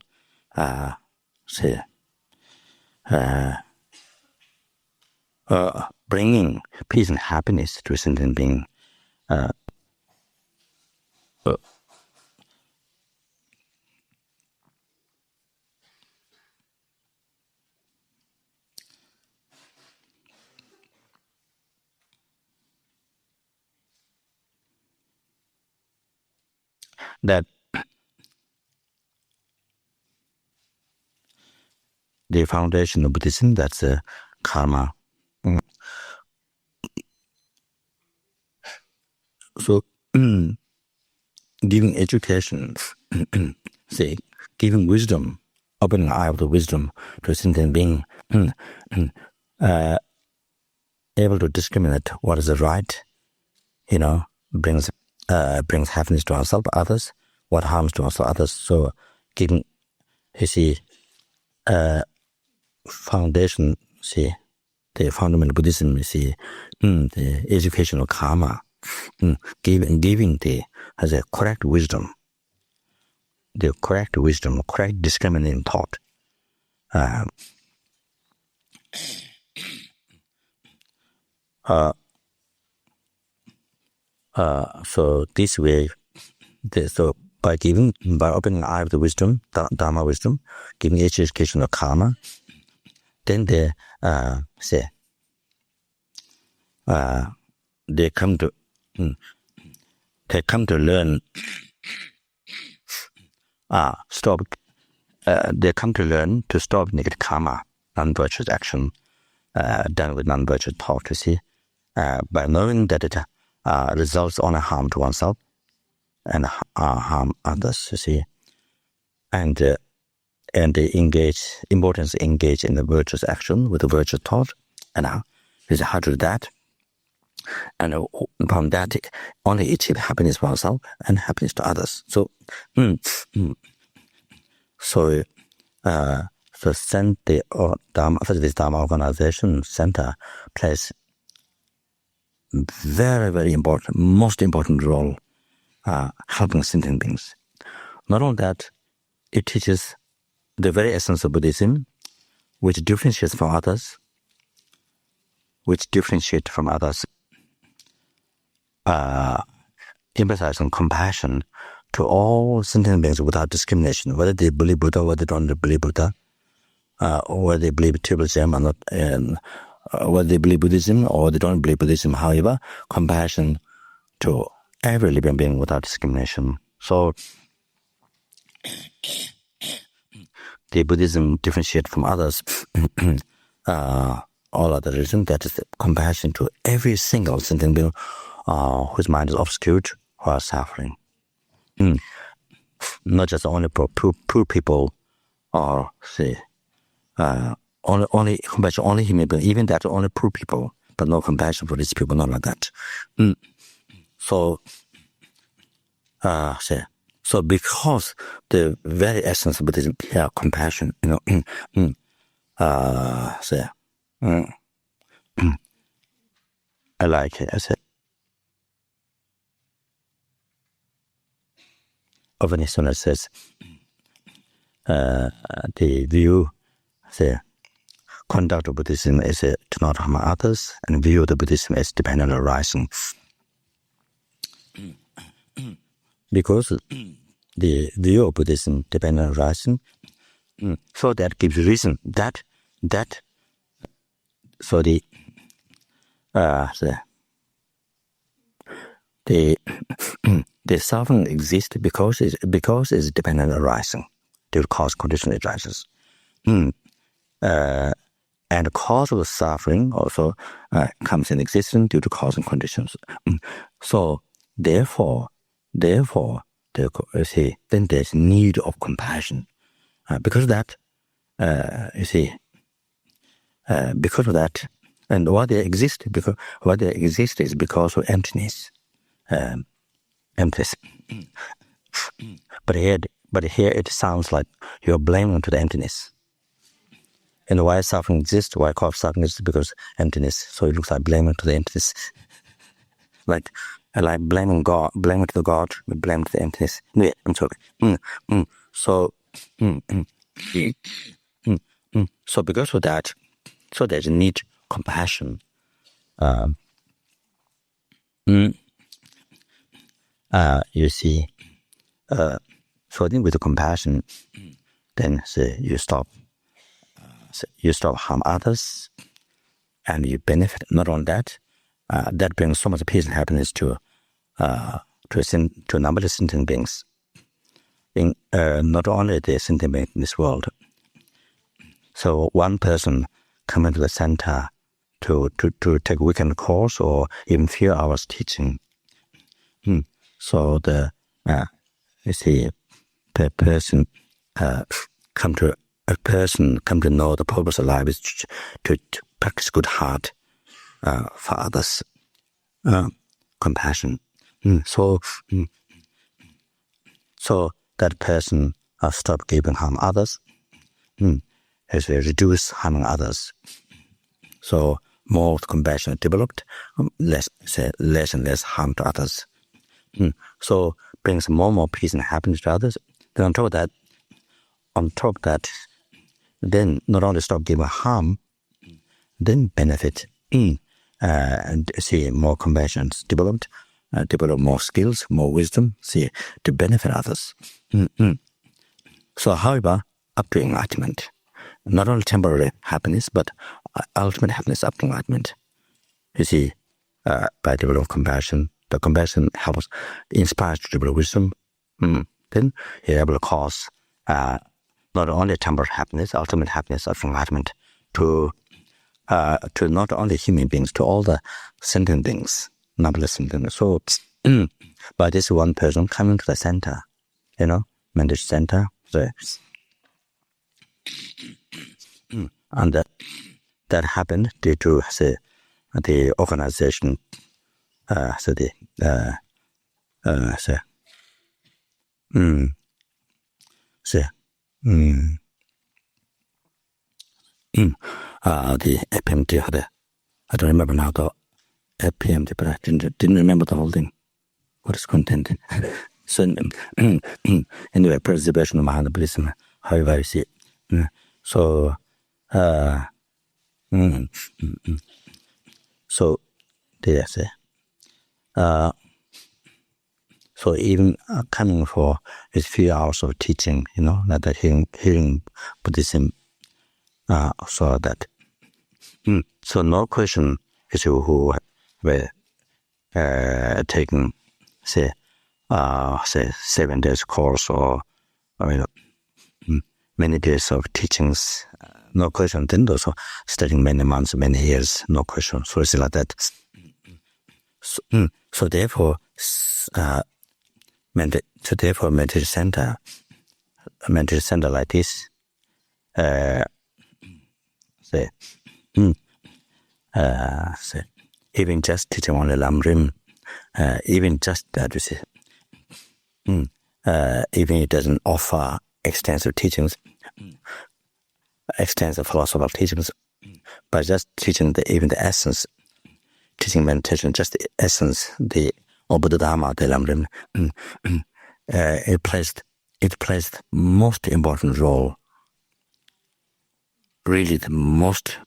bringing peace and happiness to a sentient being. That the foundation of Buddhism, that's karma. So, giving education, giving wisdom, opening the eye of the wisdom to a sentient being, able to discriminate what is the right, brings happiness to ourselves, others, what harms to us or others. So, giving, foundation, the fundamental Buddhism, the educational karma, giving has a correct wisdom, correct discriminating thought. So this way, by opening the eye of the wisdom, Dharma wisdom, giving educational karma, then they come to learn. They come to learn to stop negative karma, non-virtuous action done with non-virtuous thought. By knowing that it results only harm to oneself and harm others. And they engage in the virtuous action with the virtuous thought. And how to do that? And from that, only achieve happiness for ourselves and happiness to others. So, this Dharma organization center plays very, very important, most important role helping sentient beings. Not only that, it teaches the very essence of Buddhism, which differentiates from others, emphasizing compassion to all sentient beings without discrimination, whether they believe Buddha or they don't believe Buddha, or whether they believe Tibetan or not, and whether they believe Buddhism or they don't believe Buddhism. However, compassion to every living being without discrimination. So, the Buddhism differentiates from others, all other religions, that is compassion to every single sentient being whose mind is obscured or suffering. Not just only for poor people, or only compassion, only human beings, even that only poor people, but no compassion for these people, not like that. So because the very essence of Buddhism, compassion, I like it. I said, often as soon as says, the view, the conduct of Buddhism is to not harm others, and view of the Buddhism as dependent arising. Because the view of Buddhism dependent arising, so that gives reason that so the suffering exists because it's dependent arising due to cause condition it arises. And the cause of the suffering also comes in existence due to cause and conditions. So therefore, then there's need of compassion. Because of that, and why they exist is because of emptiness. Emptiness. But here it sounds like you're blaming to the emptiness. And why suffering exists, why cause suffering exists, because emptiness. So it looks like blaming to the emptiness. like blaming God, blaming the God, blaming the emptiness. No, I'm sorry. So because of that, so there's a need compassion. You see, so then with the compassion, then you stop harm others, and you benefit. Not only that, that brings so much peace and happiness to a number of sentient beings. Not only the sentient beings in this world. So one person coming to the center to take a weekend course or even few hours teaching. So the person come to know the purpose of life is to practice good heart for others, compassion. So that person stop giving harm others, as they reduce harming others. So more compassion developed, less and less harm to others. So brings more peace and happiness to others. Then on top of that, then not only stop giving harm, then benefit. And see more compassion developed, develop more skills, more wisdom, to benefit others. So however, up to enlightenment, not only temporary happiness, but ultimate happiness up to enlightenment. You see, by developing compassion, the compassion helps inspire to develop wisdom. Then you're able to cause not only temporary happiness, ultimate happiness of enlightenment to not only human beings, to all the sentient beings, numberless sentient. So, by this one person coming to the center, mental center, and that happened due to the organization, the FPMT had I don't remember now the FPMT, but I didn't remember the whole thing. What is content? So anyway, preservation of Mahana Buddhism, however you see it. So so they say so even coming for these few hours of teaching, that hearing Buddhism, so that so no question is who were taking say 7 days course or many days of teachings, no question. Then also studying many months, many years, no question. So it's like that. So therefore, meditation center like this, even just teaching only lamrim, even just that, you see, even it doesn't offer extensive teachings, extensive philosophical teachings, but just teaching even the essence, teaching meditation, just the essence, the Buddha Dharma, the lamrim, it plays the most important role, really the most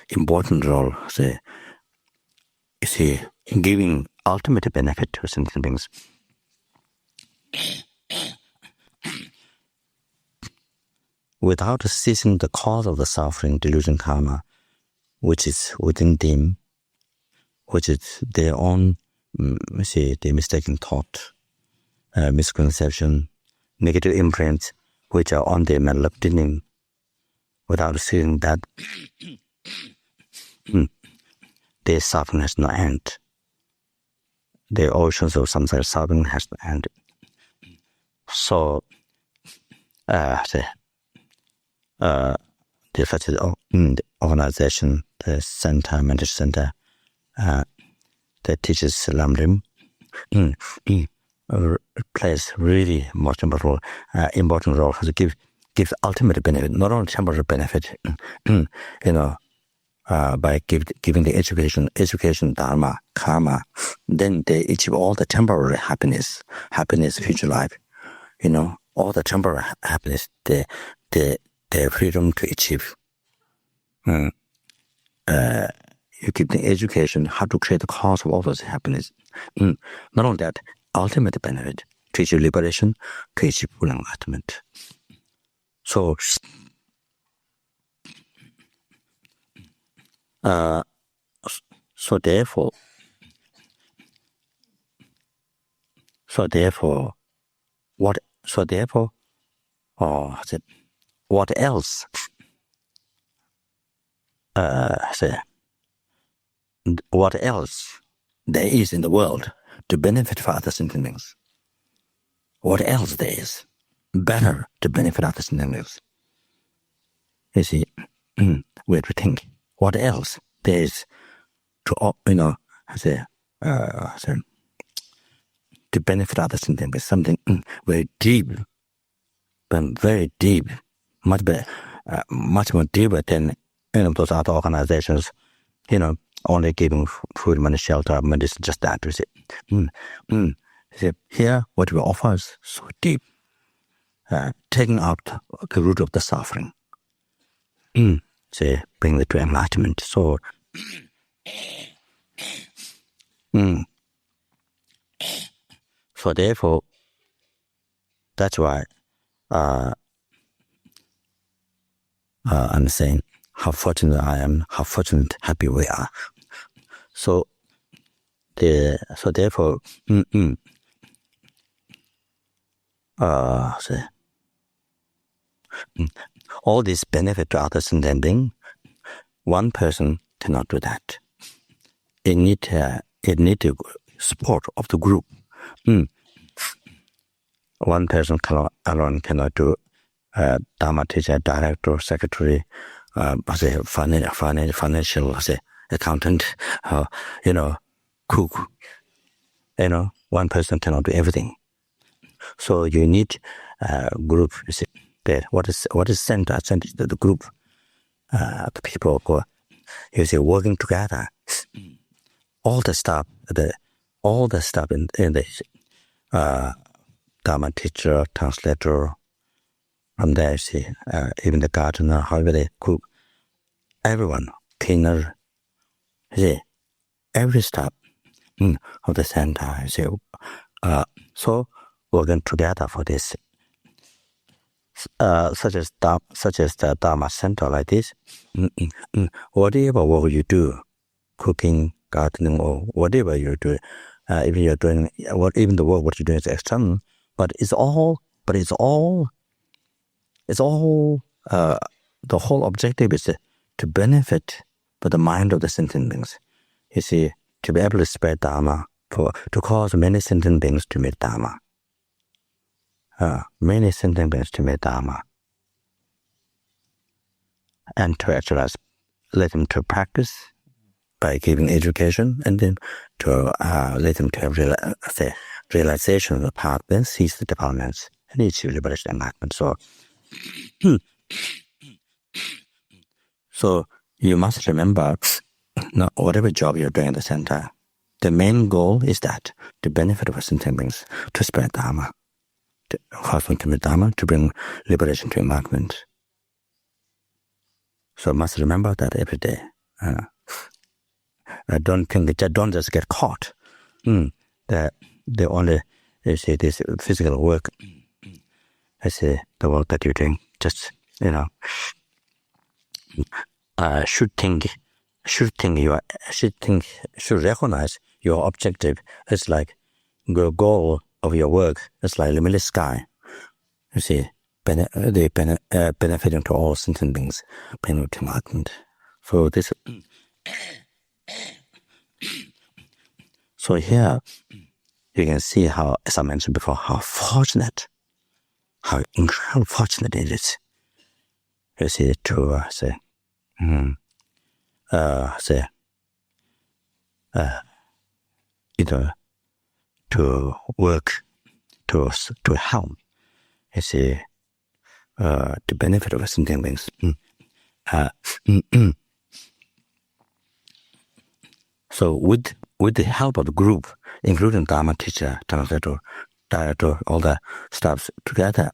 important role, giving ultimate benefit to sentient beings. Without ceasing the cause of the suffering, delusion, karma, which is within them, which is their own, the mistaken thought, misconception, negative imprints, which are on their mental beginning. Without seeing that, their suffering has no end. The oceans of samsara suffering has no end. So, the organization, the center, mental center, that teaches lamrim, plays really most important role to give ultimate benefit, not only temporary benefit, by giving the education, Dharma, karma, then they achieve all the temporary happiness, future life, all the temporary happiness, their freedom to achieve. You give the education how to create the cause of all those happiness. Not only that, ultimate benefit to achieve liberation, to achieve full enlightenment. So therefore, what else? What else there is in the world to benefit for other sentient beings? What else there is better to benefit other sentient beings? You see, we have to think. What else there is to to benefit other sentient beings? Something very deep, much better, much more deeper than those other organizations. Only giving food, money, shelter, medicine, just that. You see, here, what we offer is so deep, taking out the root of the suffering. Say, bring it to enlightenment. So, so therefore, that's why I'm saying how fortunate I am, how fortunate, happy we are. So therefore, all this benefit to others and being, one person cannot do that. It need the support of the group. One person alone cannot do Dharma teacher, director, secretary, financial accountant, cook. One person cannot do everything. So you need a group. You see, what is center? Center is the group, the people who are working together. All the stuff in the Dharma teacher, translator. From there, you see, even the gardener, however they cook, everyone, cleaner, you see, every step of the center, you see. So working together for this, such as the Dharma center like this. Whatever work you do, cooking, gardening, or whatever you do, even you're doing, even the work what you're doing is external, but it's all. The whole objective is to benefit for the mind of the sentient beings. You see, to be able to spread Dharma, to cause many sentient beings to meet Dharma. Many sentient beings to meet Dharma. And to actualize, let them to practice by giving education, and then to let them to have realization of the path, then seize the developments, and achieve liberation and enlightenment. So you must remember, whatever job you're doing in the center, the main goal is that to benefit of sentient beings, to spread Dharma, to meet Dharma, to bring liberation to enlightenment. So must remember that every day. Don't just get caught. That they only, you see, this physical work. I say the work that you're doing, just should recognize your objective. It's like the goal of your work. It's like limitless sky. You see, benefiting to all sentient beings, benefiting enlightenment. So this. So here you can see how, as I mentioned before, how incredibly fortunate it is. You see, to to work, to help. You see, the benefit of sentient beings. So with the help of the group, including Dharma teacher, translator, director, all the stuffs together,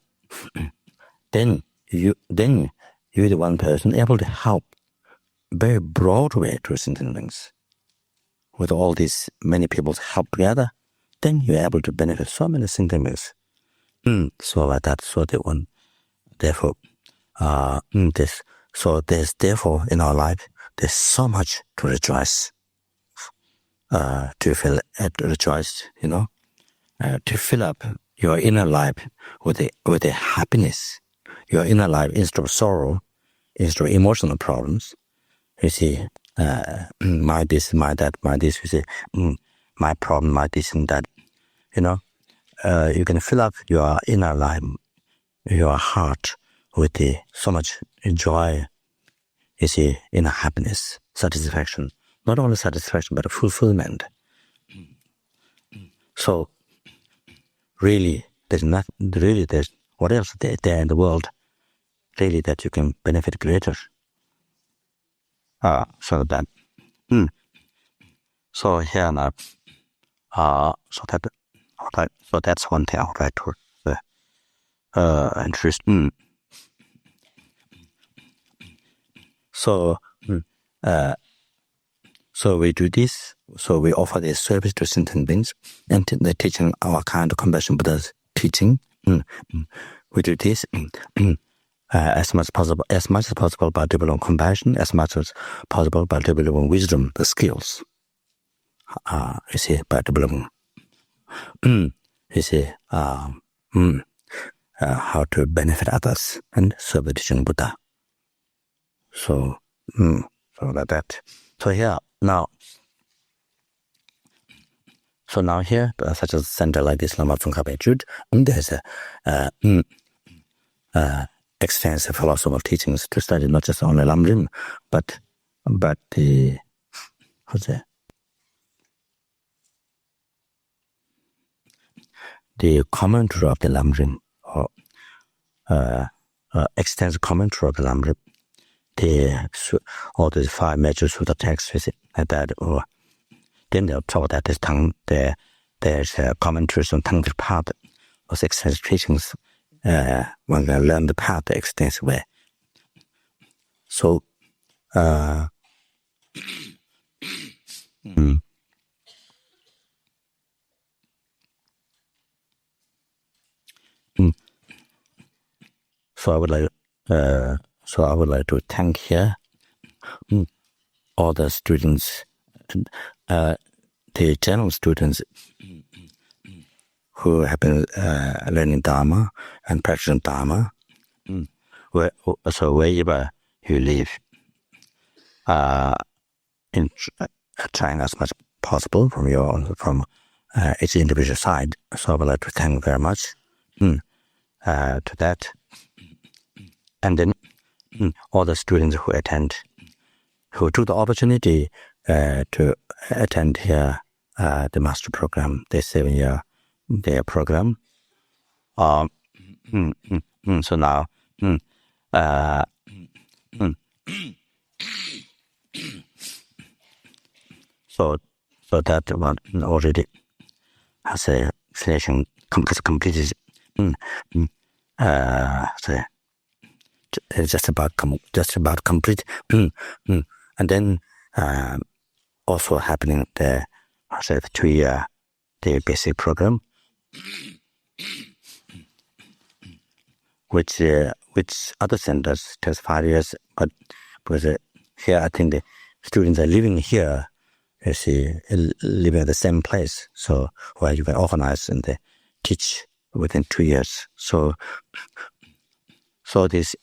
then you're the one person able to help very broad way to sentient beings. With all these many people's help together, then you're able to benefit so many sentient beings. So like that, so they want. Therefore, there's therefore in our life, there's so much to rejoice. To feel rejoiced, to fill up your inner life with a happiness. Your inner life, instead of sorrow, instead of emotional problems, you see, my this, my that, my this, you see, my problem, my this and that, you can fill up your inner life, your heart with so much joy, you see, inner happiness, satisfaction. Not only satisfaction, but fulfillment. So, really, there's what else there in the world, really, that you can benefit greater. So that, so here now, so that's one thing I would like to interest. So we do this. So we offer this service to sentient beings, and they're teaching our kind of compassion Buddha's teaching. We do this as much as possible by developing compassion, as much as possible by developing wisdom, the skills. You see, by developing, you see, how to benefit others and serve the teaching Buddha. So like that. So here now. So now here, such as a center like this, Lama Tsongkhapa Institute, there's extensive philosophical teachings to study, not just only lamrim, but the commentary of the lamrim, or extensive commentary of the lamrim, all the 5 major sutra texts, like that, or then they'll talk that there's commentaries on tantra path, those extensive teachings, when they learn the path the extensive way. So, so I would like to thank here all the students, the general students who have been learning Dharma and practicing Dharma, wherever you live, in trying as much possible from each individual side. So I would like to thank very much to that. And then all the students who took the opportunity to attend here the master program, the 7-year program. So now, so that one already has a selection completed. Just about complete, and then also happening the 2-year the basic program, which other centers takes 5 years, but here I think the students are living here, you see, living at the same place, so where you can organize and teach within 2 years. So this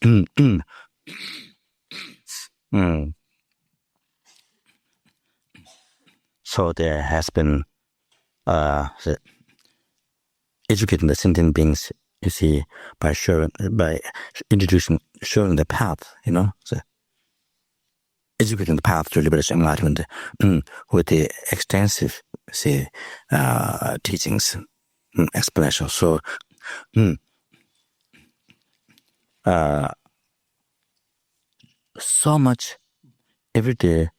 so there has been educating the sentient beings, you see, by showing the path, so educating the path to liberation enlightenment with the extensive, teachings, explanation. So so much every day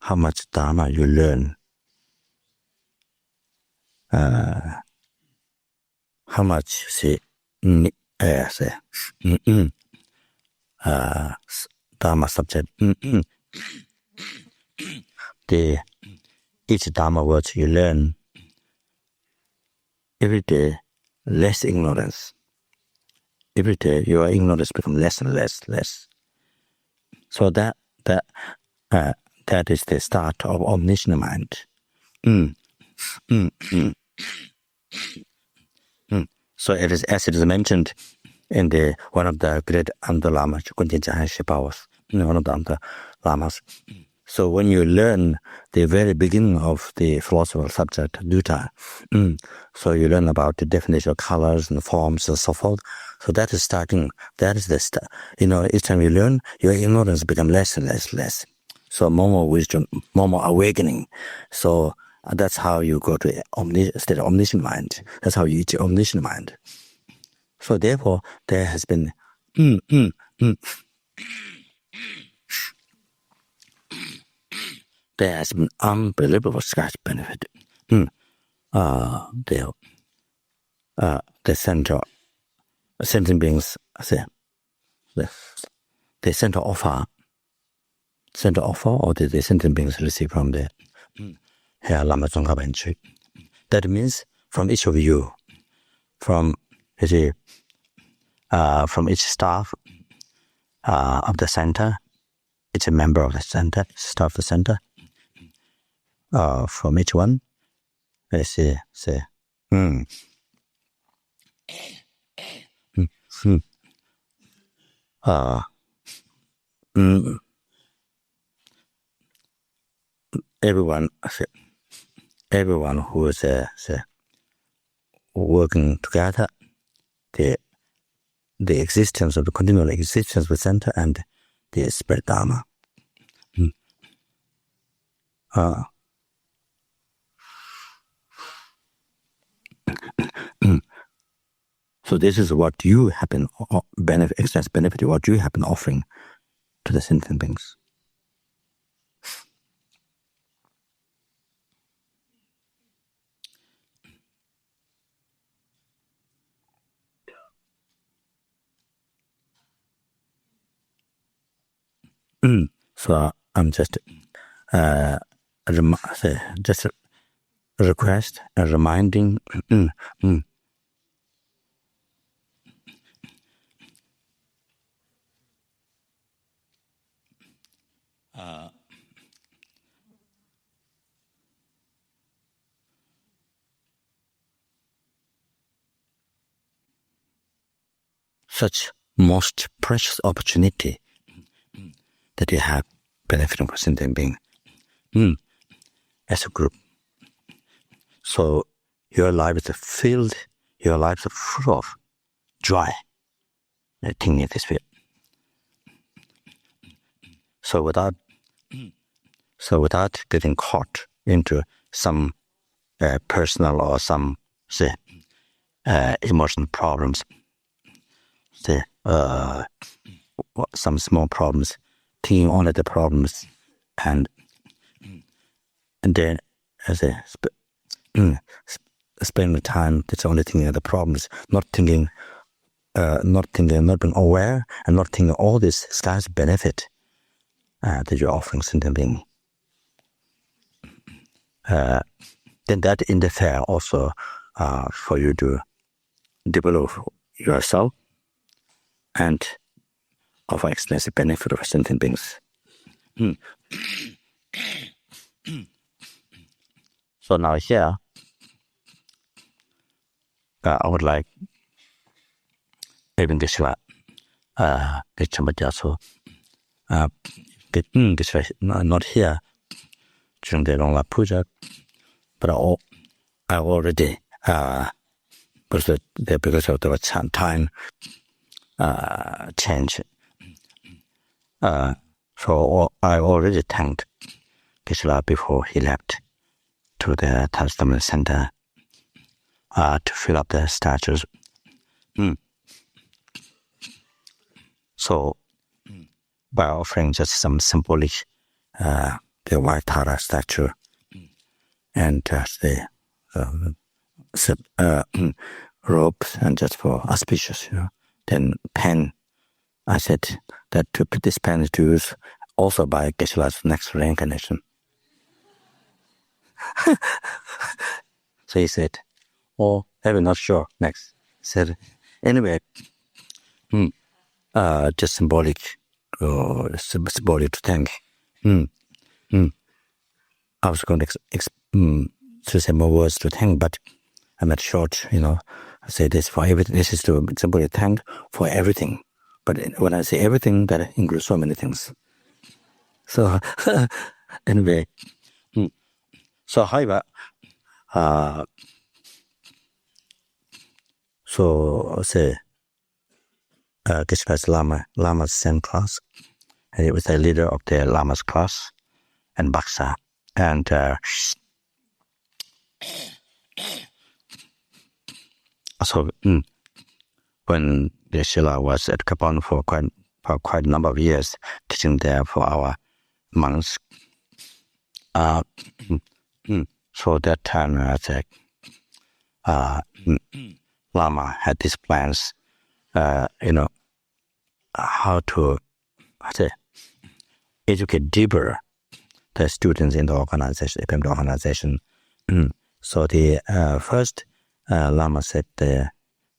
how much Dharma you learn, how much Dharma subject, each Dharma words you learn, every day, less ignorance. Every day, your ignorance becomes less and less. So that is the start of omniscient mind. So it is, as it is mentioned in one of the great Lamas, one of the Lamas. So when you learn the very beginning of the philosophical subject, Dutta, so you learn about the definition of colors and forms and so forth. So that is starting, that is the start. Each time you learn, your ignorance becomes less and less. So more wisdom, more awakening. So that's how you go to state of omniscient mind. That's how you reach omniscient mind. So therefore, there has been there has been unbelievable scarce benefit. The center, sentient beings, the center offer, or the sentient beings receive from the Lama Tsongkhapa Institute. That means from each of you, from each staff of the center, each member of the center, staff of the center, from each one, everyone who is working together, the existence of the continual existence of the center and the spread Dharma. So this is what you have been excess benefit, what you have been offering to the sentient beings. So I'm just just a request, a reminding. Such most precious opportunity that you have benefiting from sentient being as a group. So your life is filled, your lives are full of joy. I think this way. So without getting caught into some personal or some emotional problems, some small problems, thinking only the problems, and then spend the time that's only thinking of the problems, not being aware, and not thinking all this scarce benefit that you're offering sentient being. Then that interfere also for you to develop yourself and offer extensive benefit of sentient beings. So now here, I would like even Geshe Jampa Gyatso, Geshe not here during the long Puja, but I already because of the time change. So I already thanked Geshe before he left to the Translators Center to fill up the statues. So by offering just some symbolic the white Tara statue, and the ropes, and just for auspicious, Then pen. I said that to put this pen to use also by Geshe-la's next reincarnation. So he said, "Oh, I'm not sure." Next, said, "Anyway, just symbolic to thank." I was going to say more words to thank, but I'm at short. I say this for everything. This is to symbolic thank for everything. But when I say everything, that includes so many things. So anyway, so however, so say Geshe Lama's Zen class. He was the leader of the Lama's class and Baksa. And so when Geshe was at Gabon for quite a number of years, teaching there for our monks. So that time, Lama had these plans, how to educate deeper the students in the organization, FPMT organization. So the first Lama said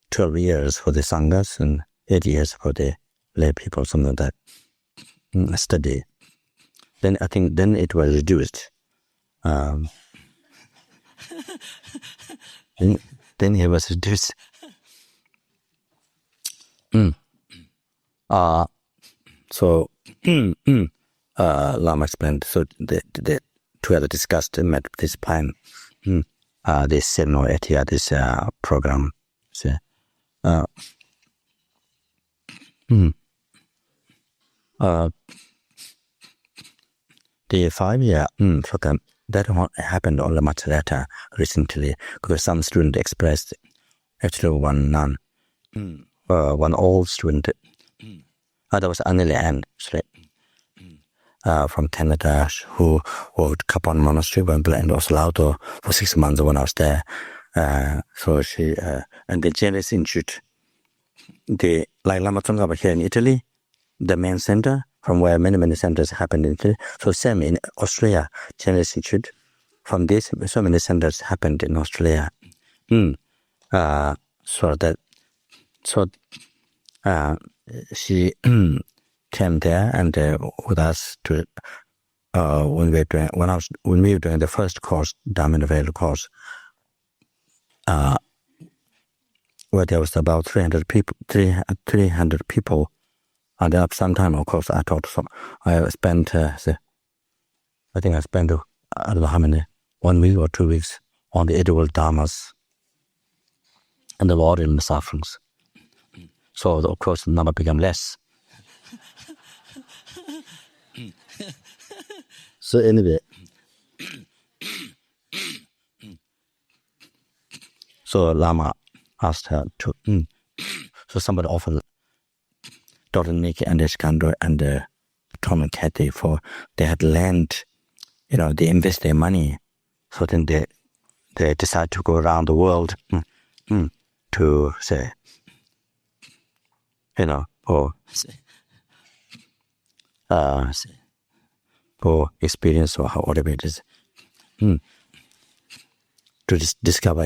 12 years for the sanghas and 8 years for the lay people, something like that, study. Then I think it was reduced. Then it was reduced. So Lama explained. So the together discussed and met this plan. This 7 or 8 year this program. So, the 5 year program that happened only much later recently, because some student expressed, actually one nun, one old student, that was Anili Ann, from Canada, who worked Kapon Monastery and was Lauto for 6 months when I was there. So she and the Geshe Institute, like Lama Tsongkhapa here in Italy, the main center from where many centers happened in Italy. So same in Australia, Geshe Institute. From this, so many centers happened in Australia. She came there and with us to when we were doing the first course, Dharma course, where there was about 300 people, and at some time, of course, I taught. So I spent, I think I spent I don't know how many, 1 week or 2 weeks on the edible dharmas and the Lord in the sufferings. So of course, the number became less. So anyway, so Lama asked her to. So somebody offered Dr. Nikki and Eskandar and Tom and Kathy they had land, they invest their money. So then they decide to go around the world to say, for experience or whatever it is, to discover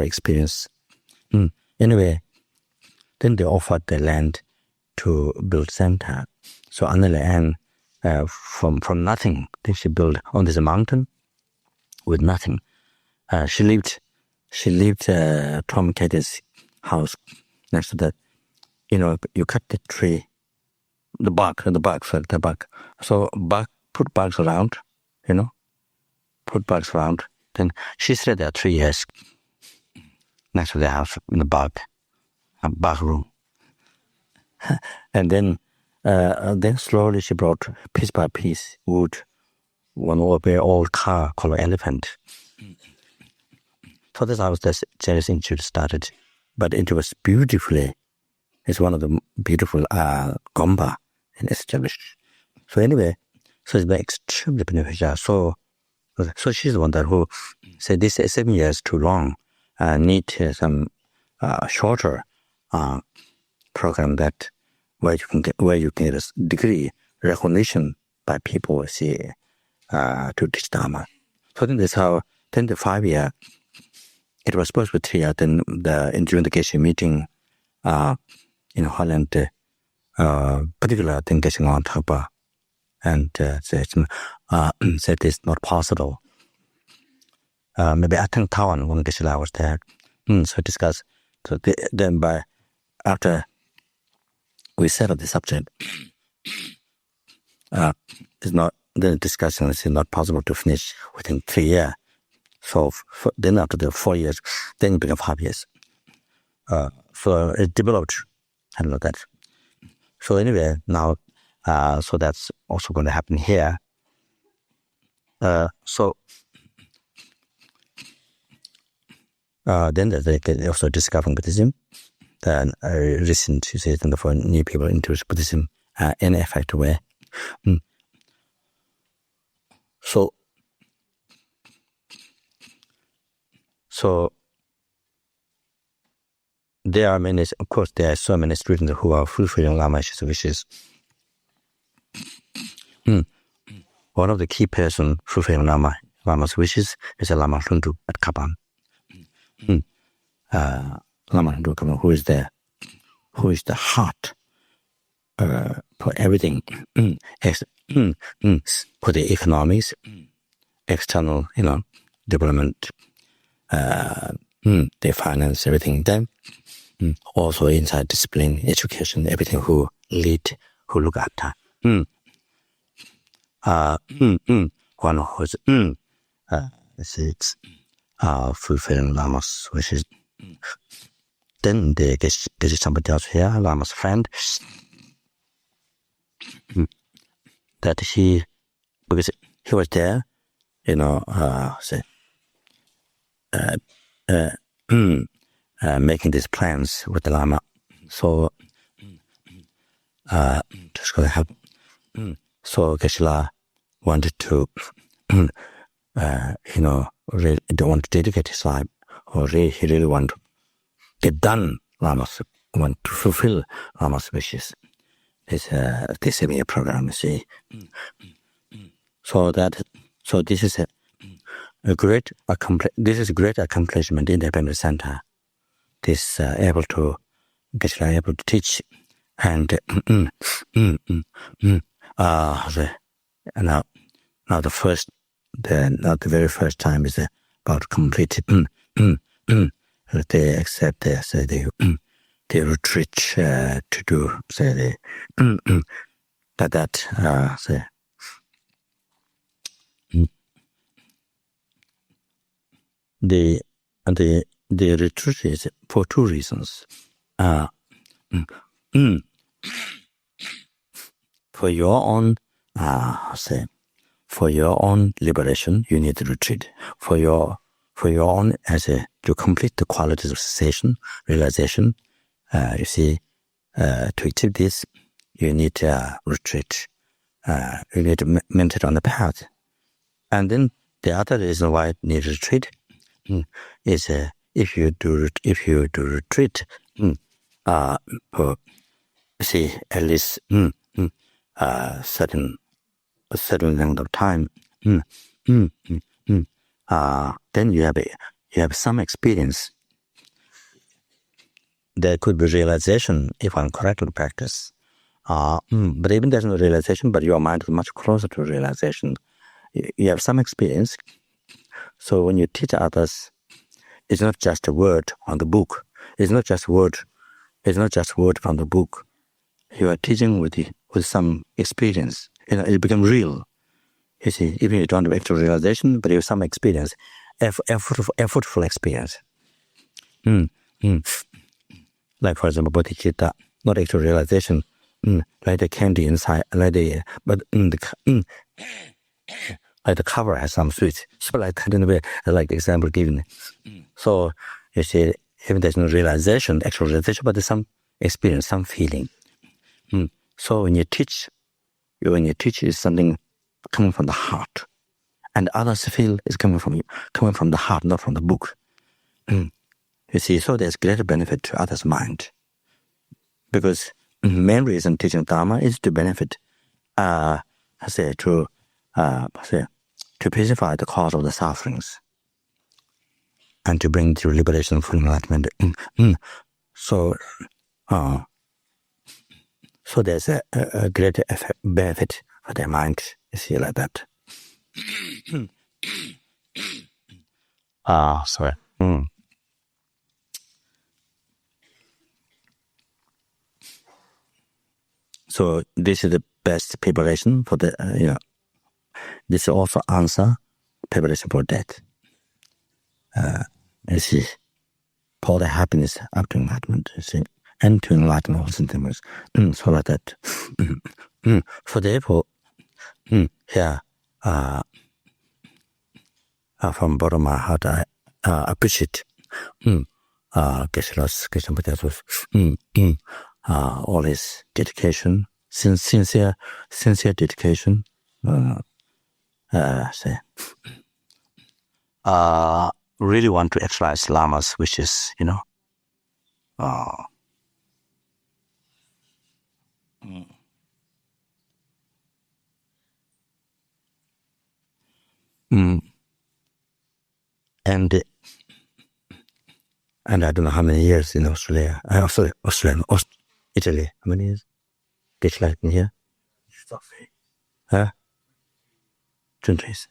experience. Anyway, then they offered the land to build center. So Anili Ann, from nothing, then she built on this mountain with nothing. She lived Tom Katie's house next to that. You cut the tree, the bark. So put barks around, Then she stayed there 3 years next to the house in the bark room. And then slowly she brought piece by piece wood, one very old car called Elephant. So that's how the Geshe Institute started. But it was it's one of the beautiful gomba and established. So anyway, So it's been extremely beneficial. So she's the one that who said this 7 years too long. Need some shorter program that where you can get a degree recognition by people to teach Dharma. So then that's how. Then the 5 year, it was supposed to be 3 years. Then during the Geshe meeting in Holland, particularly I think Geshe Tenpel and said it's not possible. Maybe I think Taiwan when Geshe was there. So discuss. So then after we settled the subject, it's not the discussion is not possible to finish within 3 years. So then after the 4 years, then it became 5 years. So it developed. I don't know that. So anyway, now, so that's also going to happen here. So then they also discovering Buddhism. Then recent for new people into Buddhism in an effective way. So there are many, of course, there are so many students who are fulfilling Lama's wishes. One of the key persons fulfilling Lama's wishes is a Lama Tsongkhapa. Lama Tsongkhapa, who is the heart for everything, for the economics, external, development, the finance, everything. Then also inside discipline, education, everything who lead, who look after. One who's fulfilling Lama's wishes. Then the Geshe Jampa Gyatso here, Lama's friend, that because he was there, making these plans with the Lama. So, just going to help. So Geshe wanted to, really don't want to dedicate his life, or he really want to get done. Want to fulfill Lama's wishes. It's a 7-year program, you see. So this is a great accomplishment in the FPMT Center. This able to teach and now the very first time is about completed. They accept the retreat to do the retreat is for 2 reasons. For your own liberation, you need to retreat. For your own to complete the qualities of cessation, realization. You see, to achieve this, you need to retreat. You need to meditate on the path. And then the other reason why you need retreat is if you do retreat, see at least a certain length of time, then you have some experience. There could be realization if one correctly practice. But even there's no realization, but your mind is much closer to realization. You have some experience. So when you teach others, it's not just a word on the book. It's not just word from the book. You are teaching with some experience. It becomes real. You see, even you don't have actual realization, but you have some experience, effortful experience. Like for example, bodhicitta, not actual realization. Like the candy inside, like the cover has some sweets. So like that in a way, like the example given. So you see, even there's no realization, actual realization, but there's some experience, some feeling. So when you teach is something coming from the heart, and others feel it's coming from the heart, not from the book. You see, so there's greater benefit to others' mind, because the main reason teaching Dharma is to benefit, to pacify the cause of the sufferings, and to bring to liberation from enlightenment. So there's a greater benefit for their mind. You see, like that. Sorry. So this is the best preparation for the, this is also answer preparation for death. You see, for the happiness up to enlightenment, you see, and to enlighten all sentiments. So like that. So therefore, here, from bottom of my heart, I appreciate Geshe Jampa Gyatso's all his dedication, sincere dedication. Really want to actualize Lama's wishes, And I don't know how many years in Australia. Italy. How many years? Geshe has been here? 20 years.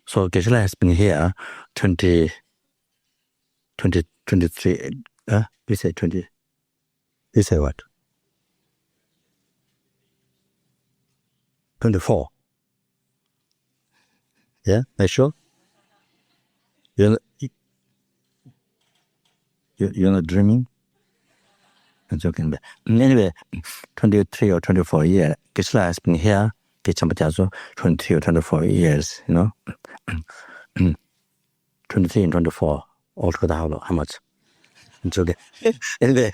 So Geshe has been here 23. You say 20. You say what? 24. Yeah, are you sure? You're not dreaming? I'm joking. Anyway, 23 or 24 years. Geshe has been here, Geshe Jampa Gyatso, 23 or 24 years, 23 and 24. Altogether, how much? I'm joking. Anyway,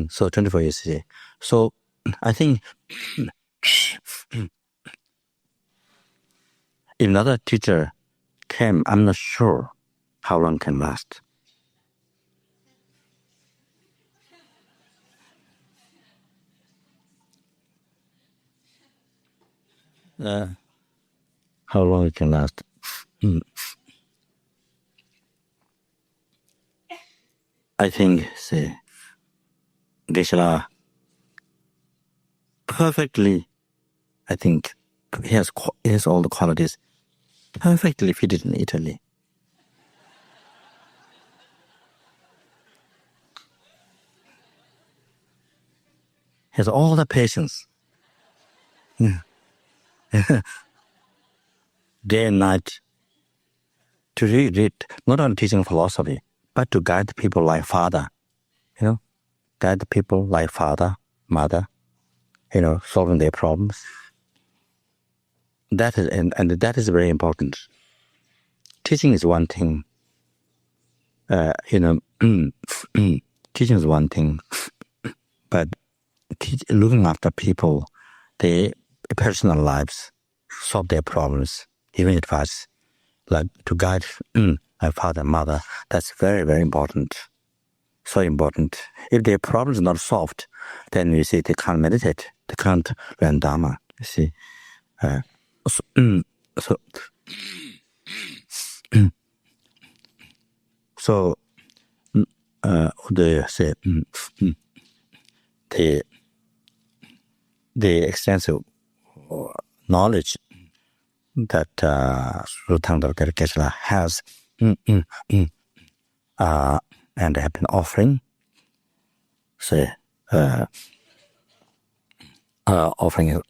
so 24 years. So I think if another teacher came, I'm not sure how long can last. How long it can last? I think, Geshe perfectly, I think, he has all the qualities perfectly fitted in Italy. He has all the patience. Day and night to read, not only teaching philosophy, but to guide people like father, guide people like father, mother, solving their problems. That is, and that is very important. Teaching is one thing, teaching is one thing, but looking after people, their personal lives, solve their problems, giving advice, like to guide my father, mother, that's very, very important. So important. If their problems are not solved, then you see they can't meditate, they can't learn Dharma. You see, so the extensive knowledge that Thangka Geshe has and have been offering, offering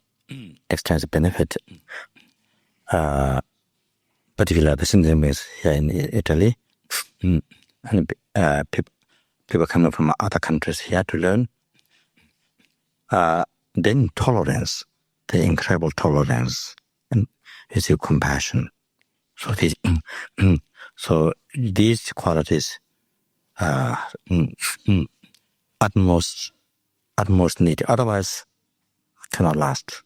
extensive benefit, particularly the Sentient here in Italy, and people coming from other countries here to learn. Then tolerance, the incredible tolerance, and is your compassion. So these qualities are utmost needed. Otherwise, cannot last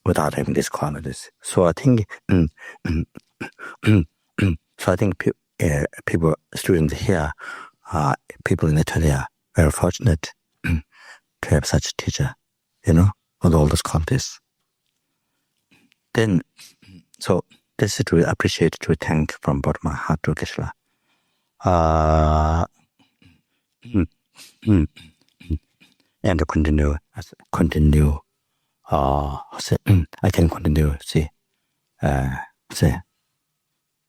without having these qualities. So I think, people, students here, people in Italy are very fortunate to have such a teacher, with all those qualities. Then, so this is to appreciate, to thank from bottom of my heart to Geshe. And to continue, I can continue,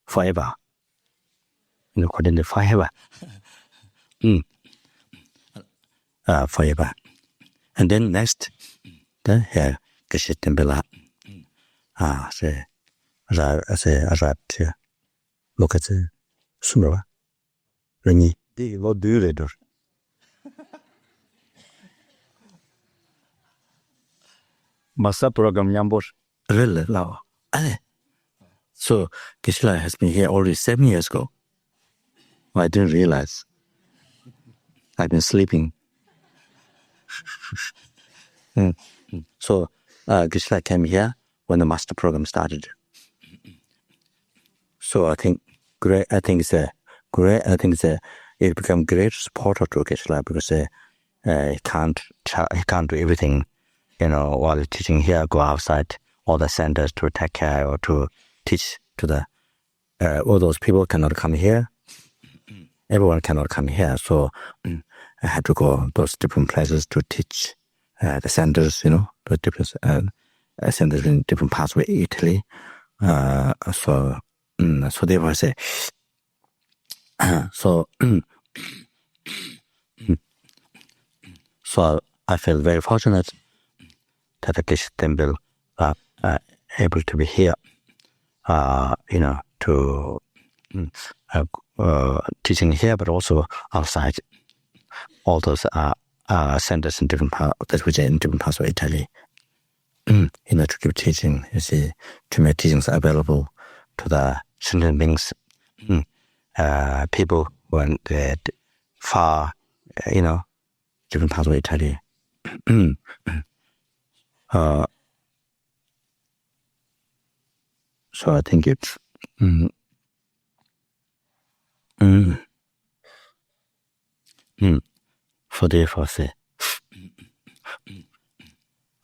forever. Continue forever. Forever. And then next, here, Geshe Tenpel, arrived here. Look at the Sumra. Ringi. What do you do? Masa program Nyambor. Really? No. So Geshe has been here already 7 years ago. I didn't realize. I've been sleeping. So Geshe came here when the master program started. So I think it become great supporter to Geshe because he can't do everything, while teaching here. Go outside all the centers to take care or to teach to the all those people cannot come here. Everyone cannot come here, so I had to go those different places to teach the centers, the different centers in different parts of Italy. So they will say, so I feel very fortunate that the Geshe Tenpel are able to be here, to teaching here, but also outside all those centers in different parts, which are in different parts of Italy, to give teaching. To make teachings available to the sentient beings, people when they're far, different parts of Italy. So I think it's for therefore say,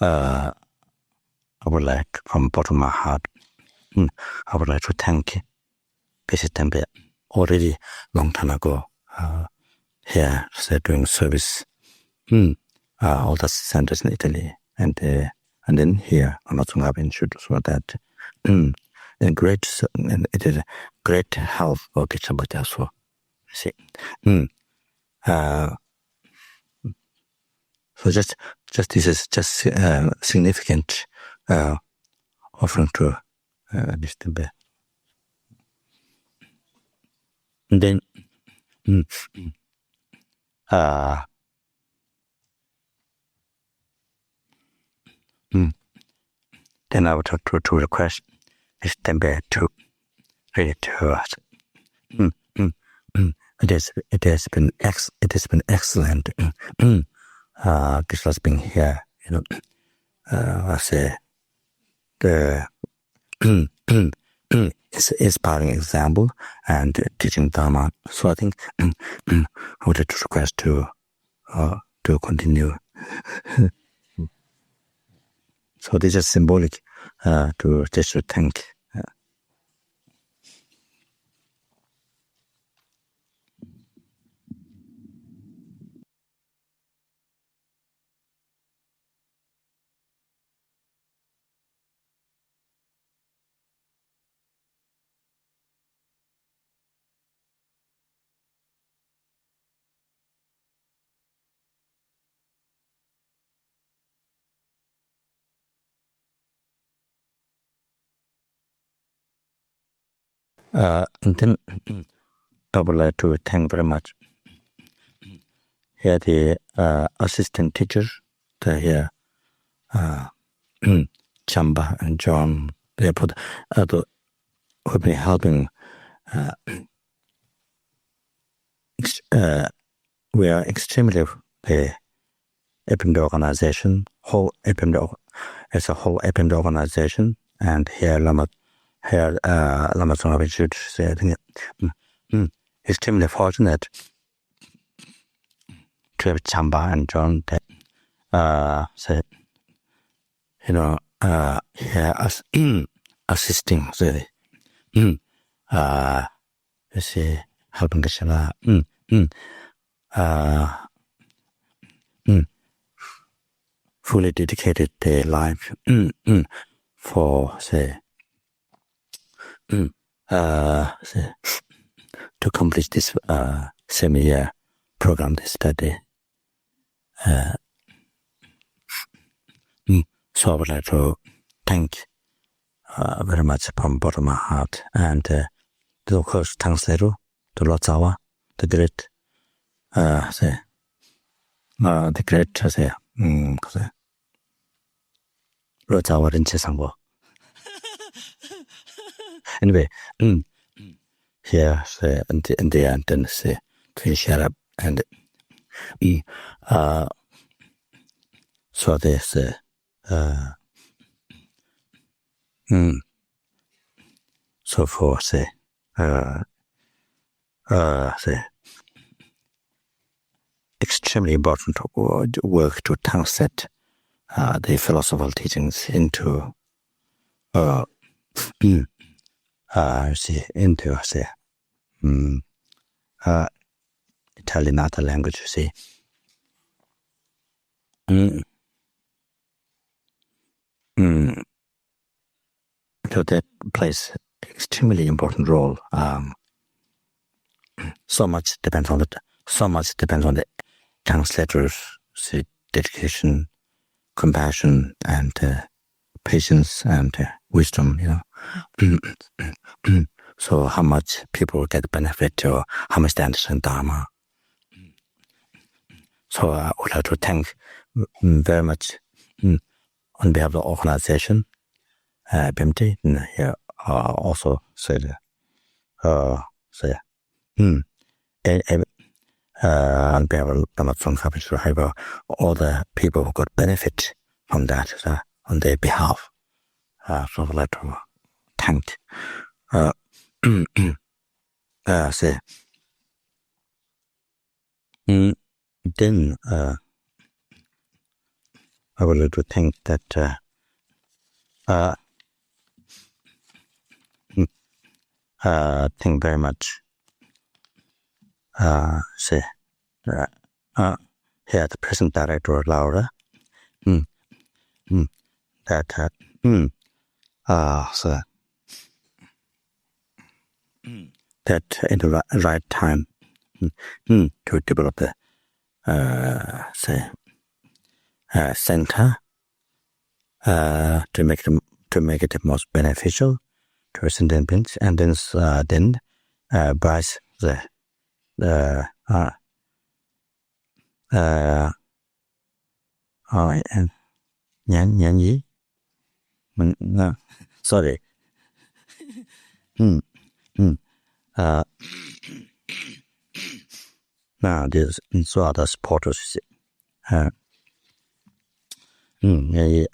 I would like from bottom of my heart, I would like to thank Geshe Tenpel already long time ago. Here, doing service, all the centers in Italy, and then here Lama Tsongkhapa Institute, so that and it is a great help for Geshe Jampa Gyatso. See, so just this is just significant offering to Geshe Tenpel. And then then I would talk to request Geshe Tenpel to read it to us. It has been excellent. Geshe has been here, I say the inspiring example and teaching Dharma. So I think I would like to request to continue. So this is symbolic to just to thank. And then I would like to thank very much here the assistant teachers, here Chamba and John. They put who've been helping. We are extremely FPMT organization, whole FPMT. It's a whole FPMT organization, and here Lama Zopa Institute said, extremely fortunate to have Chamba and John said, here assisting the helping Geshe fully dedicated their life for to complete this semi-year program, this study. So I would like to thank very much from bottom of my heart, and of course translator to Lotsawa, the great Lotsawa Rinpoche. Anyway, here in the end, then finish it up, and so this so for extremely important work to translate the philosophical teachings into Italian other language, So that plays extremely important role. So much depends on the translators' dedication, compassion, and patience and wisdom. So how much people get benefit, or how much they understand Dharma. So I would like to thank very much on behalf of the organization, FPMT, here also said, on behalf of Lama Tsongkhapa Institute, all the people who got benefit from that on their behalf. So I would like to thank. Then I would like to think that think very much here the present director Laura that that in the right time to develop the center to make it most beneficial to sentient beings, and then Bryce sorry. Now there's so other supporters, and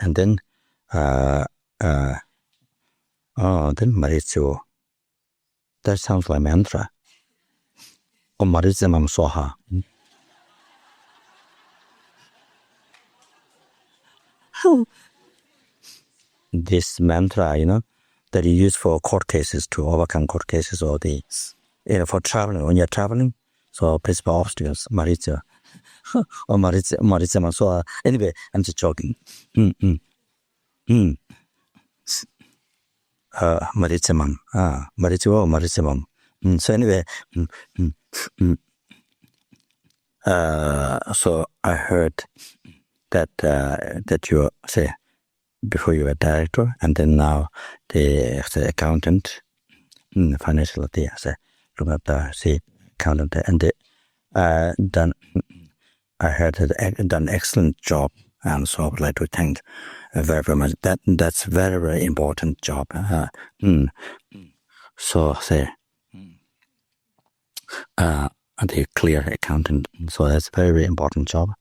then then Maitreya. That sounds like mantra. Or Maitreya Soha. How? This mantra, that you use for court cases, to overcome court cases, or for traveling, when you're traveling, so principal obstacles, Maitreya. Or Maitreya Soha. Anyway, I'm just joking. Maitreya. So anyway, so I heard that you say before you were director, and then now the accountant, financial look at the accountant, and done. I heard that done excellent job, and so I would like to thank very, very much. That's very, very important job. So the clear accountant. So that's a very, very important job.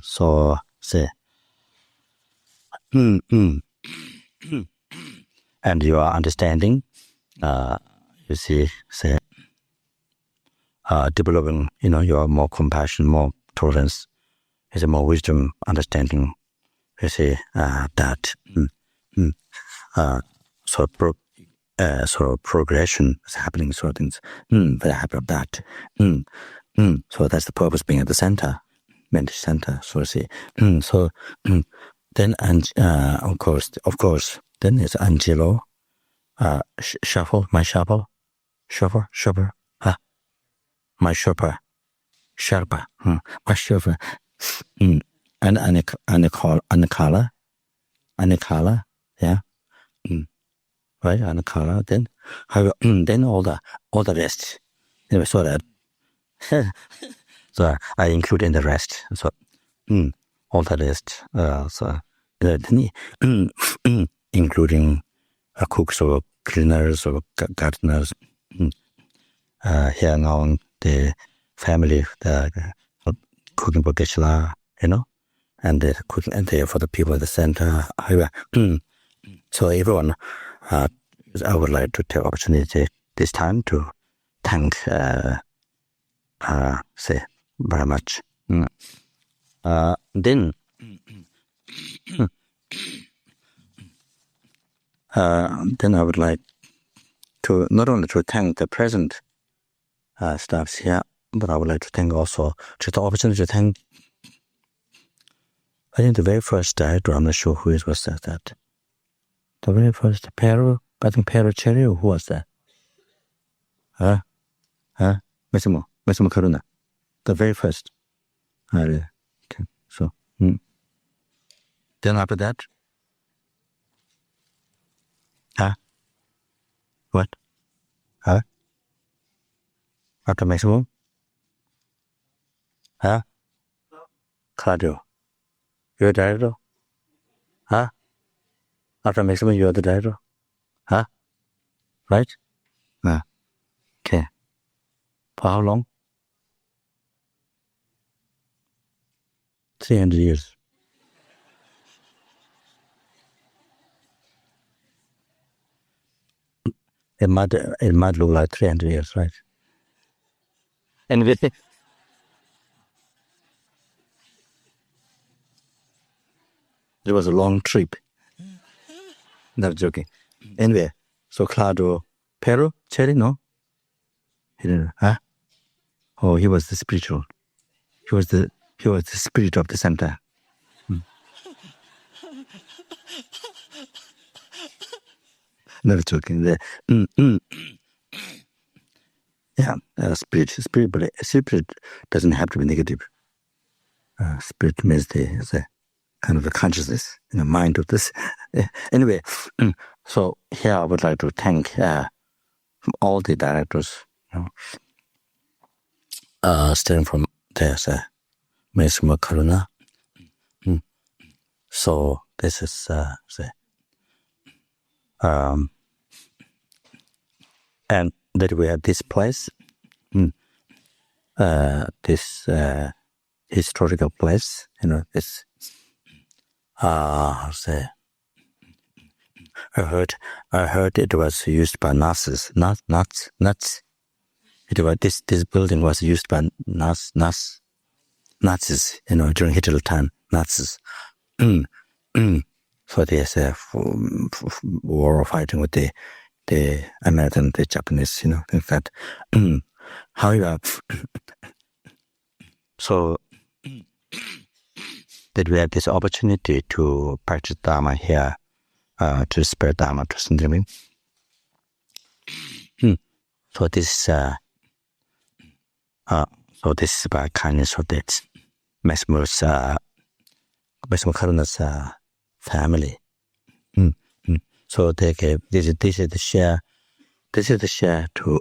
So say, and you are understanding, you see, say, developing, you are more compassion, more tolerance, is more wisdom, understanding. You see that progression is happening. Sort of things. Very happy of that. So that's the purpose being at the center, mental center. So you see. Then and of course, then it's Angelo. Shuffle, my shuffle, shuffle, my shopper, sharper, my shopper, and Anakala, yeah, right, Anakala. Then then all the rest. Anyway, so that so I include in the rest. So all the rest. So including cooks or cleaners or gardeners. Here now the family, the cooking for Geshe, and the cooking and there for the people at the center. So everyone, I would like to take opportunity this time to thank, say very much. Then I would like to not only to thank the present staffs here, but I would like to thank also just the opportunity to thank. I think the very first director, I'm not sure who it was that. The very first Pero, I think Pero Cherry, who was that? Massimo Karuna. The very first. Okay. So, then after that, what? After Massimo? Claudio. You're a director? After Massimo, you're the director? Right? Okay. For how long? 300 years. It might look like 300 years, right? Anyway, it was a long trip. Not joking. Anyway, so Claudio Pero Cherry, no? He didn't. Oh, he was the spiritual. He was the spirit of the center. Not joking. Yeah, spirit doesn't have to be negative. Spirit means the kind of the consciousness in the mind of this. Anyway, so here I would like to thank all the directors, starting from there's Maitreya Karuna. So this is and that we have this place, this historical place, this. I heard it was used by Nazis. Nuts. It was this building was used by Nazis. During Hitler time, Nazis. For this war fighting with the American, the Japanese, things like that. However, so that we have this opportunity to practice Dharma here, to spread Dharma to Sentient. So this is by kindness of that Massimo Karuna's family. So they gave this is the share. This is the share to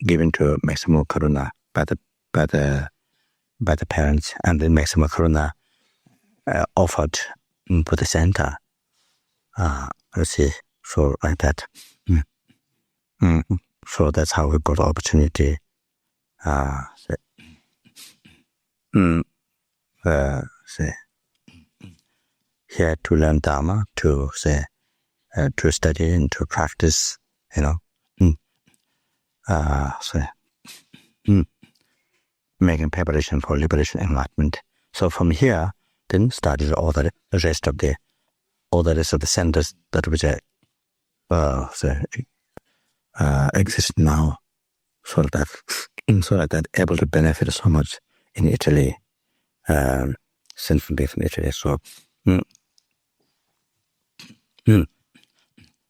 given to Massimo Karuna by the parents, and then Massimo Karuna offered for the center. Let's see, so like that. So that's how we got the opportunity. say, here to learn Dharma, to say, to study and to practice, making preparation for liberation, enlightenment. So from here, then started all the rest of the centers that which exist now, so that able to benefit so much in Italy, since in Italy. So,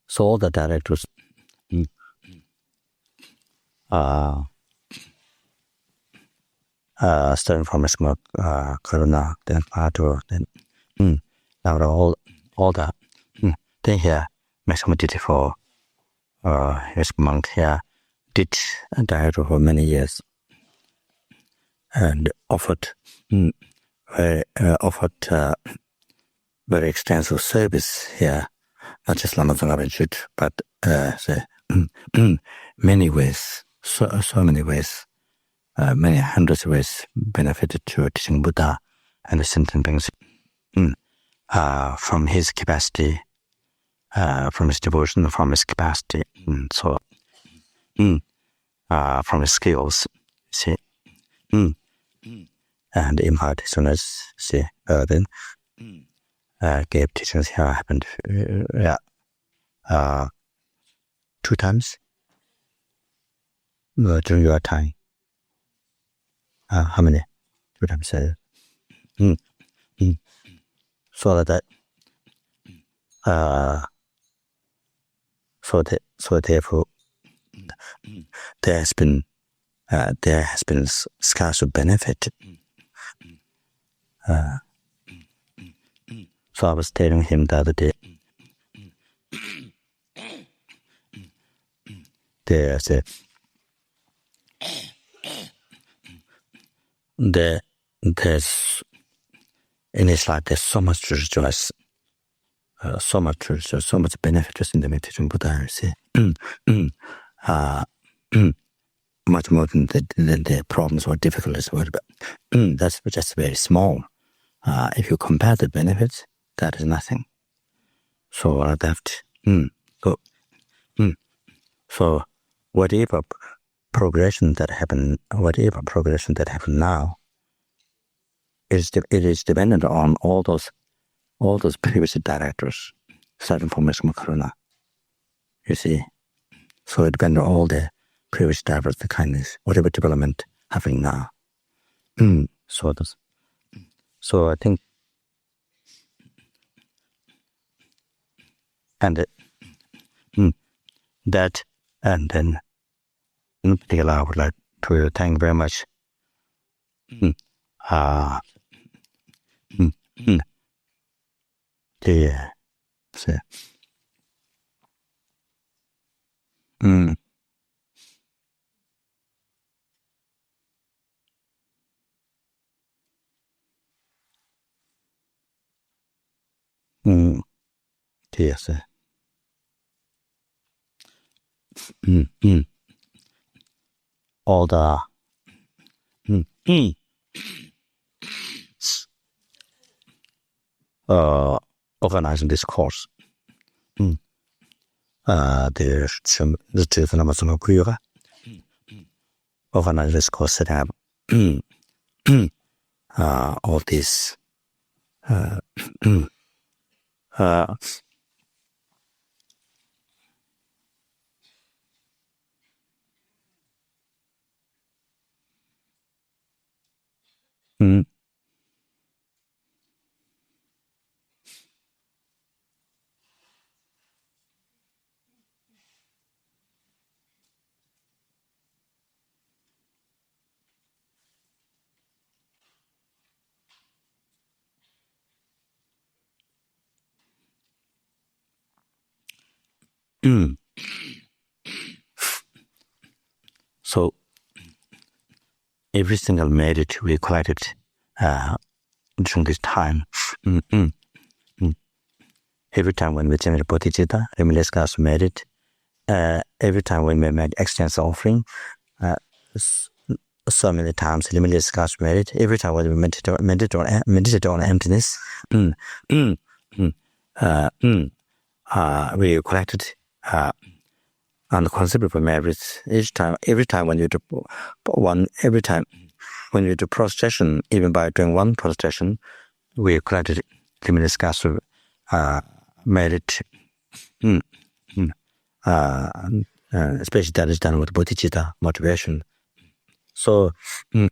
so all the directors, starting from Karuna, then Pato, then now all the then here maximum did for his monk here did director for many years and offered very extensive service here, not just Lama Tsongkhapa Institute, but many ways, so many ways. Many hundreds of ways benefited to teaching Buddha and the sentient beings from his capacity, from his devotion, from his capacity, so from his skills, see, and impartations, see, then gave teachings here happened, 2 times during your time. How many? 2 times. So that so therefore there has been scarce benefit. So I was telling him the other day, there's in his life there's so much to rejoice, so much benefit in the meditation Buddha. See, much more than the problems or difficulties. But that's just very small. If you compare the benefits, that is nothing. So that so whatever progression that happen now, it is dependent on all those previous directors, starting from Karuna. You see, so it depends on all the previous directors, the kindness, whatever development happening now. So I think, and that, and then in particular, I would like to thank very much all the organizing this course. The Lama Tsongkhapa organizing this course, setting up all these so every single merit we collected during this time. Every time when we generate bodhicitta, limitless class merit, every time when we make extensive offering, so many times, limitless God's merit. Every time when we meditate on emptiness, we collected unconceivable merits. Every time when you do prostration, even by doing one prostration, we collected limitless God's merit. Especially that is done with bodhicitta motivation. So, so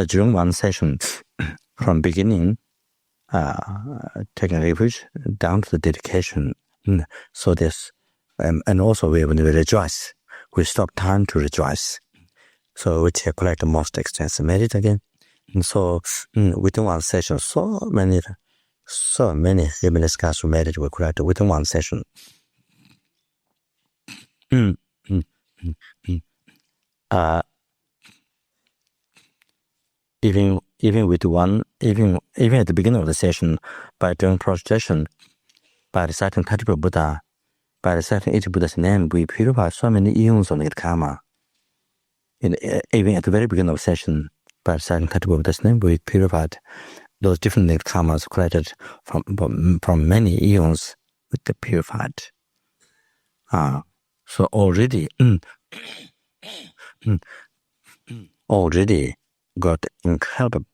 during one session, from beginning, taking refuge down to the dedication. So this, and also when we rejoice, we stop time to rejoice. So we collect the most extensive merit again. And so within one session, so many limitless God's merit we collect within one session. Even with one, even at the beginning of the session, by doing prostration, by reciting Maitreya Buddha, by reciting each Buddha's name, we purify so many eons of negative karma. Even at the very beginning of the session, by reciting Maitreya Buddha's name, we purified those different negative karmas collected from many eons with the purified. So already got incredible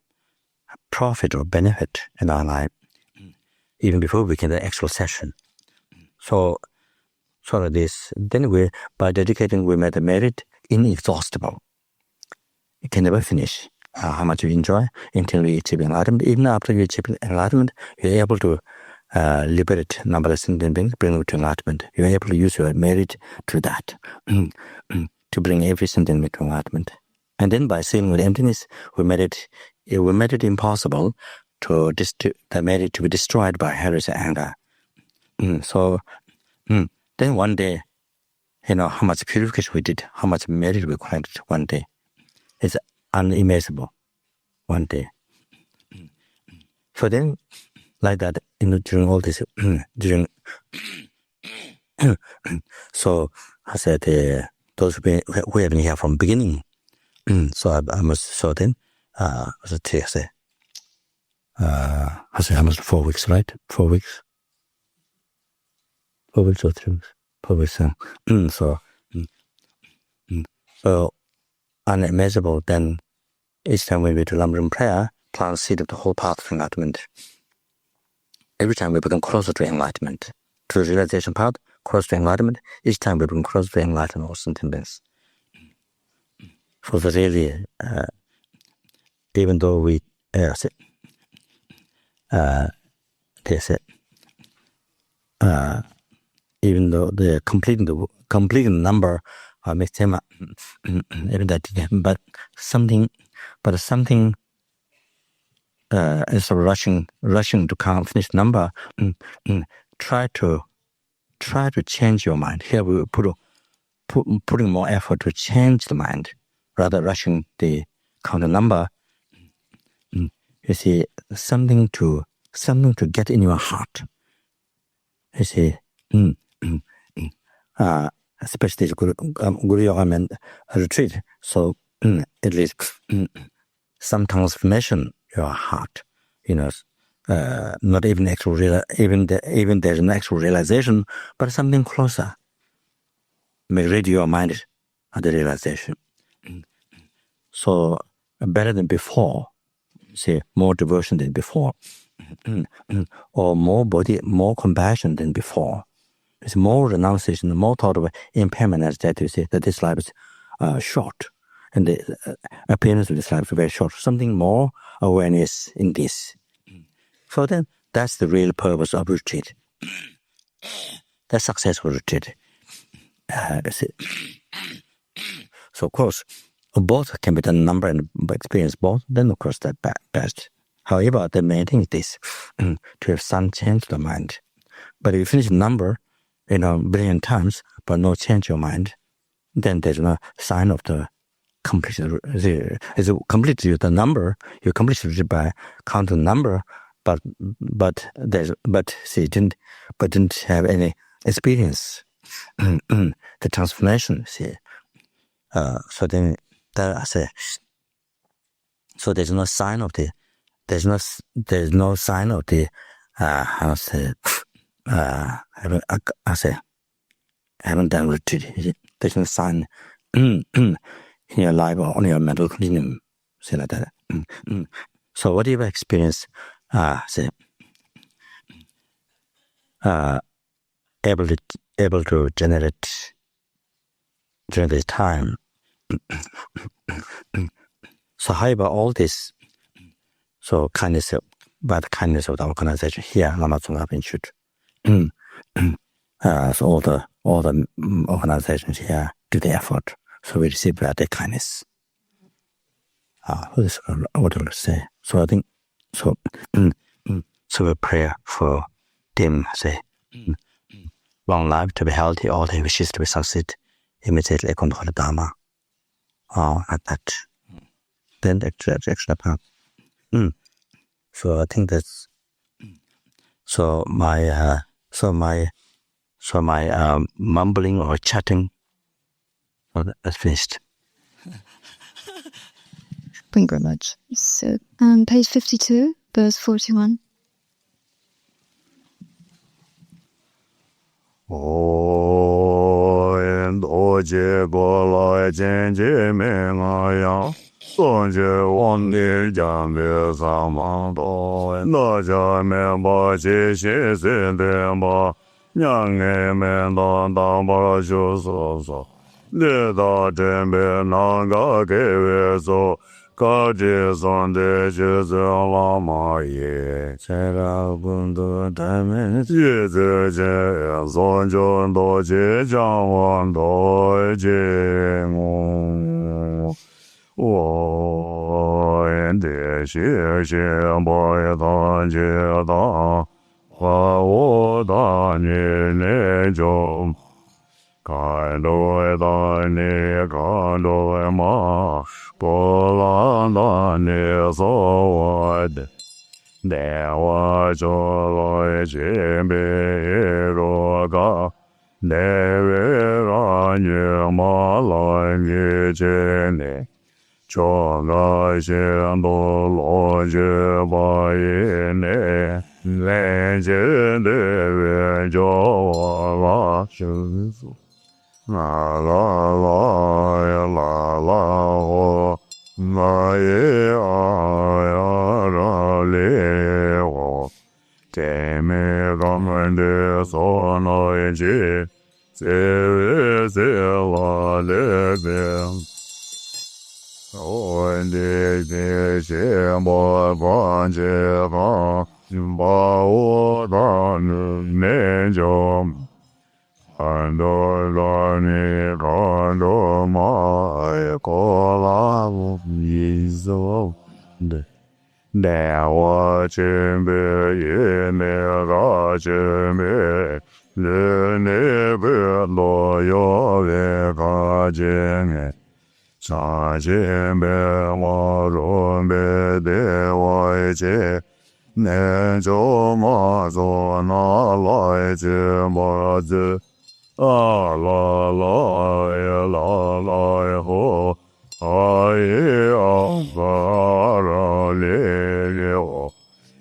profit or benefit in our life, even before we begin the actual session. So this, then by dedicating, we made the merit inexhaustible. You can never finish how much you enjoy until you achieve enlightenment. Even after you achieve enlightenment, you're able to liberate numberless sentient beings, bring them to enlightenment. You're able to use your merit to that, to bring every sentient being to enlightenment. And then by sealing with emptiness, we made it impossible to the merit to be destroyed by heresy and anger. So then one day, how much purification we did, how much merit we collected one day. It's unimaginable one day. So then, like that, during all this, so I said, those who have been here from beginning, so I must, so then, I said, almost 4 weeks, right? 4 weeks? 4 weeks or 3 weeks? 4 weeks. So unimaginable. Then each time we do lamrim prayer, plant seed of the whole path of enlightenment. Every time we become closer to enlightenment, to the realization path, close to enlightenment. Each time we become closer to enlightenment or sentient beings. For the really, even though we even though the completing number makes them even that, but something is rushing to count finish number. Try to change your mind. Here we putting more effort to change the mind rather rushing the count the number. You see, something to get in your heart. You see, especially Guru Yoga retreat. So at least some transformation in your heart. Not even actual even there's an actual realization, but something closer. May read your mind at the realization. So better than before. Say more devotion than before, or more compassion than before. It's more renunciation, more thought of impermanence that you say that this life is short, and the appearance of this life is very short. Something more awareness in this. So then, that's the real purpose of retreat. That's successful retreat. So of course, both can be done number and experience both, then of course that's best. However, the main thing is this, to have some change the mind. But if you finish number, billion times, but no change your mind, then there's no sign of the completion. It's completely the number, you complete it by counting number, but didn't have any experience. The transformation, see. So then That I say. So there's no sign of the. There's no sign of the. How say? I haven't done retreat. There's no sign in your life or on your mental continuum. Say like that. So whatever experience, say, able to generate during this time. So however, all this, so kindness, by the kindness of the organization here, Lama Tsongkhapa Institute, so all the organizations here do the effort. So we receive their kindness. This is what I would say. So I think, so we pray for them, say, long life to be healthy, all their wishes to be succeed, immediately control the Dharma. Like that. Then the extra part. So I think that's, so my mumbling or chatting, that's finished. Thank you very much. So, page 52, verse 41. And oje gola jenje mengaya sonje wonde jambe samando no jame ba je she se de ba nyang e men don da ba jo so de da dembe nanga ge we so ka je son de je la ma ye chera bundu da men je je son jon do je jang wan do je ngo wo en de xie xie bo ye dan je da hua wo da ni ne jo kan do da ni kan do ma bo la da ni so wa de wa jo lo je be ro ga de we ra ni ma la ni je ne cho ga xian do lo je ba ye ne le je de we jo wa shu su la la ho ma ye a ra le ho te me ga men de so no ye ji se la le be and de she mo ban je ba o da ne jo and do ni do ma ko la yi zo de wa chen be ye ne ga chen be le ne be lo yo ve ga jen cha jen be wa ro be de wa je ne jo ma zo na la je ma ze la ho ye ra le o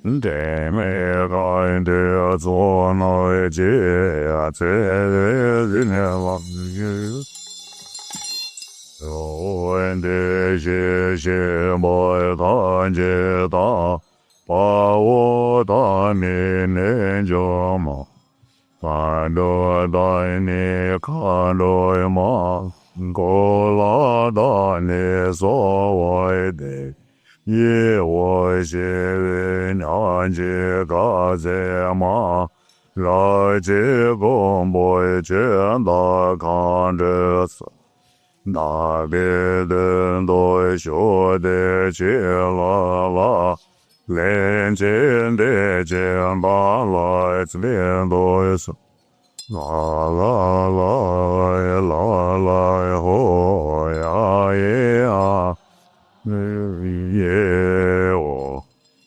de me ga de zo na je te ne la ye and je mo da je da pa wo da ne jo ma pa do da ne ka do ma go la da ne so wa de ye wo je na je ga ze ma la je go bo je da kan de na be de do sho de che la len chen de chen ba la it's been do so la ho ya ye o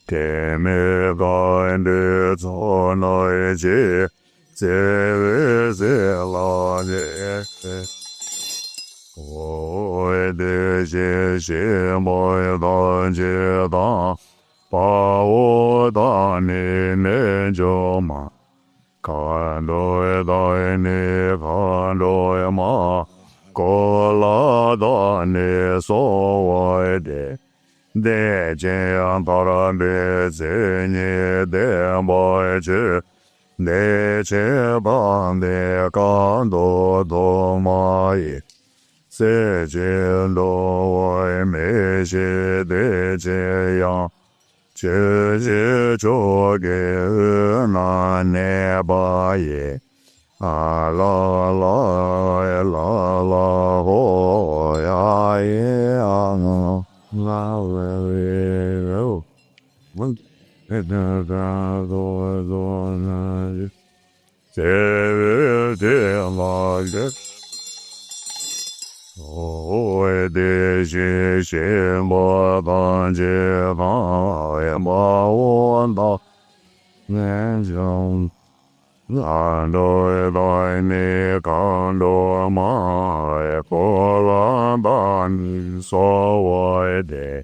te me ga de zo no je ze la de 我的谢谢莫当接当，把我当你那就嘛，看到到你看到嘛，过了到你所谓的。得这样到了别在你的莫去，得去帮的感多多嘛也，在这多我没些得这样，这做给那那把也，啊啦啦啦啦哦呀耶啊。La la one and oh de she she mo ban je ma ya ma won da nan jong la do do ni kan do ma ko la ban so wo de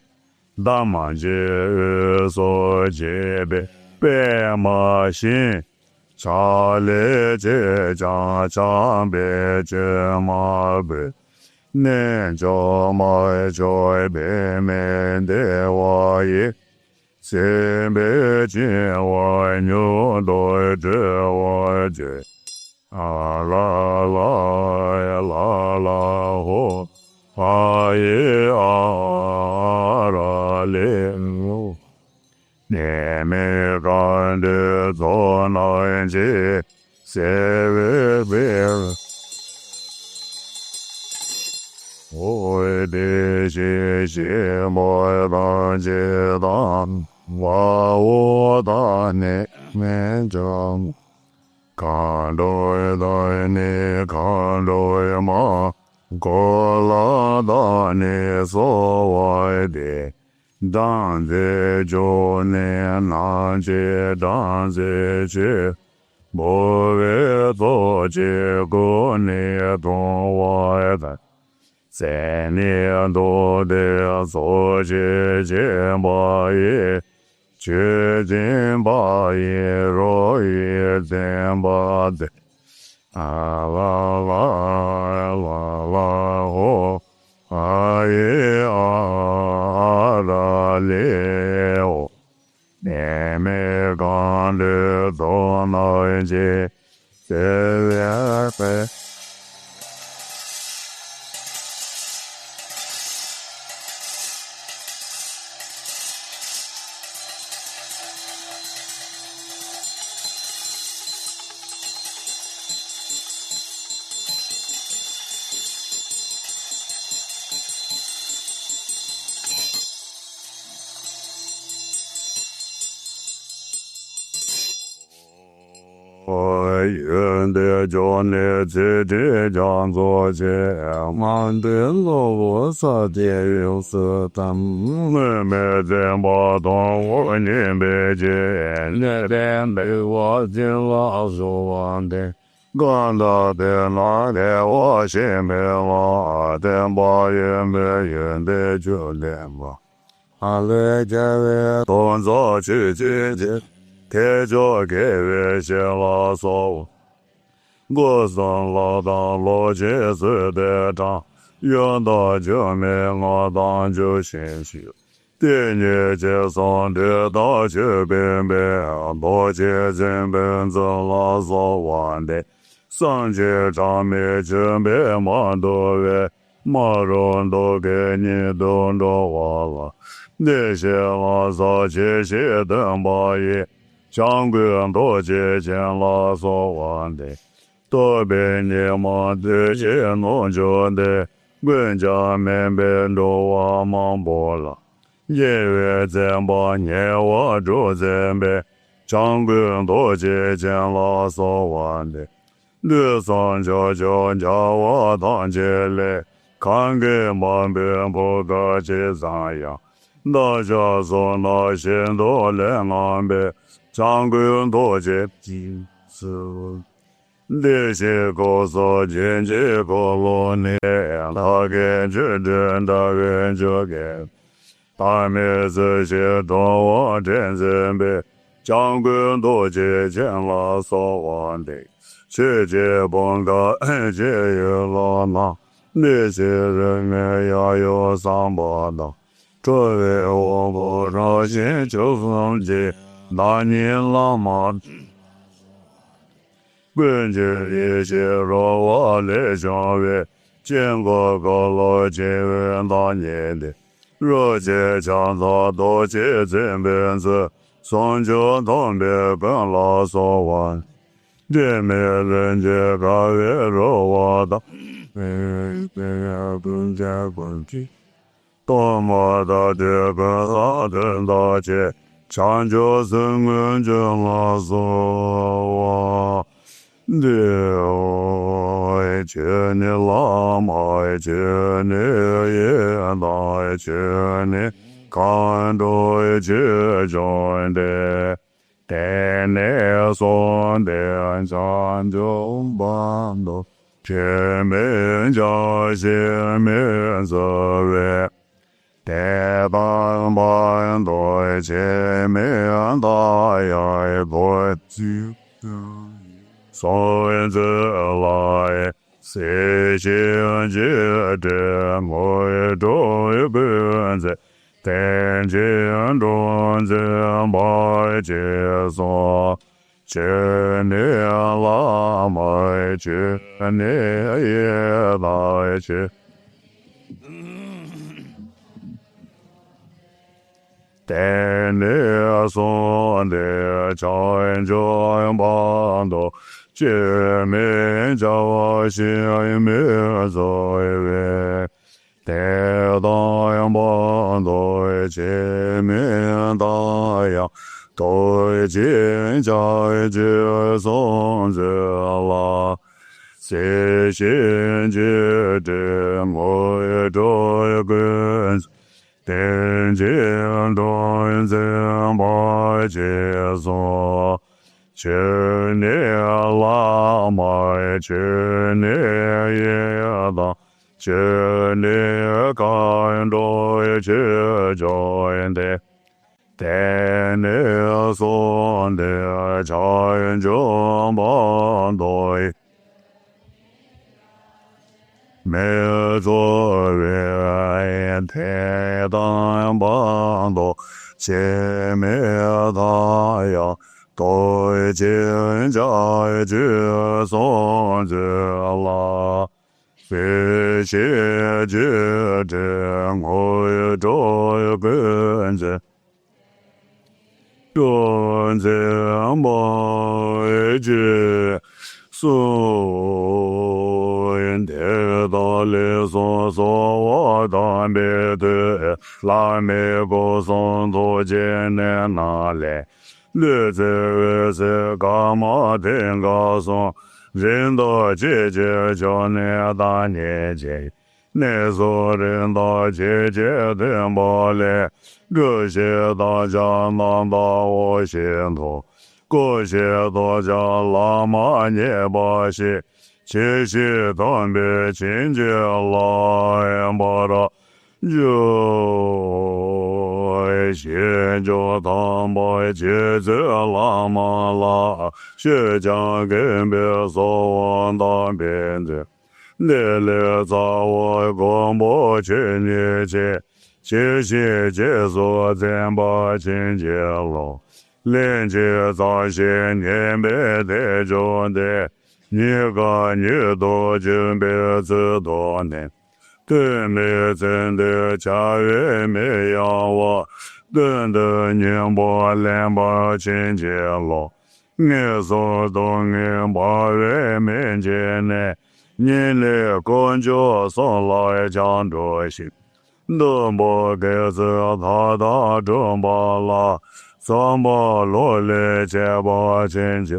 Dharma je so je be ma xin cha le je cha be je ma be ne jo ma jo be me de wa ye se be je wa nyu do je wa je a la la ho a ye a ra le no ne me gan de zo na je se ve o de je mo ban je dan wa wo da ne me jong kan do da ne kan do ma go la da ne so wa de dan de jo ne na je dan je bo ve do je go ne don wa da se ne do de so je ba ye je jin ba ye ro ye zen ba de a la ho a ye a la le o ne me gan de do na je se ya pe愿的就你自己将做些，满的罗萨的有色，但没怎么懂我你没见，那天被我进了书房的，看到的那天我心没了，但把也没人的就连吧，阿来家的动作去去。贴着给微信了手，我上了当罗杰斯的账，用到就没我当就心虚。第二节上的到这边边，罗杰真本子了手完的，上节上面准备蛮多位，马上都给你动着完了，那些我早这些等吧也。将军多节见了所完的，多被你们这些弄着的，人家明白都我忙不了，因为怎么你我住怎么，将军多节见了所完的，路上叫我当起来，看看旁边不个去咋样，那家说那些都来安排。将军多节几次， de xie go so jian ji go lo ne da ge zhi zhen da ge zhe ge da me zi xie dong wo zhen zhen bei jiang gun du jie jian la so wan de xie jie bong ga jie yu lo na ne xie ren me ya yu sang bo da zhe wei wo bu zhao xin jiu feng ji na nian la ma本节一些若我来相为见过高楼见闻大年的若见强造多见真本子双脚东北跟老所玩这没人家高月若我的更加滚去多么的这个大真大姐长久生根真老所我de chene lama chene ye na chene kando che join de ne son de san jo bando che men ja xe men zo re de ban ban do che men da ya bo zu所子来，谁先觉得我多本子，但见中子没解说，今年拉没今年也来去。但你说的长江帮头。见面叫我心面在位，待大洋帮对见面大洋，对见家就送着了，谢谢姐姐，我也这个。天见端正把解说。去年拉买，去年也当，去年干着去join的，但年送的长中帮对，没作为太当帮多，前面太阳。对见家去送着了，非谢觉着我也这跟着，跟着没去，所以得到了所我当别的，拉美国送多见的哪来？日子是干嘛天高松，人到姐姐叫你大年纪，那时人到姐姐天不来，这些大家难到我心头，这些大家拉玛涅巴西，这些东北亲戚来不着。就现就当把节奏拉嘛拉，学讲跟别说往当边的，你来找我广播去你去，谢谢解说咱把亲戚了，连接早些年别得中的，你个你都准备知道呢。对没真的家园没养我，等的年把两把亲戚了，我说东年八月面前呢，年来公交送来江州行，都不给这他大中巴了，上把落来接把亲戚。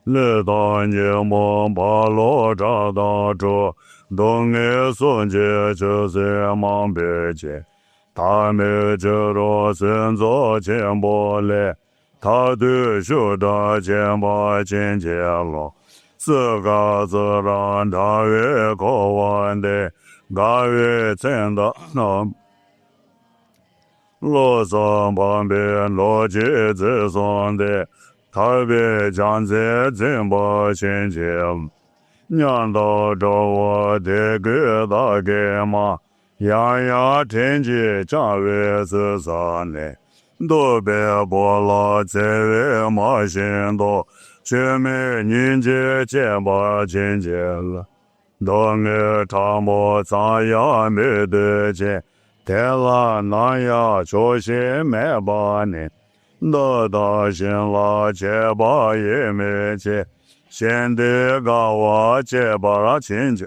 来到年末把路找到住。东爱送姐就是忙别姐，他们就着身做钱不来，他对手的钱把钱钱了，自个自然大约口完的大约真的罗松旁边罗辑自松的特别讲解真不亲切娘到着我的个大给嘛样样天气长为自上的都别波了在为马心多全没年纪见把亲切了当个长毛咱也没得见带了那样出心没把呢那大心了结巴也没结现在个我结巴亲戚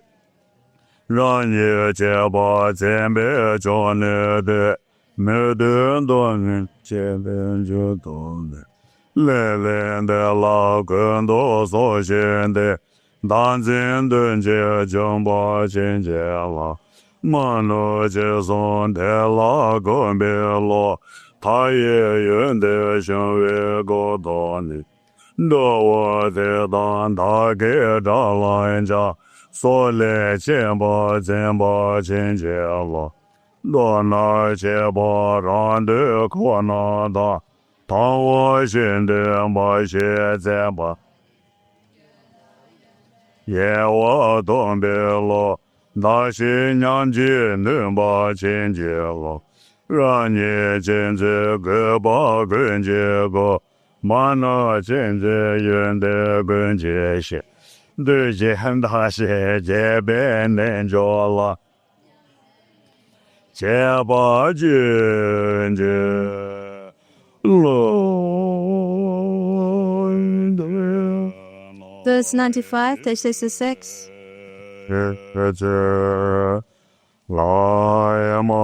让你结巴真别做你的没得多人结边就多的来来的老更多所现的当今顿结将把亲戚了满路接送的拉更别了他也愿的行为过多呢那我的当他给着老家所来见把真把亲戚了到那结巴让的可能的当我现在把现在吧也我东北了那些娘亲能把亲戚了让你现在个把跟这个满那现在人的跟这些对见他是这边能着了结巴亲戚Verse 95, page 66. 来嘛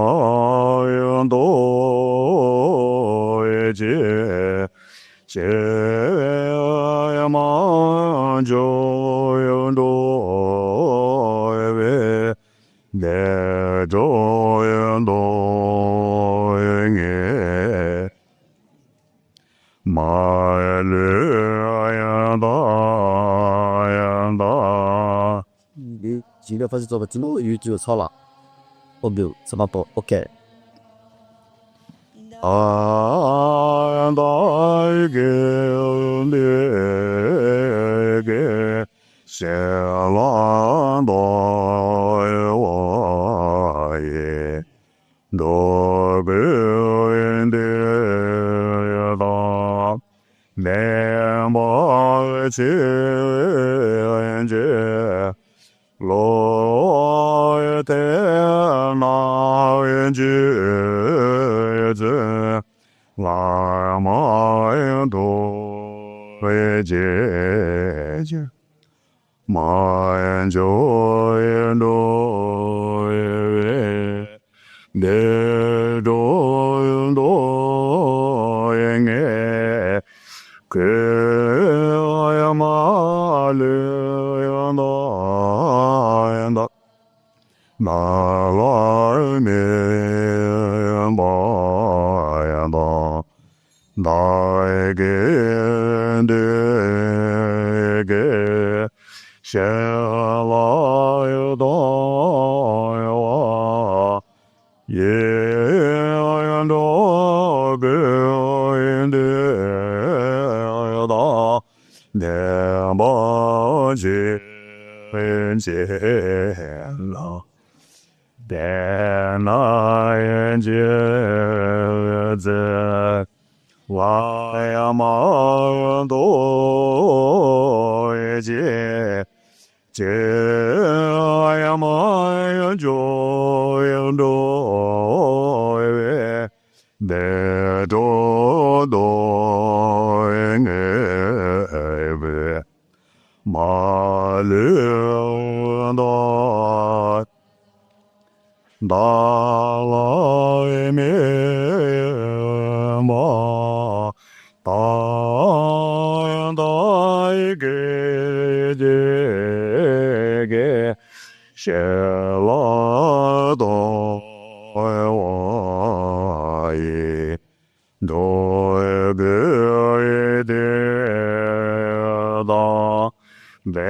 用多一节结嘛就用多一位来就用多一年马路呀大呀大你尽量发现做个怎么有就操了，我没有怎么不 OK。啊大给的给谢兰多我也多个人的大连把亲戚罗的那人子拉玛多姐姐马就多的多人哎个呀马了呀那那拉面巴呀那那个的个谢拉有多呀也呀多个的呀大年巴节节了。在那人间子，我呀嘛多一节，节呀嘛呀就呀多一位，得多多一位，马路多。大来面嘛，大大给这个谢拉多我也多个的大。别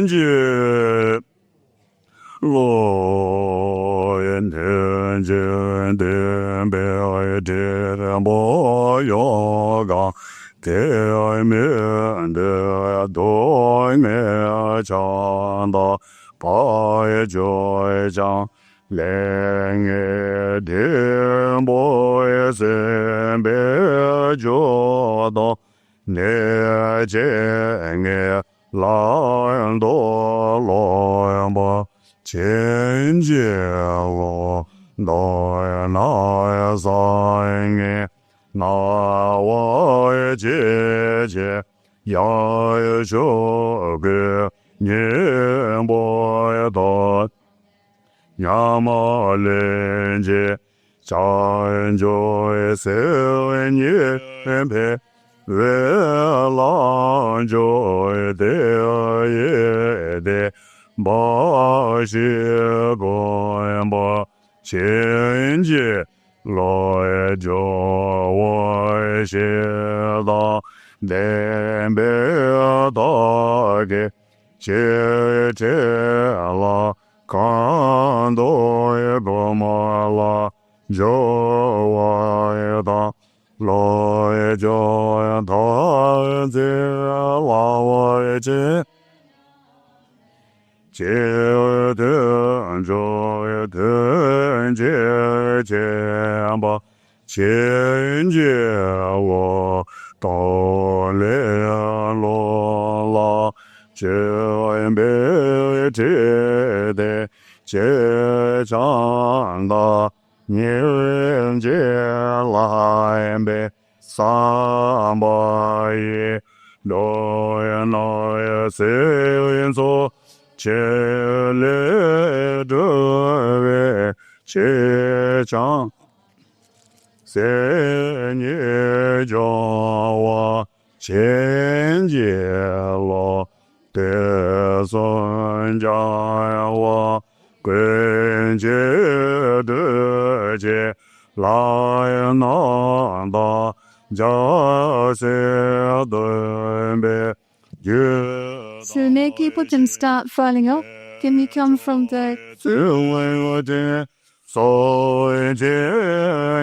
前觉罗言天见天北天波yoga天面的对面长的白脚将连夜天波也身边就到你见也来多来吧前见我来来三年那我也姐姐要说个年波也到亚麻连接战就色年陪为了就的也的把些关吧前接来就我写到南北大给姐姐了看到一个马拉就我的来就他在拉我这接着就等接见吧前接我到了罗拉这边接的接长的年节来呗三百一来谁做这里这位接长谁你叫我前接了的孙家我跟接的接来难的家些对呗 So no people can start filing up. Can you come from the... 只为我的所以见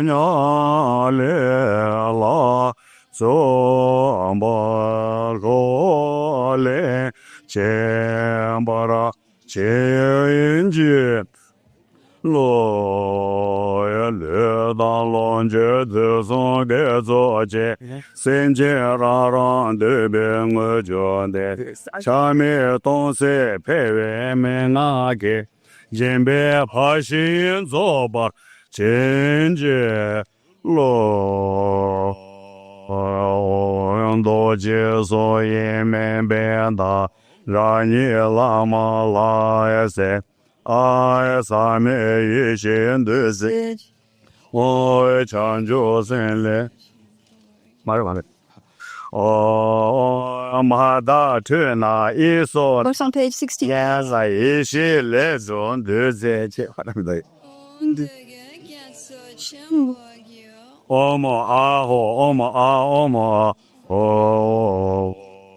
了了做不过来见不了前进罗呀乐到龙觉自送给做节先见让对边我觉得下面东西配为没那个人别怕心做吧前进罗多解所以没变的让你拉嘛拉塞爱三昧一心的是我长久生来马上马达特那一所 What's on page 60? 也是一些那种的这些话对不对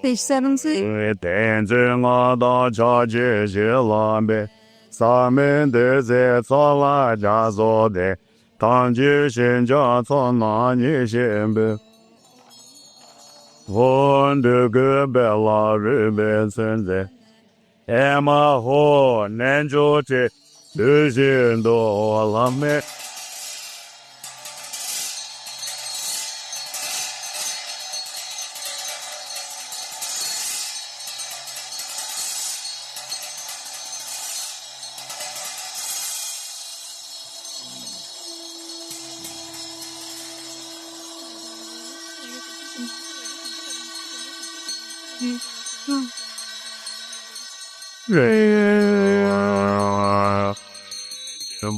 Page 70. 天真我到家这些拉呗三门的在草拉家做的当局先家做那你先呗我的个别拉日本存在哎嘛好难做这旅行多了没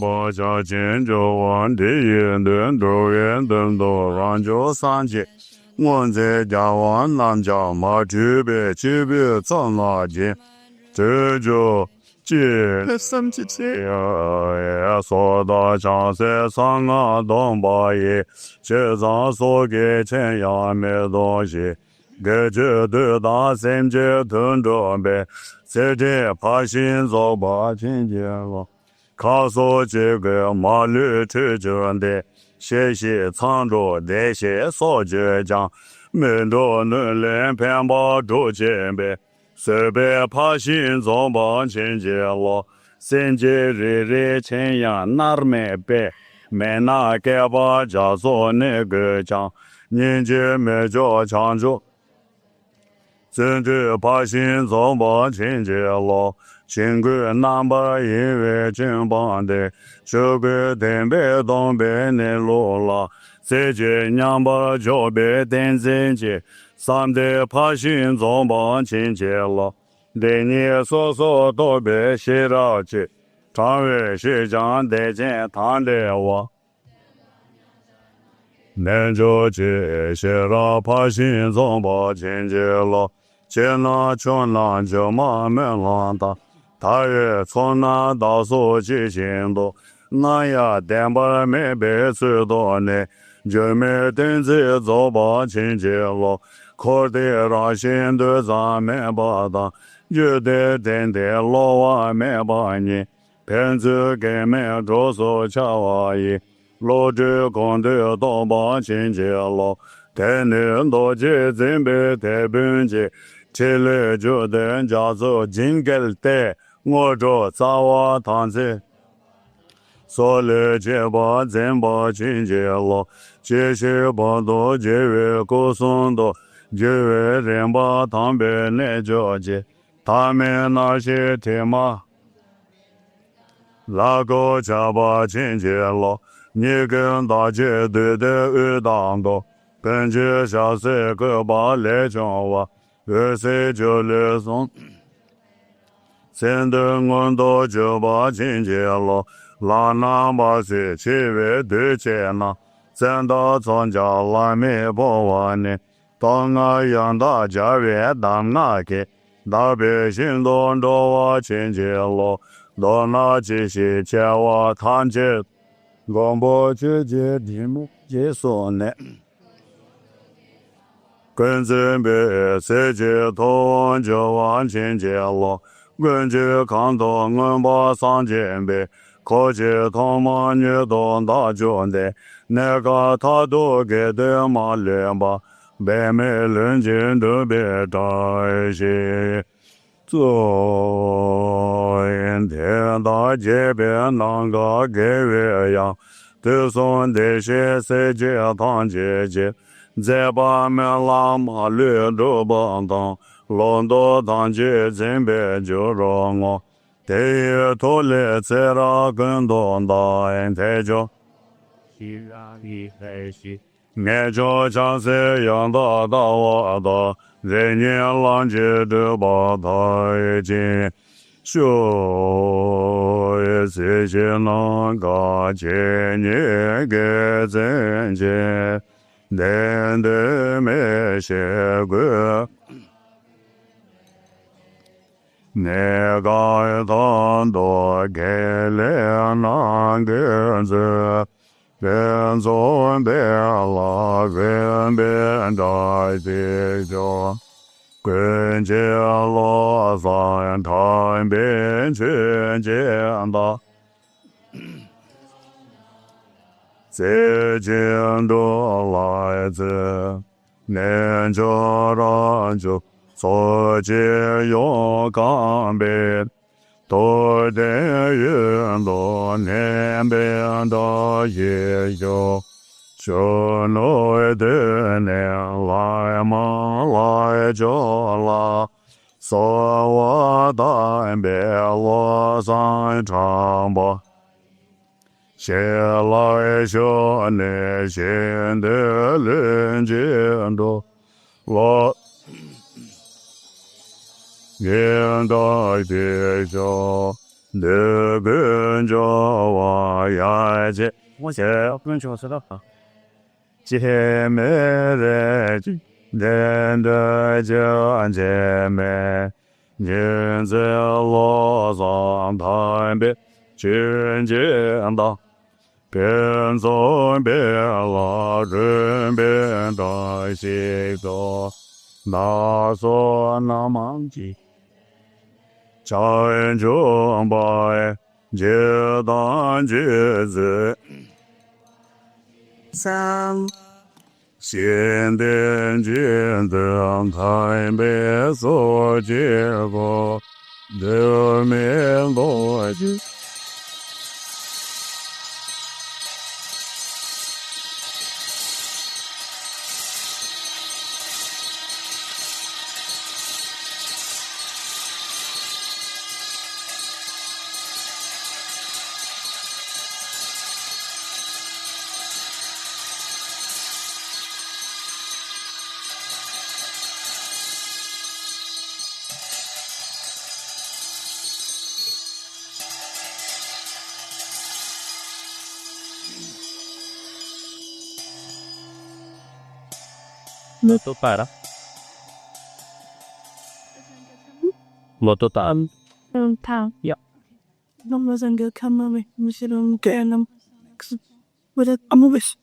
我家见着往地人等多人等多让就三节我在家往南家马这边藏垃圾这就这身体呀说到上山上啊东巴耶这张所给钱也没东西给这对大三节等着呗 se de pa xin zo ba chen je lo ka so je ge ma lu tu zhen de xie xie cang zhuo de xie so jie jiang men duo nun len pian ba zhu jian bei se bei pa xin zo ba chen je lo sen je ri ri chen yang nar me bei me na ge ba jia zuo ne ge jiang nian jie me zhuo chang zhuo真知八心总把清洁了，清规南北因为正邦的，这个东北东北内路了，这些娘把就别等真节，三的八心总把清洁了，对你所说都别写上去，常为学长得见谈的我。南州这些了八心总把清洁了。见了穷人就慢慢浪大，他也从那到处去行动，那呀单把没被知道呢，就没等着走吧清洁了，可得让心都咱没把当，就得等得老外没把你，骗子给没着手瞧而已，老子公的都把清洁了，天天多节准备太本节。这里就等家族金根带，我着早晚堂子，所里结巴真巴清洁了，这些巴多节约过送的，节约人把堂边来交接，他们那些天马，那个家把清洁了，你跟大姐对的二当的，根据下水个把来讲话。岁就来送，现在我都就把清洁了，那把水七月对钱了，咱到庄家来没不完呢，当俺养大家园当俺给，大百姓都着我清洁了，到那这些钱我谈起，我不直接题目结束呢。跟准备世界通就完清洁了，根据看到我把上前辈，科技他妈女动大军的，那个他都给的马连吧，北美人间都别担心。做天大街边那个给月样，都送这些世界堂姐姐。在把面拉马绿着棒当，老多堂姐准备就让我，第一头来在那跟东大人抬着，西然里还西，俺就像是养大大我的，人年浪姐都把他进，说这些那个千年给真见。难得没学过，那个当多给了那个子，人总别了，人别在地上，跟着罗山谈边全见到。这见多来自念着让就所见有干别多的云多年边的也有就来的年来嘛来就啦所我单别罗山长吧写来说那现的人间多，我现代的说那跟着我呀这，我写跟着知道啊，姐妹的人的姐妹，人在路上谈别全见到。边走边拉人边带西走，那说那忙记， Chao Zhong Bai Jie Dan Jie Zi Sam Xian Den Jian Deng Tai Bei So Jie Bo De Me Lo Ji Loto para. Loto taan. Pound. Yeah. Lama Tsongkhapa Institute. With a amoris.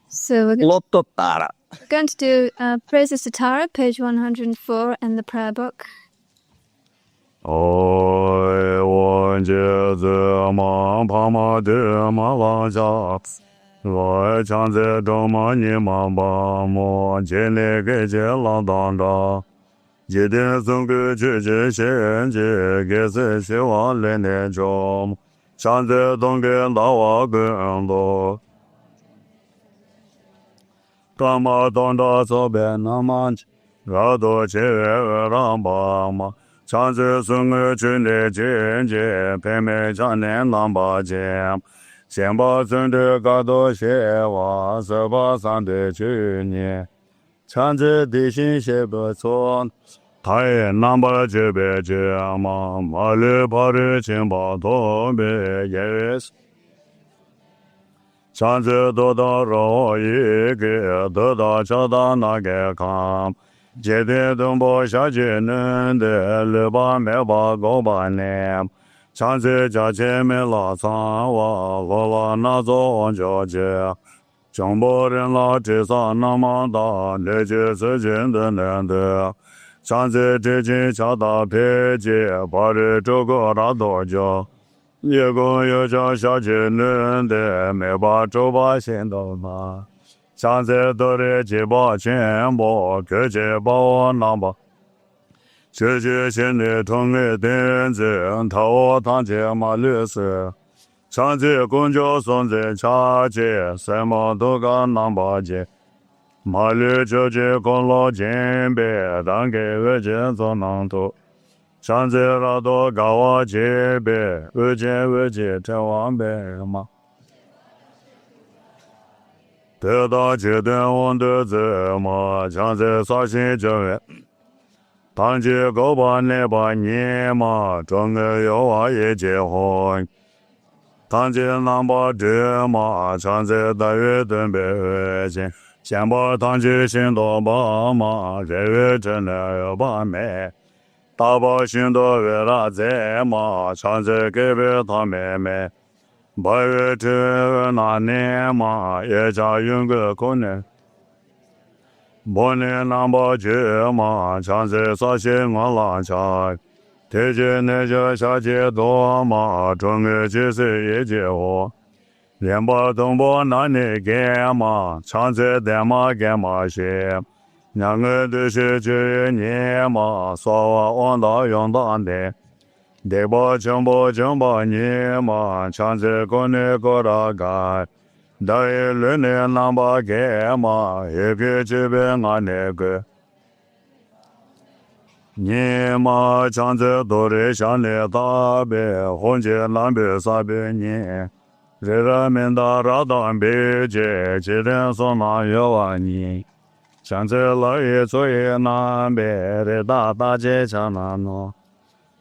So we're Loto tara. going to do Praise the Sitara, page 104 in the prayer book. Oi Wan Jie Zi Ma Pa Ma De Ma La Jia Lai Chan Zi Zhong Ma Ni Ma Ba Mo Jie Le Ge Jie La Dan Da Jie Den Song Ge Zhi Zhi Xian Jie Ge Zi Xi Wa Le Ne Zhong Chan Zi Dong Ge La Wa Ge Lo Dharma Dong Da So Be Na Man Ra Do Che Ram Ba Ma Chan Zi Sung Ge Chun De Jin Jie Pe Me Chan Nen Lam Ba Jie Xian Ba Zun De Ga Do Xie Wa Se Ba San De Chu Ni Chan Zi Di Xin Xie Be Cuan Tai Nam Ba Jie Be Jie Ma Ma Le Pa Ri Qin Ba Do Be Yes Chan Zi Do Da Ro Yi Ge De Da Cha Da Na Ge Kam Jie De Dong Bo Xia Jie Nen De Le Ba Me Ba Go Ba Nem Chan Zi Jia Qie Me La San Wa Lo La Na Zo Wan Jiao Jie Zhong Bo Ren La Zhi Sa Na Ma Da Le Jie Si Jin De Nen De Chan Zi Zhi Jin Cha Da Pe Jie Ba Ri Zhu Ge Ra Do Jiao Ye Gong Ye Zhang Xia Jie Nen De Me Ba Zhou Ba Xin Do Ma Chan Zi Do Ri Ji Ba Qian Bo Ge Jie Ba Wa Na Ba Xie Jie Xin Li Tong Ge Den Zi Tao Tang Jie Ma Lü Si Chan Zi Gong Jiao Song Zi Cha Jie Sai Ma Do Ga Nam Ba Jie Ma Lü Zhe Jie Gong Lo Jin Bei Dan Ge We Jie Zong Nang Tu Chan Zi Ra Do Ga Wa Jie Bei We Jie We Jie Chen Wang Bei Ma De Da Jie Den Wang De Zi Ma Chan Zi Sa Xin Zhe We Tang Jie Go Ba Ne Ba Ni Ma Zhong Ge Yo Wa Ye Jie Hong Tang Jie Nam Ba Zhi Ma Chan Zi Da Yue Den Bei We Jin Xian Ba Tang Jie Xin Do Ba Ma Re Yue Zhen Ne Yo Ba Me Da Ba Xin Do We Ra Zi Ma Chan Zi Ge Bei Ta Me Me Ba Yue Zhi We Na Ne Ma Ye Jia Yun Ge Kong Ne Bo Ne Nam Ba Jie Ma Chan Zi Sa Xin Wan La Cha Te Jie Ne Jie Xia Jie Do Ma Zhong Ge Ji Si Ye Jie Wo Lian Ba Dong Bo Na Ne Ge Ma Chan Zi Den Ma Ge Ma Xie Nyang Ge De Shi Ji Ni Ma So Wa Wan Da Yong Da De De Ba Cheng Bo Cheng Ba Ni Ma Chan Zi Gong Ne Go Ra Ga Da Yi Lu Ne Nam Ba Ge Ma Ye Ge Ji Bei Nga Ne Ge Ni Ma Chan Zi Do Ri Xian Le Da Bei Hong Jie Lan Bei Sa Bei Ni Re Ra Min Da Ra Dan Bei Jie Ji Den Song Na Yo Wa Ni Chan Zi La Yi Zu Yi Nan Bei Re Da Da Jie Cha Na No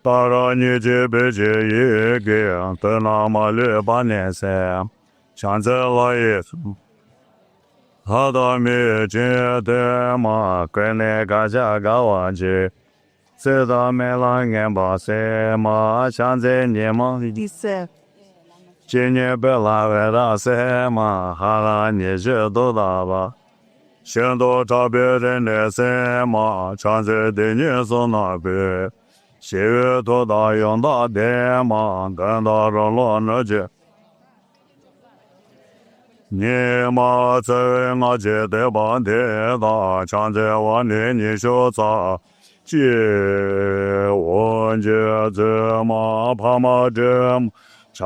Da Ra Ni Ji Bei Ji Yi Ge De Na Ma Lü Ba Nian Se Chan Zi La Yi Ha Da Mi Jie De Ma Gui Ne Ga Jia Ga Wa Ji Se Da Me La Ngen Ba Se Ma Chan Zi Ni Ma Di Se Ji Ni Bei La We Da Se Ma Ha La Ni Ji Do Da Ba 行动差别人的什么，常在对你所那个，喜悦多大用大点嘛，等到人落那去。你嘛在我这的半天大，常在我的你说啥？借我这这么怕嘛这么，差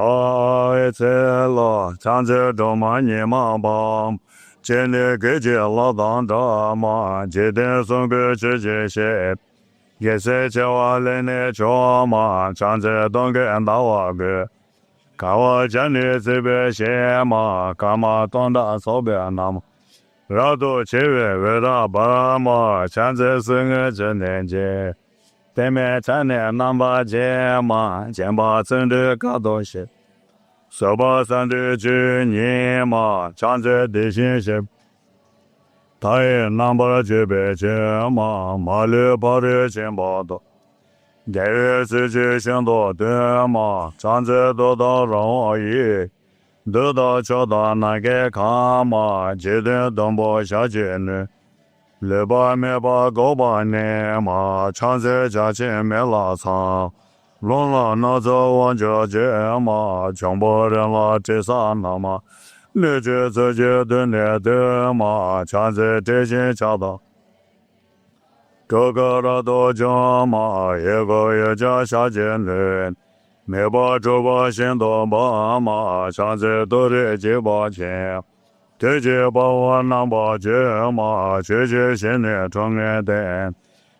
一次了，常在这么你嘛帮。今天给这老当大嘛，今天送给这这些，也是叫我来那做嘛，常在东给大我个。看我家里这边些嘛，干嘛当大手边那么，然后7月为了爸嘛，现在是我这年纪，对面3年南巴街嘛，肩膀真的搞东西，手把山的去年嘛，现在的信息，他也南巴这边去嘛，马里跑的肩膀多。这月自己行动对嘛，站在多到让我一，得到找到那个看嘛，今天东北下去呢，6把没把9把年嘛，常在家前没拉长，弄了那走往这街嘛，全部人了这啥那么，你这自己对你对嘛，常在这些找到。个个的都讲嘛，一个一家下见人，没把这把心都把嘛，上次都得几把钱，这几把我拿把钱嘛，这些心里中眼灯，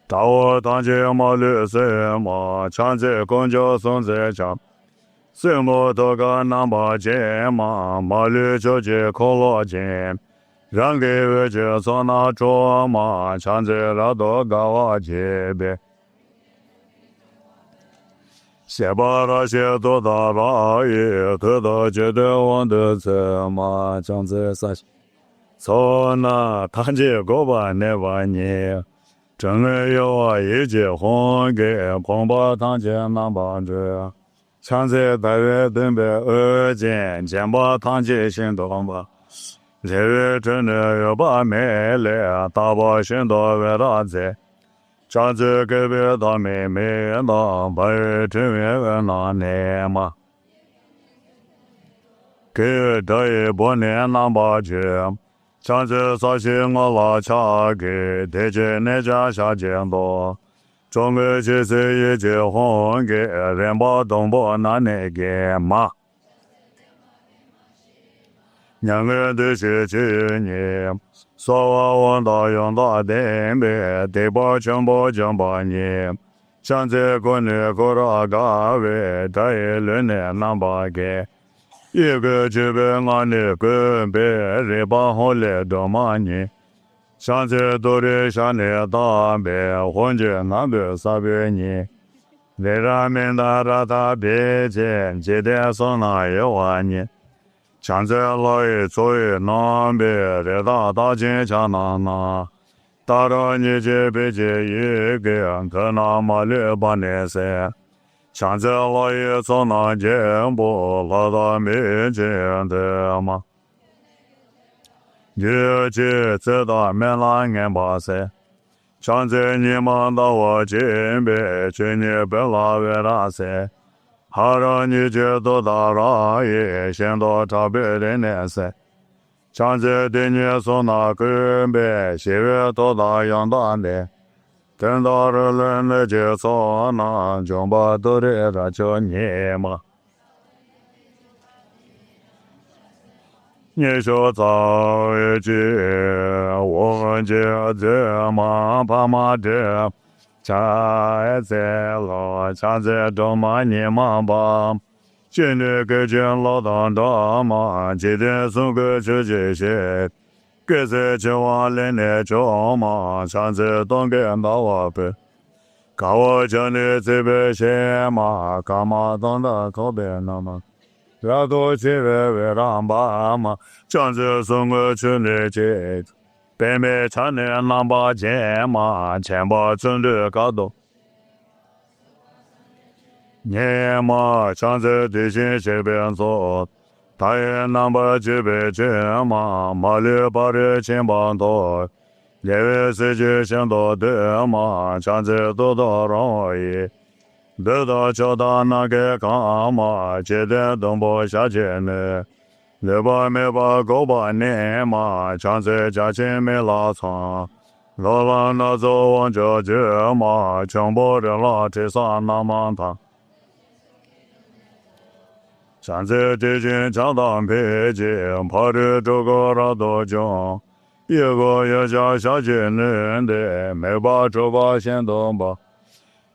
到我当街嘛绿色嘛，上次公交送这家，什么都个拿把钱嘛，马绿就去可乐钱。让给我这做那桌嘛，常在那多高我这边，先把那些多大拉也得到觉得我的车嘛，常在啥？从那谈起过半年半年，正儿有我一结婚给碰把谈起那帮着，常在大约等别2件，先把谈起行动吧。这月真的要把妹来，大把心都为了在，上次给别的妹妹那8月正月那年嘛，给这一半年那把去，上次啥些我拉车给，得去那家下见到，中国其实已结婚给人把东北那个嘛。2个的是去年，说我往大用大点呗，得把全部讲半年。现在国内过了个位，这一轮年难把给，一个这边俺的跟别人把好来多嘛年。现在都得向你打呗，混着俺别啥别年。为了明大大别见，今天说那一万年。现在老爷作为南边的大金强那，打到你这边这一个，可那么6、8年噻。现在老爷从那进步，老到面前的嘛。你这知道没那眼巴噻。现在你们到我这边去，你别拉为了噻。好让你觉得大了也先到差别的年噻，现在对你说那个呗，7月多大样大的，等到了人来接受那，就把都得他叫你嘛。你说早一句，我就这么怕嘛这。在了，现在这么你嘛吧，今天给见老当大嘛，今天送个这些，给这今晚来那着嘛，现在当给到我呗，看我叫你这边先嘛，干嘛当的靠边那么，要多去为让爸嘛，现在送个去那这。北美常年拿把钱嘛，钱把真的搞到。你嘛，现在对心这边做， Taye namba jibe jema, mali bari chimbando, yewe seji shendo dema, chanze dodo roi, dodo choda nage kama, jede dombo shajene, leba meba goba nema, chanze jachin me la cang, lola nazo wangjo jema, chombo de la tisa namanta. 上次地震长当北京，跑的这个拉多江，一个也叫小金人的，没把这把先动吧。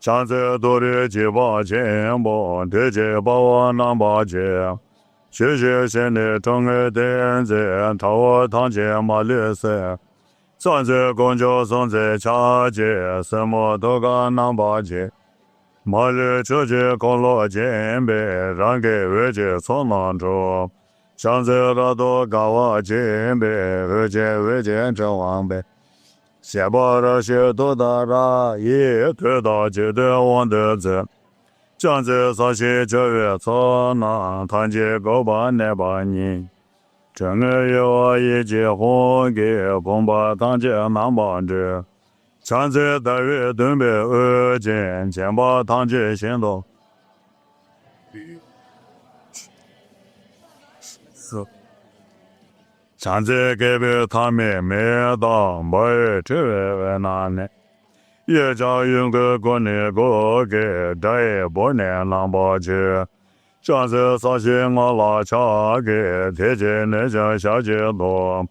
上次多的几把钱吧，地震把我拿把钱，谢谢现在中个点子，他我堂前马绿色，上次公交上次掐钱，什么都敢拿把钱。 马里出去高楼建北，让给外界从南中，上次拉多高瓦建北，外界这往北，先把这些都打ra，也推到就得往的走，上次啥些这月从南，团结高把那把年，整个有我一结婚给公把团结南帮着。 上次大约东北二间，先把堂姐先到。是。上次给别他们没到，没这位哪呢？也叫用个国内国给这不能让不去。上次啥些我拉车给贴近那家小街多。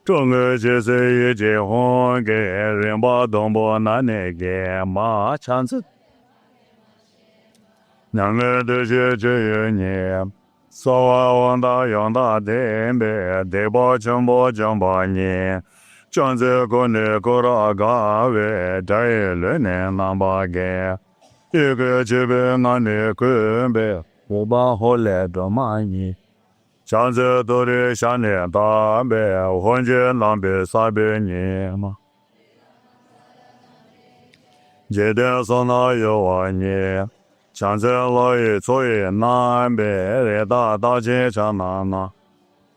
中个就是一结婚给人把东部那个马chan子，两个都是这一年，说话往大用大点呗，得把全部讲把年，chan子国内国大高位，这一两年难把给，一个这边俺的滚呗，我把后来多满意。 上次都得想念大白，混进南北300年嘛。今天上哪有啊你？上次老爷作为南北的大街上那，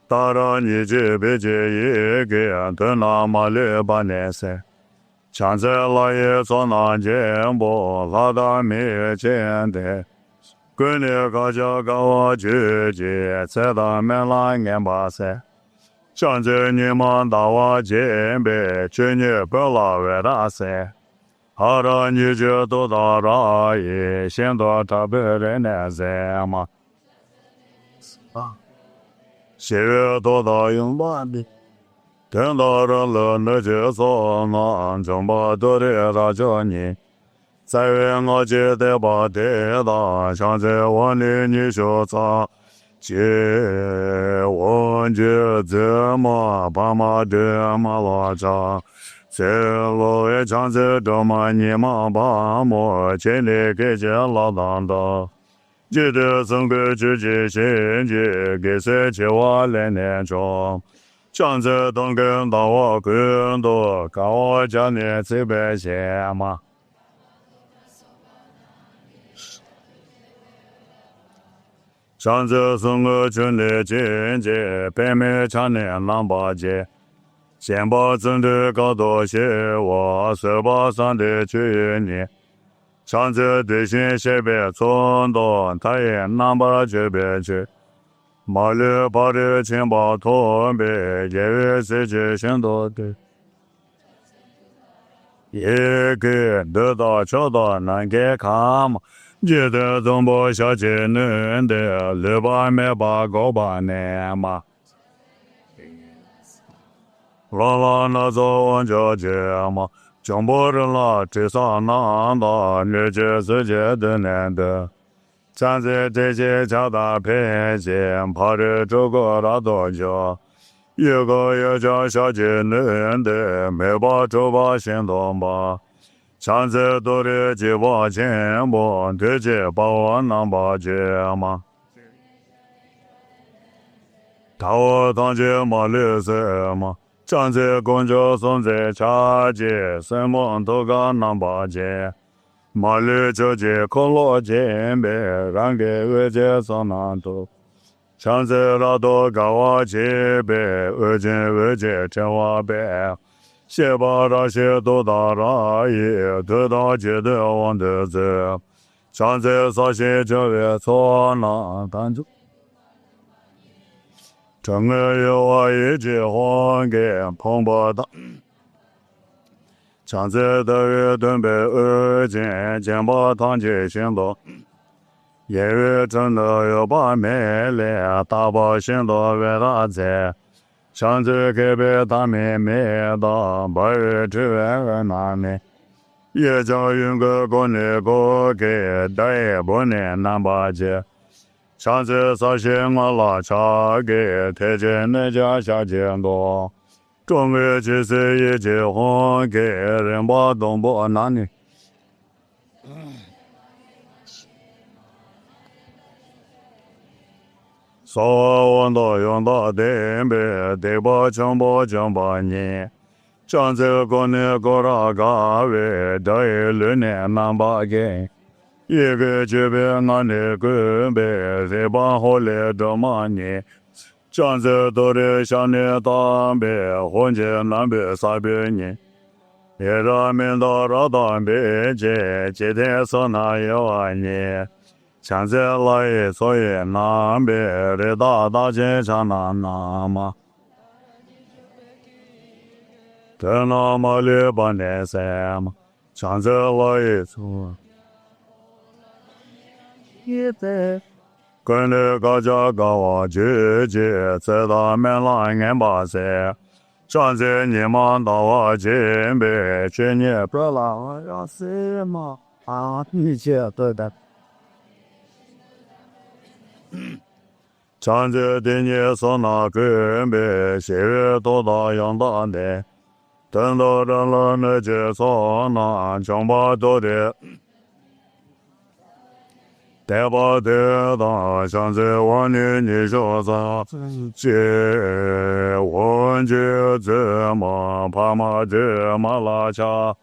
打到你这边这一个等那么200年噻。上次老爷做那件不拉到没见的。 闺女高家高我姐姐，在他们那眼巴塞。上次你们打我肩背，去年不拉外大塞。好的，你就都到这里，先到这边人来噻嘛。啊，7月多到用完的，等到这了那就说那，总把多的大叫你。 3月我记得把得到，上次我的你说啥？结婚就怎么爸妈这么拉长？这路也上次这么你们爸妈尽力给这老当的，记得送个自己心结，给谁去我来年中。上次东跟到我更多，看我家里这边些嘛。 上次送我军的姐姐，北面长年南八街，先把真的搞多些，我手把上的去年。上次对线西边冲到，他也南把这边去。马里把的钱包托北，因为自己想到的。一个得到找到难给看嘛。 记得东部小姐嫩的200没把高把年嘛，老那走往家街嘛，中部人了至少难到日子世界的难的，站在这些家大偏见，怕着这个大多久，一个也叫小姐嫩的没把这把先动吧。 上次多的几把钱不，对这把我能把钱吗？他我当街马绿色嘛，上次公交送在茶街，什么都敢能把钱，马绿就街可落钱呗，让给外界上南头。上次拉多高瓦七贝，二斤二节真瓦贝，谢巴拉谢多达拉耶，得到觉得王的子，上次撒些这位错那单主。整个有我一句话给碰不到，上次的月准备二斤，肩膀躺起行动。也月真的有把美丽大把行动为大在，上次给别大妹妹的八月之外而难美，也叫云个国内国给大爷不能难巴结。上次撒些我拉茶给推荐那家下见多，中国其实一结婚给人把东不难的。所问到用到点别得把讲不讲把你，上次国内国大咖位这一六年难把给。一个这边俺的准备，再把好来这么年，上次都得向你当别，混进南北三百年，也让民到这当别节，今天说那一万年，现在来所以南北的大街上那么，这那么里半年三嘛，上次来错。跟着高家高我姐姐，在他们那眼巴塞，上次你们到我前辈，去年不让我要死嘛啊，你姐对的。上次的你说那跟辈，7月多大样大的，等到人了那就说那全部都的。带把带大，上次我你说啥？这问句怎么怕嘛怎么拉下？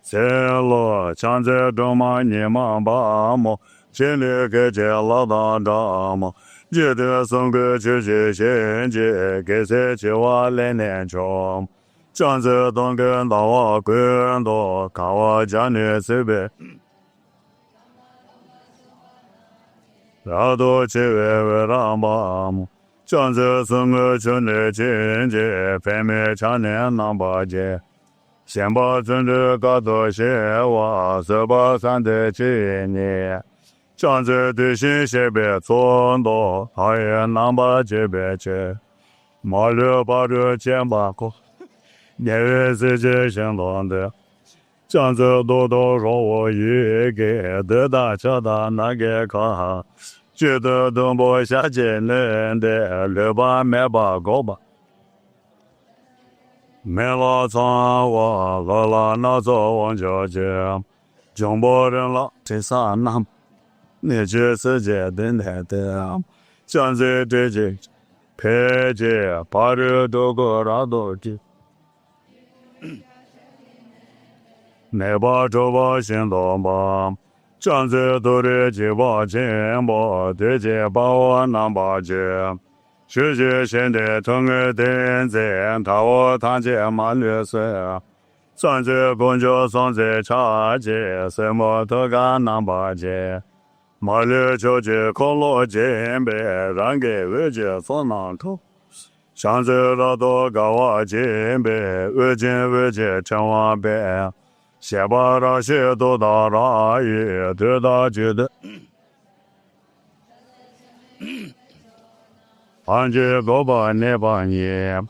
谁了？上次中嘛你们把么？心里给这老大张么？记得送个去现金，给谁去我来年中？上次东跟到我滚多，看我家里随便。然后去为让把么，上次送个去的亲戚，分没常年能把接，先把村子搞多些话，是把三的去年，上次对新西北村多，他也能把这边去，马六把这钱把过，年月自己行动的。上次多多说我一个得大小大那个看，觉得东北下进人的六把买把高吧，买了床我老了那做王小姐，中国人了这啥那，你去世界等待的，上次这些陪着把这都个拉都去。那把这把行动吧，上次都得几把钱吧，对接把我拿把钱，学习现在同个点赞，他我谈钱马略水，上次公交上次差钱，什么都敢拿把钱，马略就去考了金杯，让给外界所难头。上次老多高我金杯，外界成万杯。先把这些都到那里，得到觉得，俺这个把那把年，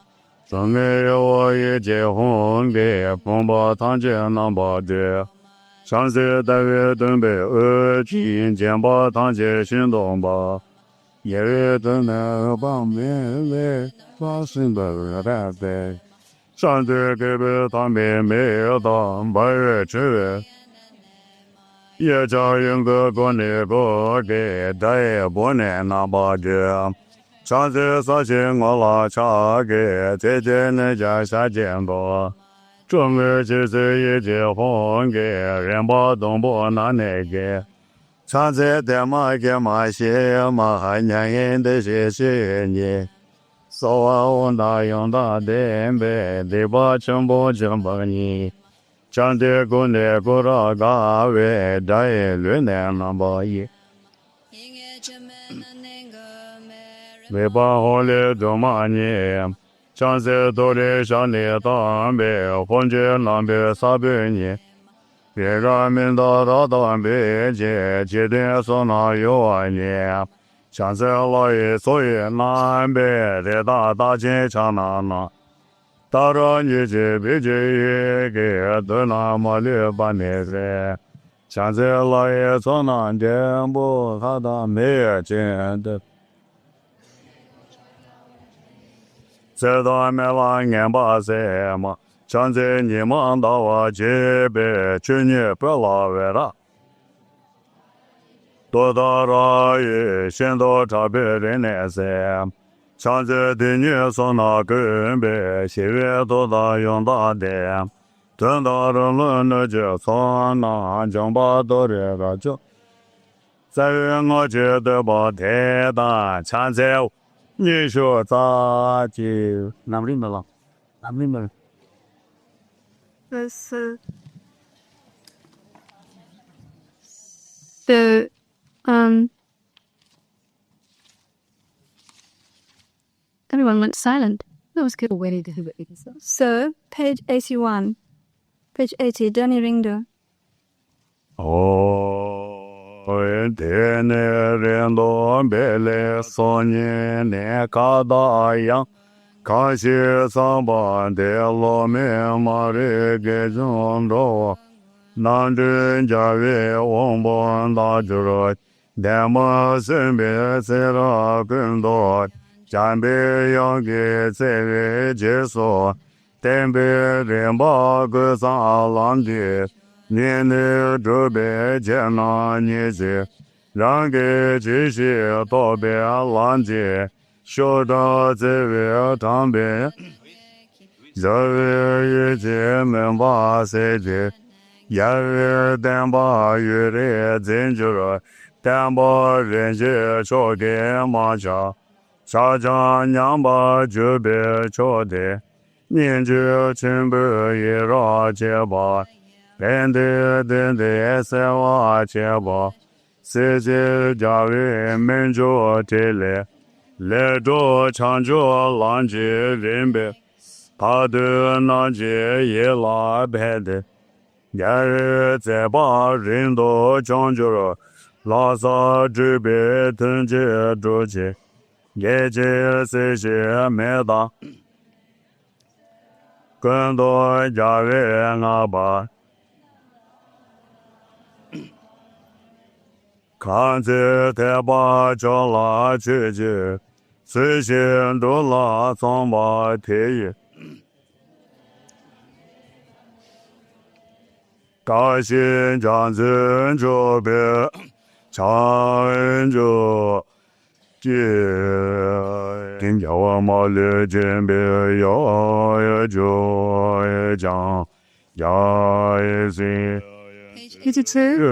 总没有我一结婚的，风把堂前能把的，上次大约准备2斤，肩把堂前行动吧，也月等那帮面来，把身的来来。上次给别他们没有到8月之外，也叫人个国内国给大爷不能拿把的。上次撒些我拉茶给在这那家下见过，中国其实也结婚给人把东部拿那个，常在Dharma给马些马海年人的些些年，所望大用大典呗，对吧？全部你，讲的古的古拉嘎喂，大爷论的那么一，对吧？好的多嘛年，讲在多的上的当呗，混着那边撒呗你。别人民到北京，今天说那有爱念，现在老爷所以南北的大街上那，到了你这北京也给都那么600年噻，现在老爷从南天不他到没见的，这都没了280嘛。现在你们到我这边去年不老外了，多大了也现到这边人来噻。现在的你说那个呗，现在多大用大的，等到了轮了就从那将把到这个就，在我觉得不太大，现在你说咋就lamrim了，lamrim。So, everyone went silent. That was good. So, page 81. Page 80, Danny Ringdo. 天内人多别来少年年卡大洋，卡西桑巴的罗梅马里给中着，南真家为王邦大主了，但么身边谁了更多，江北要给这位结束，东北人把个上浪的。年内这边见那年纪，让给这些道别浪迹，小到这位当兵，这位一切门把谁的，也位担把月的真就了，担把人家朝给马家，沙家娘把这边朝的，年纪全部也让结巴。等的三瓦钱吧，世界家为民主体来，来着长着浪迹人呗，他的那些也拉排的，也是再把人都讲究了，拉萨这边等着住去，也这这些没大，更多家为俺吧。看着他把这拉去去，随心都拉上把天意。大心将真这边，常就这，听叫我马里这边要就讲，要一心。82.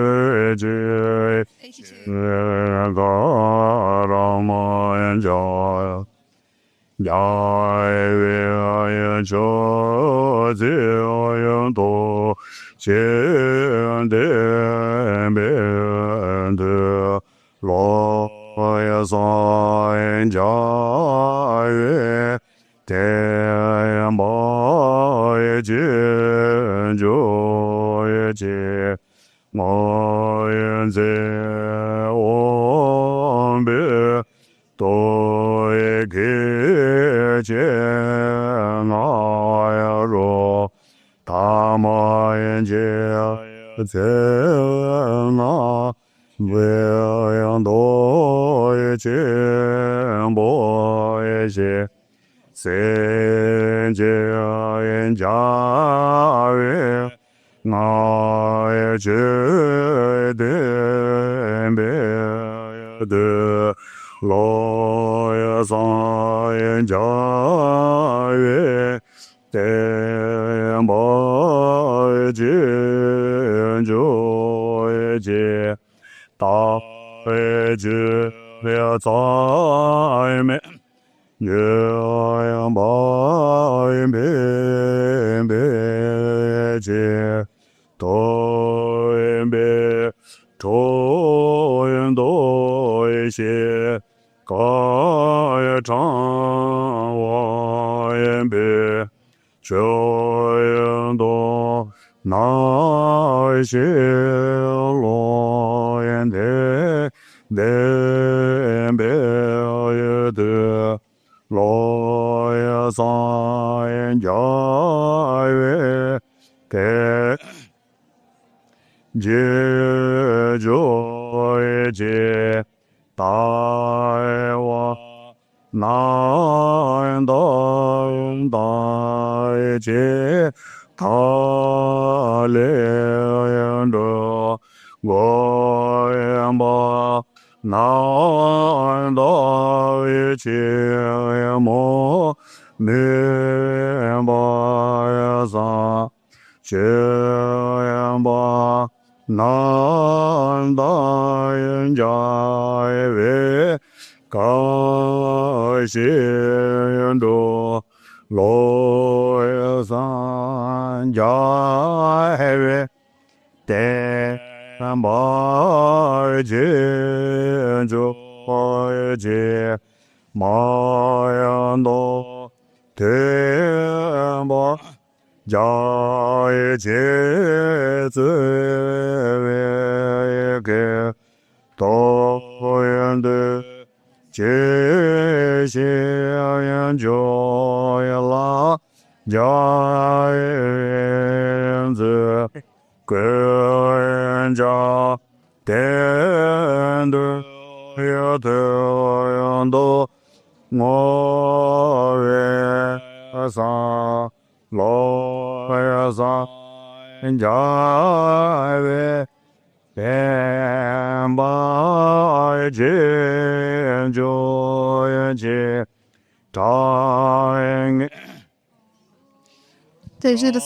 我愿在往北多一个见我要若他妈眼睛在那为养多一见不一些三界人家为我也觉得别的老也上人家也等不见就也见，大悲智了在美，月亮白边边界，多远别，多远多一些，高也长，我也别，这样多。那些罗眼的连别也的罗也三眼家也的解决也解大我难当大解他连着我也把难道一切莫明白啥这样吧难道人家为感谢着罗也三家为天把见着见马呀多天把家界子为给多远的这些研究啦家园子个人家天的也这样的我为啥罗为啥家为变白见就也见长这是的。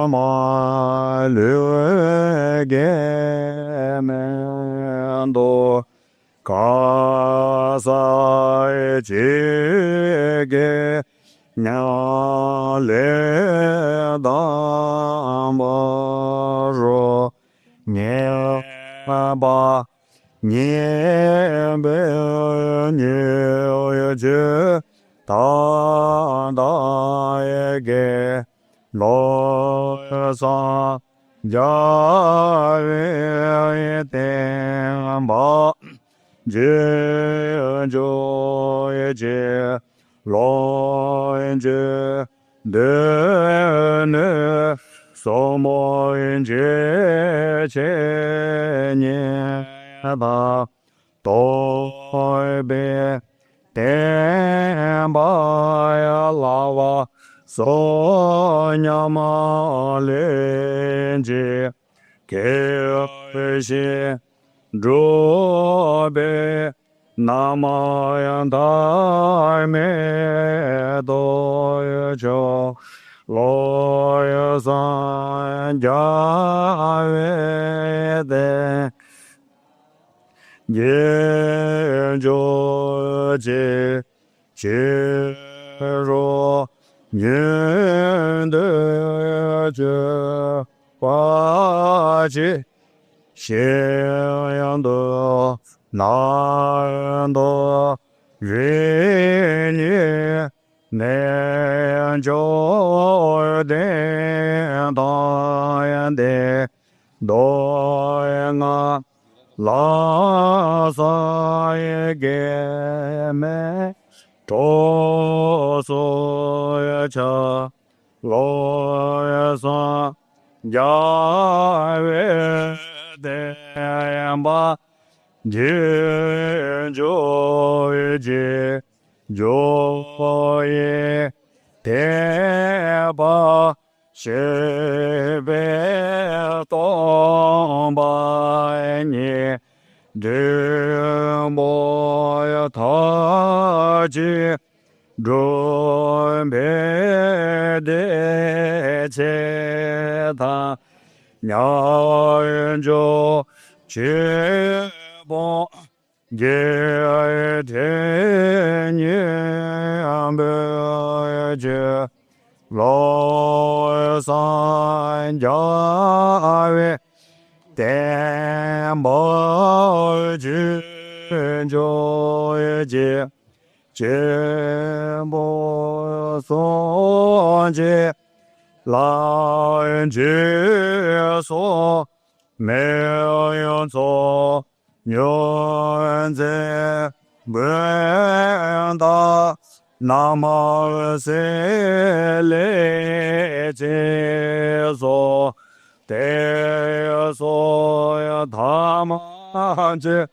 ma le ge men do ka sa je ge nya le da ma ro nye ba nye be nye je da ye ge lo sa ja ve te ba je jo ye je lo je de ne so mo je che nye ba to be te ba ya la wa so nyama lenje ke she dro be nama yan dai me do jo lo ya san ja ve de ye jo je che ro nhân de je fa ji xian yang de nan de ren ye ne jo de da yan de do yang la sa ye ge me to so ya cha lo ya sa ya ve de ya ba je jo ye jo ye te ba she be to ba ni de mo ya ta ji准备的解他鸟人就 che bo ge te nye ambe je lo san ja we ten bo ju jo je je bo so je la je so没有错，愿在不达，那么谁来接受？得说呀，他们这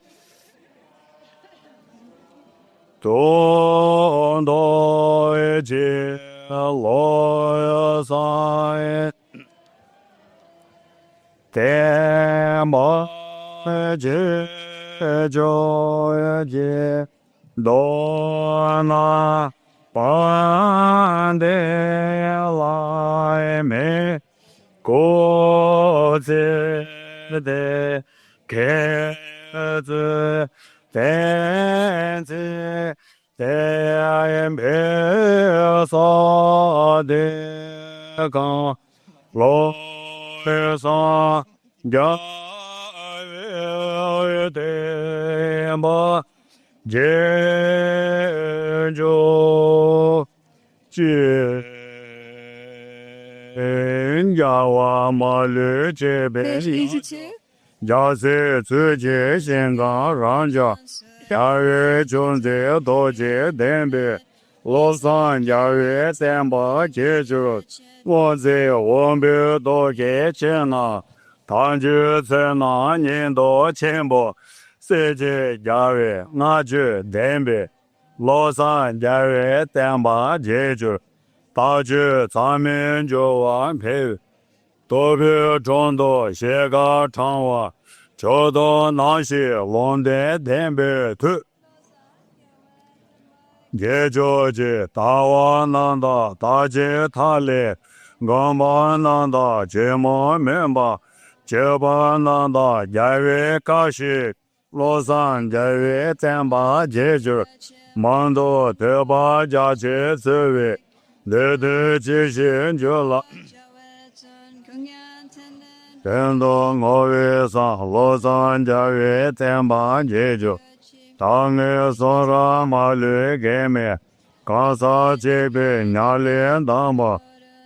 多多一切罗山。天马之joy je do na pan de lai me ko zi de ke zi ten zi de me so de gang lo sa ja de ma je jo je ja wa ma le je be ja se zu je xian gang ran ja ya yue zhong de do je den be lo san ya yue san ba je zhu wo zi wo bi do ge chen na tang ju zi na nian do qian bo si ji ya yue nga ju den be lo san ya yue dan ba je zhu da ju zang min ju wan pei do bi zhong do xie ga chang wa zhou do nan xi long de den be tu ye zhou ji da wa nan da da ji ta li gong ba nan da ji mo men ba ji ba nan da ya yue ka shi lo san ya yue zan ba ji zhi man do de ba jia ji zi wei de de ji xin ju la den do ngo wei san lo san ya yue zan ba ji zhi当个说ra ma le ge me ka sa je be nya le dang ba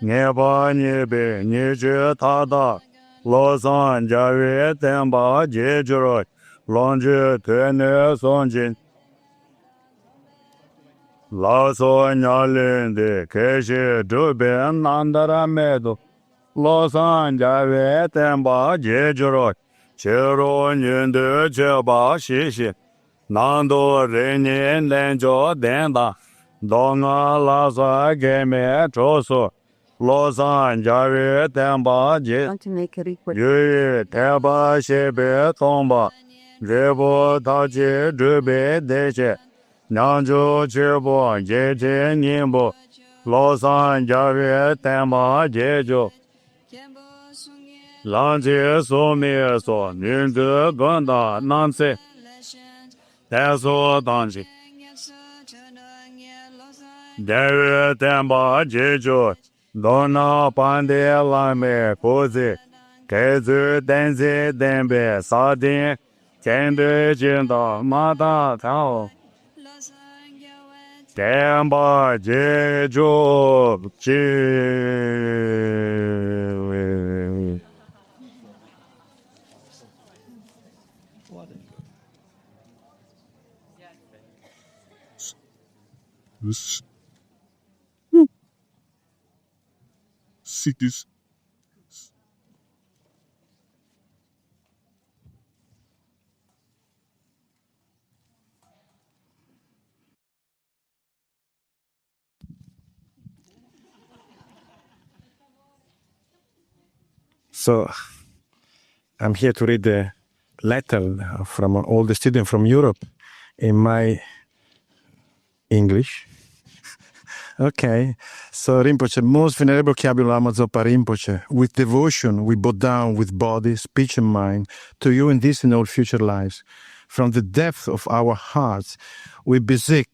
nghe ba ni be ni je ta da lo san ja yue dan ba je ju ro long je te ne son jin la so nya le de ke she du be nan da ra me do lo san ja yue dan ba je ju ro che ro ni de che ba xi xi nan do ren nian len zhou dan da dong a la sa ge me zhou su lo san jia yue dan ba ji yu yu te ba xie be tong ba re bo ta ji zhi be de xie nyang zhu qi bo ye ji nin bo lo san jia yue dan ba ji zhu lang ji su mi su nin zhi gong da nan ci带所当机，带月单把解决，到那半的拉美国子，该子单子单白沙丁，见对见到马大头，单把解决解。cities. So I'm here to read the letter from all the students from Europe in my English. Okay, so Rinpoche, most venerable Kyabyo Lama Zopa Rinpoche, with devotion we bow down with body, speech and mind to you in this and all future lives. From the depth of our hearts, we beseech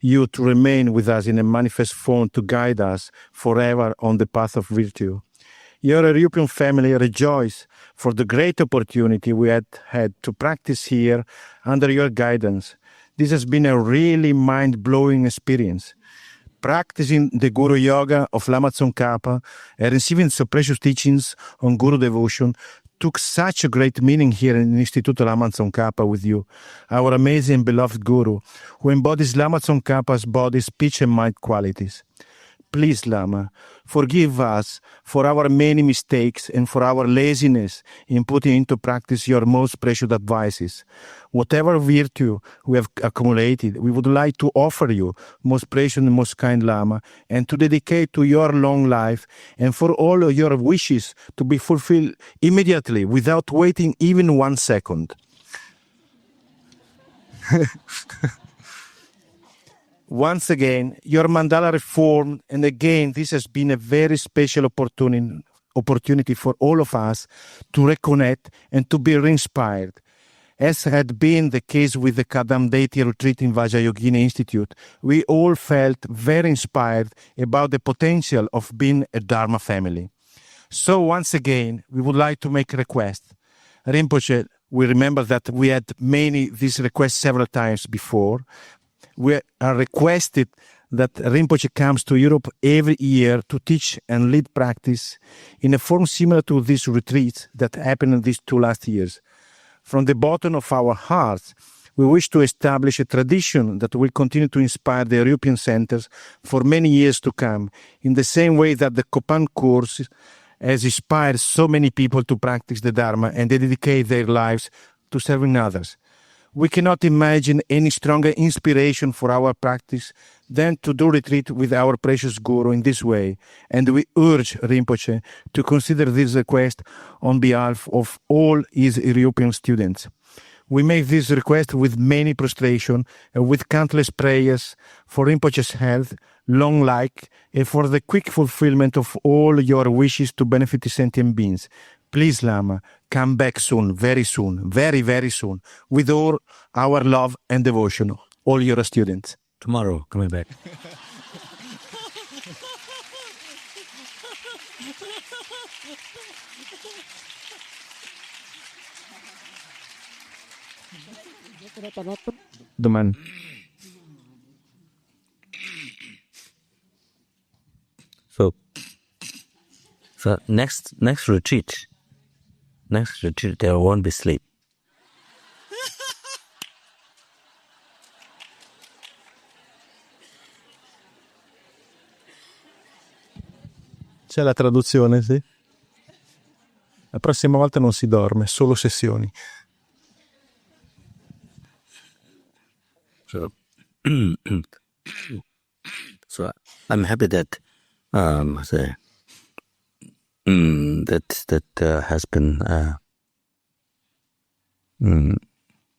you to remain with us in a manifest form to guide us forever on the path of virtue. Your European family rejoice for the great opportunity we had to practice here under your guidance. This has been a really mind-blowing experience. Practicing the Guru Yoga of Lama Tsongkhapa and receiving so precious teachings on Guru devotion took such a great meaning here in Institute Lama Tsongkhapa with you, our amazing beloved Guru, who embodies Lama Tsongkhapa's body, speech and mind qualities. Please, Lama, forgive us for our many mistakes and for our laziness in putting into practice your most precious advices. Whatever virtue we have accumulated, we would like to offer you, most precious and most kind Lama, and to dedicate to your long life and for all your wishes to be fulfilled immediately without waiting even 1 second. Once again, your mandala reformed, and again, this has been a very special opportunity for all of us to reconnect and to be re-inspired. As had been the case with the Kadam Deity retreat in Vajrayana Institute, we all felt very inspired about the potential of being a Dharma family. So once again, we would like to make a request. Rinpoche, we remember that we had these requests several times before. We are requested that Rinpoche comes to Europe every year to teach and lead practice in a form similar to these retreats that happened in these 2 last years. From the bottom of our hearts, we wish to establish a tradition that will continue to inspire the European centers for many years to come, in the same way that the Kopan course has inspired so many people to practice the Dharma and dedicate their lives to serving others. We cannot imagine any stronger inspiration for our practice than to do retreat with our precious Guru in this way, and we urge Rinpoche to consider this request on behalf of all his European students. We make this request with many prostration and with countless prayers for Rinpoche's health, long life, and for the quick fulfillment of all your wishes to benefit the sentient beings. Please, Lama, come back soon, very very soon, with all our love and devotion, all your students. Tomorrow, coming back. Domani. So next retreat, there won't be sleep. C'è la traduzione, sì? La prossima volta non si dorme, solo sessioni. So I'm happy that that has been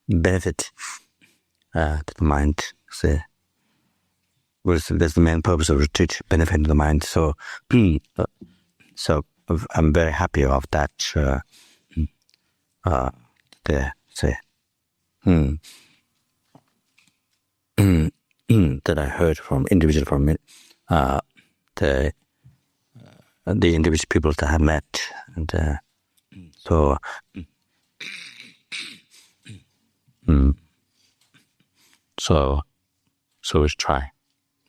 benefit to the mind. That's the main purpose of retreat, benefiting the mind. So I'm very happy of that. That I heard from the individual people that I met, and so we'll try.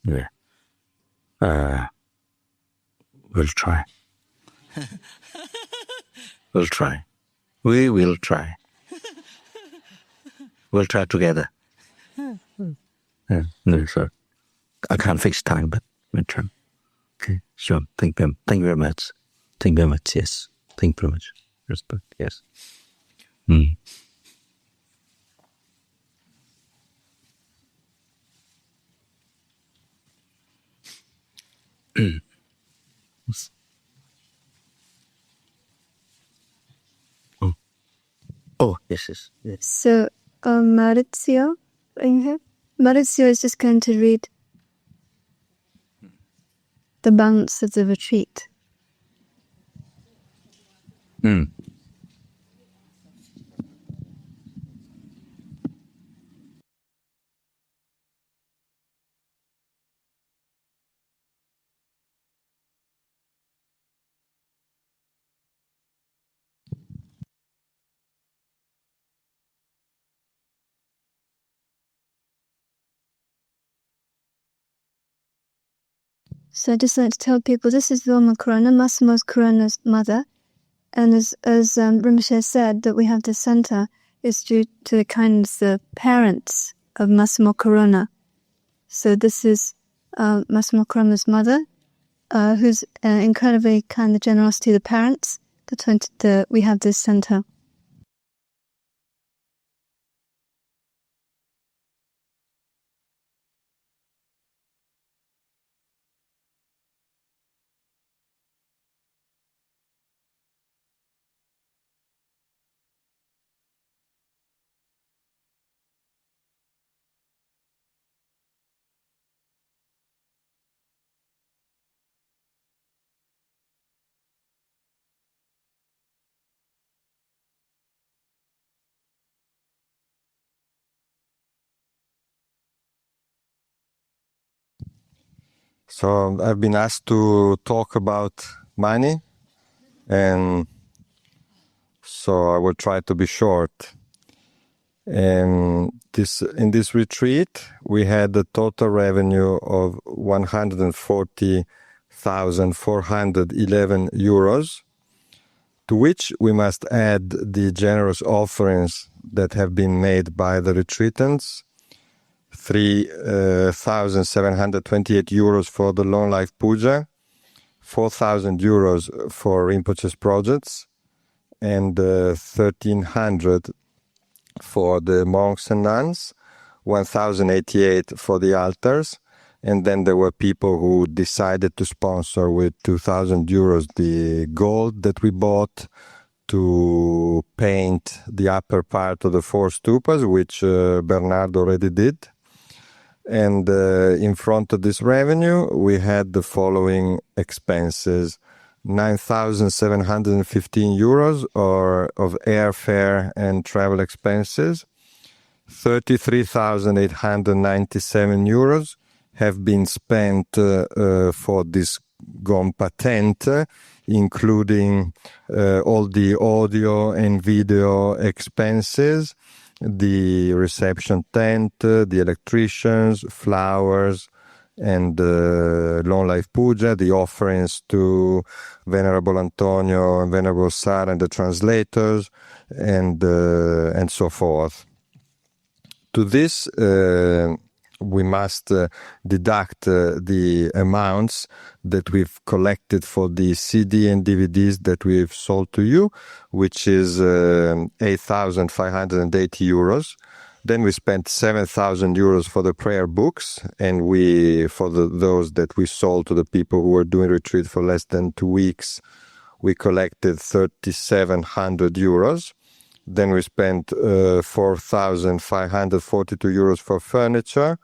Yeah. We'll try. We'll try. We will try. We'll try together. Yeah, no, sir. I can't fix time, but we'll try. Okay, sure. Thank you very much. Thank you very much. Yes. Thank you very much. Respect. Yes. Oh, yes. So, Maurizio, are you here? Maurizio is just going to read the balance of the retreat. So I just like to tell people this is Vilma Corona, Massimo Corona's mother. And as Rinpoche said, that we have this center is due to the kindness of parents of Massimo Corona. So this is Massimo Corona's mother, who's incredibly kind of generosity of the parents. We have this center. So I've been asked to talk about money, and so I will try to be short. And in this retreat, we had a total revenue of 140,411 euros, to which we must add the generous offerings that have been made by the retreatants. 3,728 euros for the long life puja, 4,000 euros for Rinpoche's projects, and 1,300 for the monks and nuns, 1,088 for the altars, and then there were people who decided to sponsor with 2,000 euros the gold that we bought to paint the upper part of the 4 stupas, which Bernard already did. And in front of this revenue, we had the following expenses: 9,715 euros of airfare and travel expenses. 33,897 euros have been spent for this Gompa tent, including all the audio and video expenses, the reception tent, the electricians, flowers, and long life puja, the offerings to Venerable Antonio and Venerable Sara and the translators, and so forth. To this, we must deduct the amounts that we've collected for the CD and DVDs that we've sold to you, which is 8,580 euros. Then we spent 7,000 euros for the prayer books, and those that we sold to the people who were doing retreat for less than 2 weeks, we collected 3,700 euros. Then we spent 4,542 euros for furniture,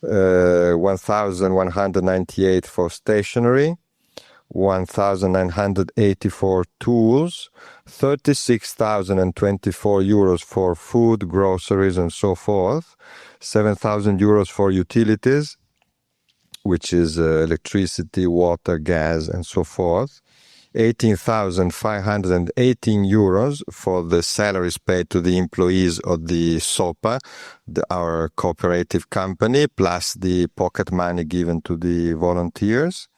1,198 for stationery, 1,984 tools, 36,024 euros for food, groceries, and so forth, 7,000 euros for utilities, which is electricity, water, gas, and so forth, 18,518 euros for the salaries paid to the employees of the SOPA, our cooperative company, plus the pocket money given to the volunteers,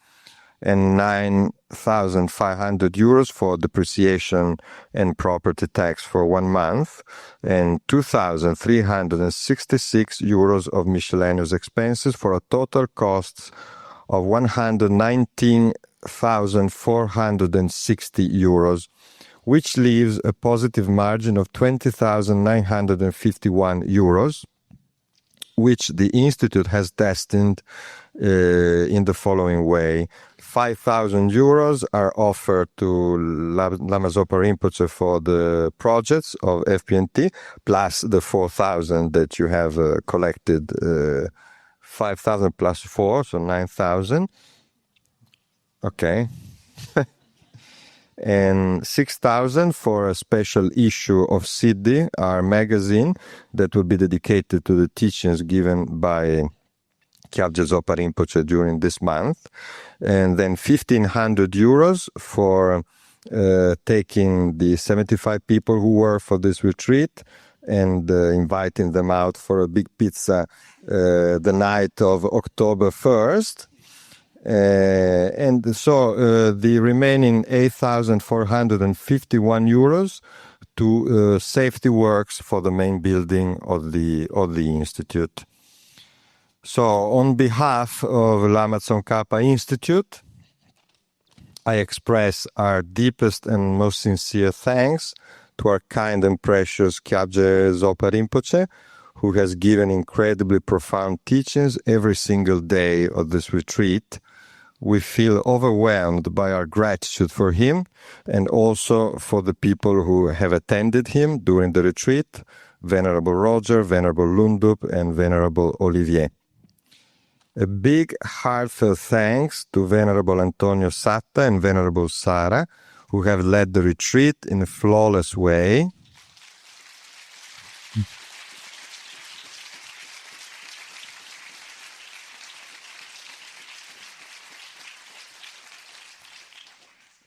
and 9,500 euros for depreciation and property tax for 1 month, and 2,366 euros of miscellaneous expenses, for a total cost of 119,460 euros, which leaves a positive margin of 20,951 euros, which the Institute has destined in the following way. 5,000 euros are offered to Lama Zopa Rinpoche for the projects of FPMT, plus the 4,000 that you have collected, 5,000 plus 4, so 9,000. Okay. And 6,000 for a special issue of Siddhi, our magazine, that will be dedicated to the teachings given by Geshe Zopa Rinpoche during this month. And then 1,500 euros for taking the 75 people who were for this retreat and inviting them out for a big pizza the night of October 1st. And so the remaining 8,451 euros to safety works for the main building of the institute. So on behalf of Lama Tsongkhapa Institute, I express our deepest and most sincere thanks to our kind and precious Geshe Zopa Rinpoche, who has given incredibly profound teachings every single day of this retreat. We feel overwhelmed by our gratitude for him and also for the people who have attended him during the retreat, Venerable Roger, Venerable Lundup, and Venerable Olivier. A big heartfelt thanks to Venerable Antonio Satta and Venerable Sara, who have led the retreat in a flawless way.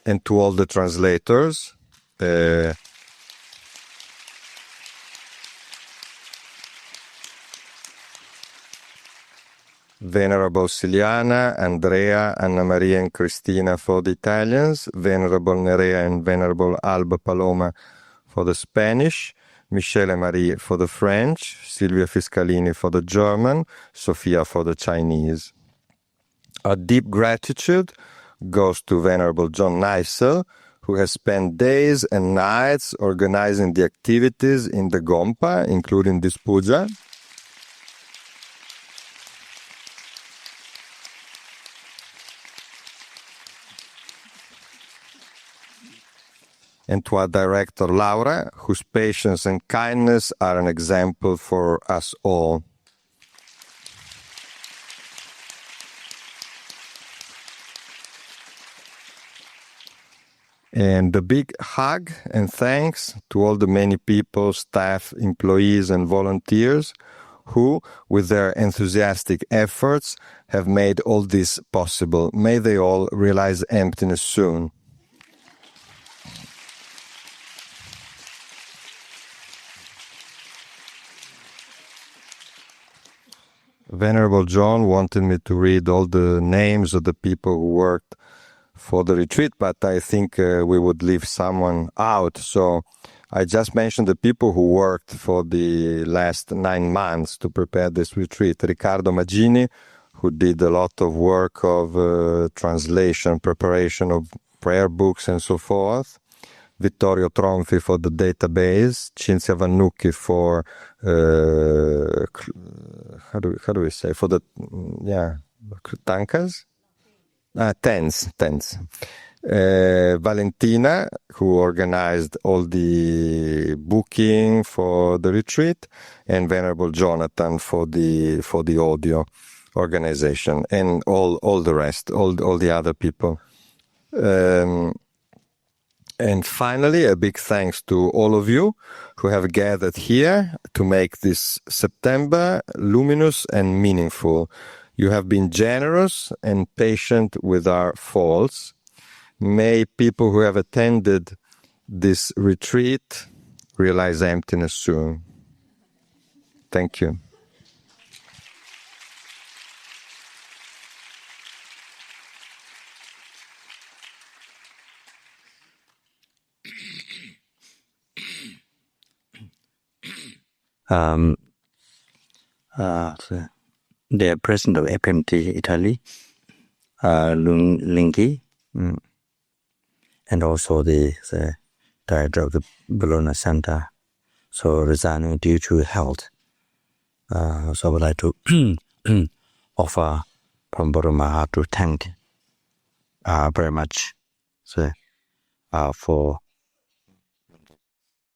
And to all the translators, Venerable Siliana, Andrea, Anna Maria and Cristina for the Italians, Venerable Nerea and Venerable Alba Paloma for the Spanish, Michele Marie for the French, Silvia Fiscalini for the German, Sofia for the Chinese. Our deep gratitude goes to Venerable John Neissel, who has spent days and nights organizing the activities in the Gompa, including this puja. And to our director, Laura, whose patience and kindness are an example for us all. And a big hug and thanks to all the many people, staff, employees, and volunteers who, with their enthusiastic efforts, have made all this possible. May they all realize emptiness soon. Venerable John wanted me to read all the names of the people who worked for the retreat, but I think we would leave someone out. So I just mentioned the people who worked for the last 9 months to prepare this retreat. Riccardo Magini, who did a lot of work of translation, preparation of prayer books and so forth. Vittorio Tronfi for the database, Cinzia Vannucchi for how do we say, for the thangkas? Tens. Valentina, who organized all the booking for the retreat, and Venerable Jonathan for the audio organization, and all the rest, all the other people. And finally, a big thanks to all of you who have gathered here to make this September luminous and meaningful. You have been generous and patient with our faults. May people who have attended this retreat realize emptiness soon. Thank you. The president of FPMT Italy, Linghi, and also the director of the Bologna Center, so resigning due to health. So I would like to offer from bottom of my heart to thank very much for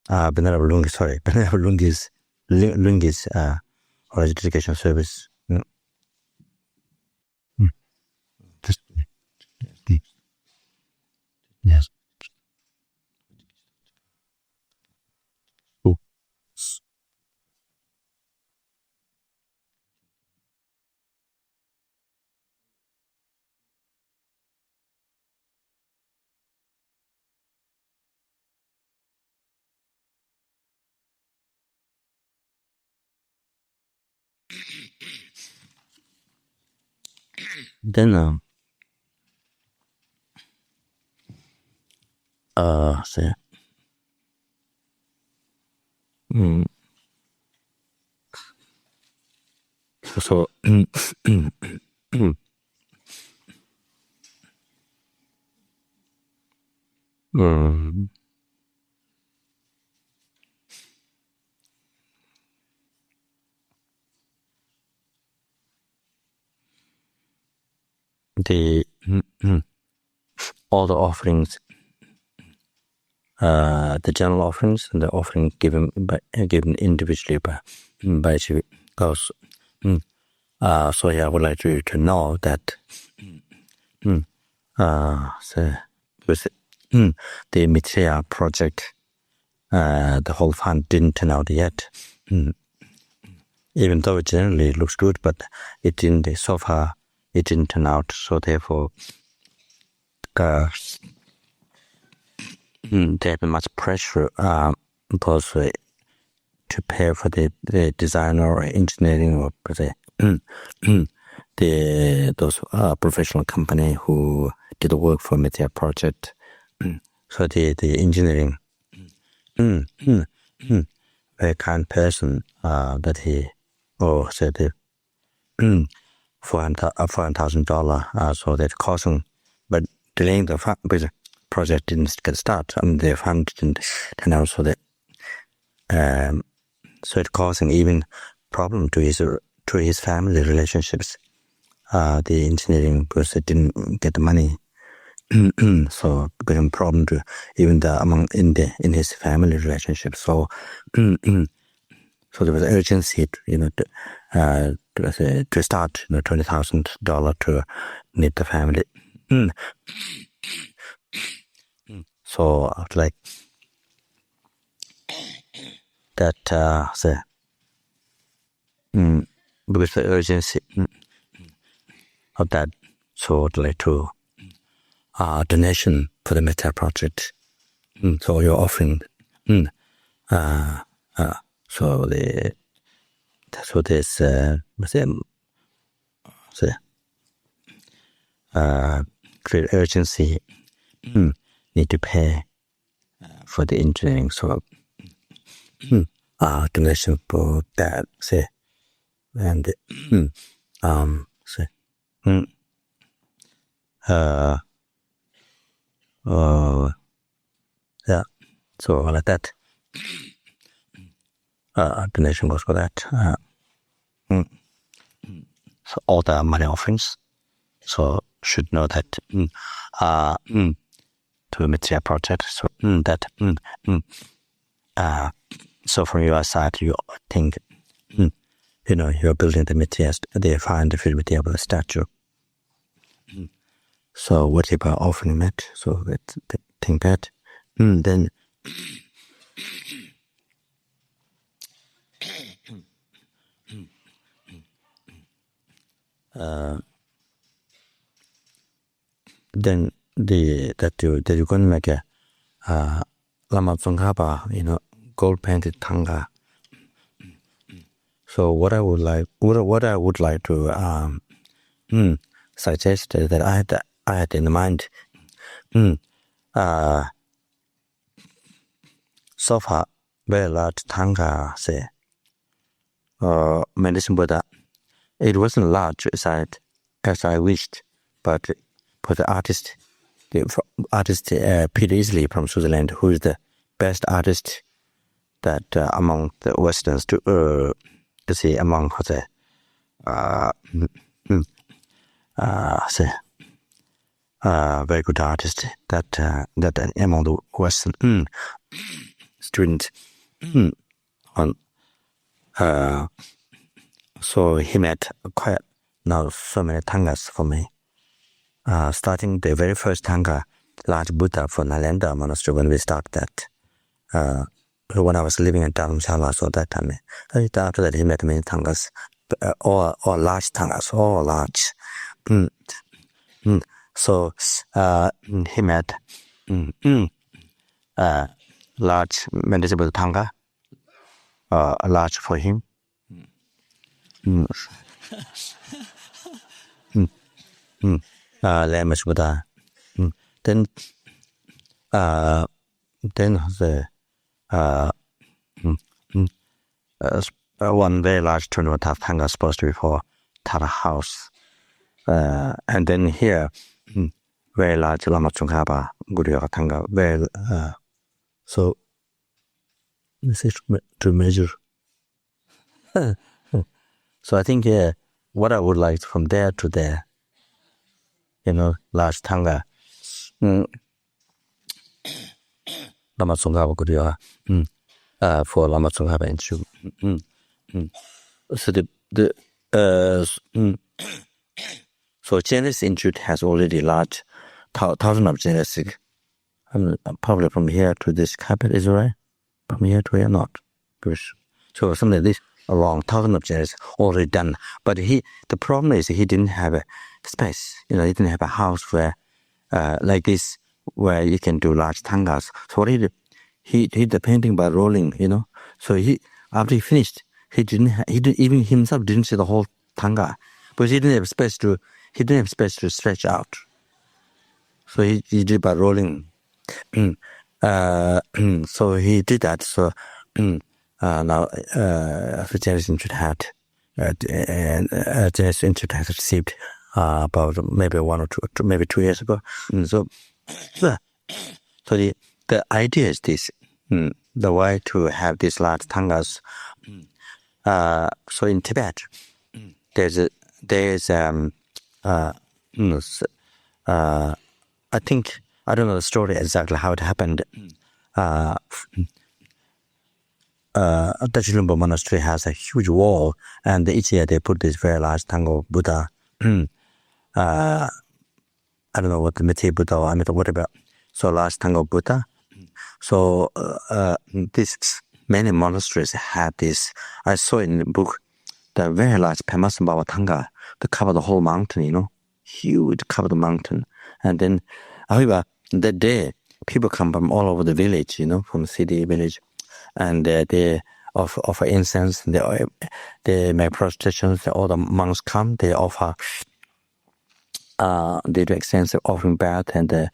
Venerable Lungi's education service. Yes. Then say so the all the offerings, the general offerings and the offering given individually by goes. So yeah, I would like you to know that so with the Maitreya project, the whole fund didn't turn out yet. Even though it generally looks good, but it didn't. So far, it didn't turn out. So therefore, they have much pressure because to pay for the design or engineering or those professional company who did the work for Maitreya project. So the engineering, very kind person that he said $400,000. So that causing, but delaying the project didn't get started. The fund didn't turn out. So that so it causing even problem to his family relationships. The engineering person didn't get the money, so it became a problem to even in his family relationship. So so there was urgency, to start, $20,000 to meet the family. So like that, because the urgency of that, so like to donation for the Maitreya project. So you're offering, so there's great urgency. Need to pay for the engineering. So donation for that. Say and say yeah. So like that. Donation goes for that. So all the money offerings. So should know that to Maitreya project. So that so from your side, you think you're building the Maitreya, the find the Maitreya Buddha statue. So what about offering it? So that think that then. Then that you're going to make a Lama Tsongkhapa, gold painted thangka. So what I would like to suggest that I had in mind. So far, very large thangka, say, Maitreya Buddha. It wasn't large as I wished, but for the artist Peter Isley from Switzerland, who is the best artist that among the Westerns to see among the very good artist that among the Western students on. So he made quite now so many thangkas for me. Starting the very first thangka large Buddha for Nalanda monastery when we started that. When I was living in Dharamshala, so that time, after that he met many thangkas, all large thangkas, all large. So he met large meditable thangka, large for him. Lama Buddha. Then the one very large tournament of thangka supposed to be for Tara house. And then here, very large Lama Tsongkhapa thangka. Very so this is to measure. So I think what I would like from there to there, large thangka. Lama Tsongkhapa for Lama Tsongkhapa Institute. So Genesis Institute has already large thousand of Genesis. Probably from here to this carpet, is it right? From here to here, not. So something like this, around 1,000 of Genesis already done. But the problem is he didn't have a space. He didn't have a house where like this, where you can do large thangkas. So what he did, he did the painting by rolling, So after he finished, he even himself didn't see the whole thangka, because he didn't have space to stretch out. So he did by rolling. So he did that. So now Genesis Institute had Genesis Institute has received about maybe 1 or 2, maybe 2 years ago. So the idea is this: the way to have these large thangkas. So in Tibet, there's I think, I don't know the story exactly how it happened. Dachilumbo Monastery has a huge wall, and each year they put this very large thangka Buddha. I don't know what the Maitreya Buddha or whatever. So large thangka Buddha. So many monasteries had this. I saw in the book the very large Pemasambhava thangka to cover the whole mountain. Huge, cover the mountain. And then, however, that day people come from all over the village, from city, village, and they offer incense. They make prostrations. All the monks come. They offer. They do extensive offering bath and the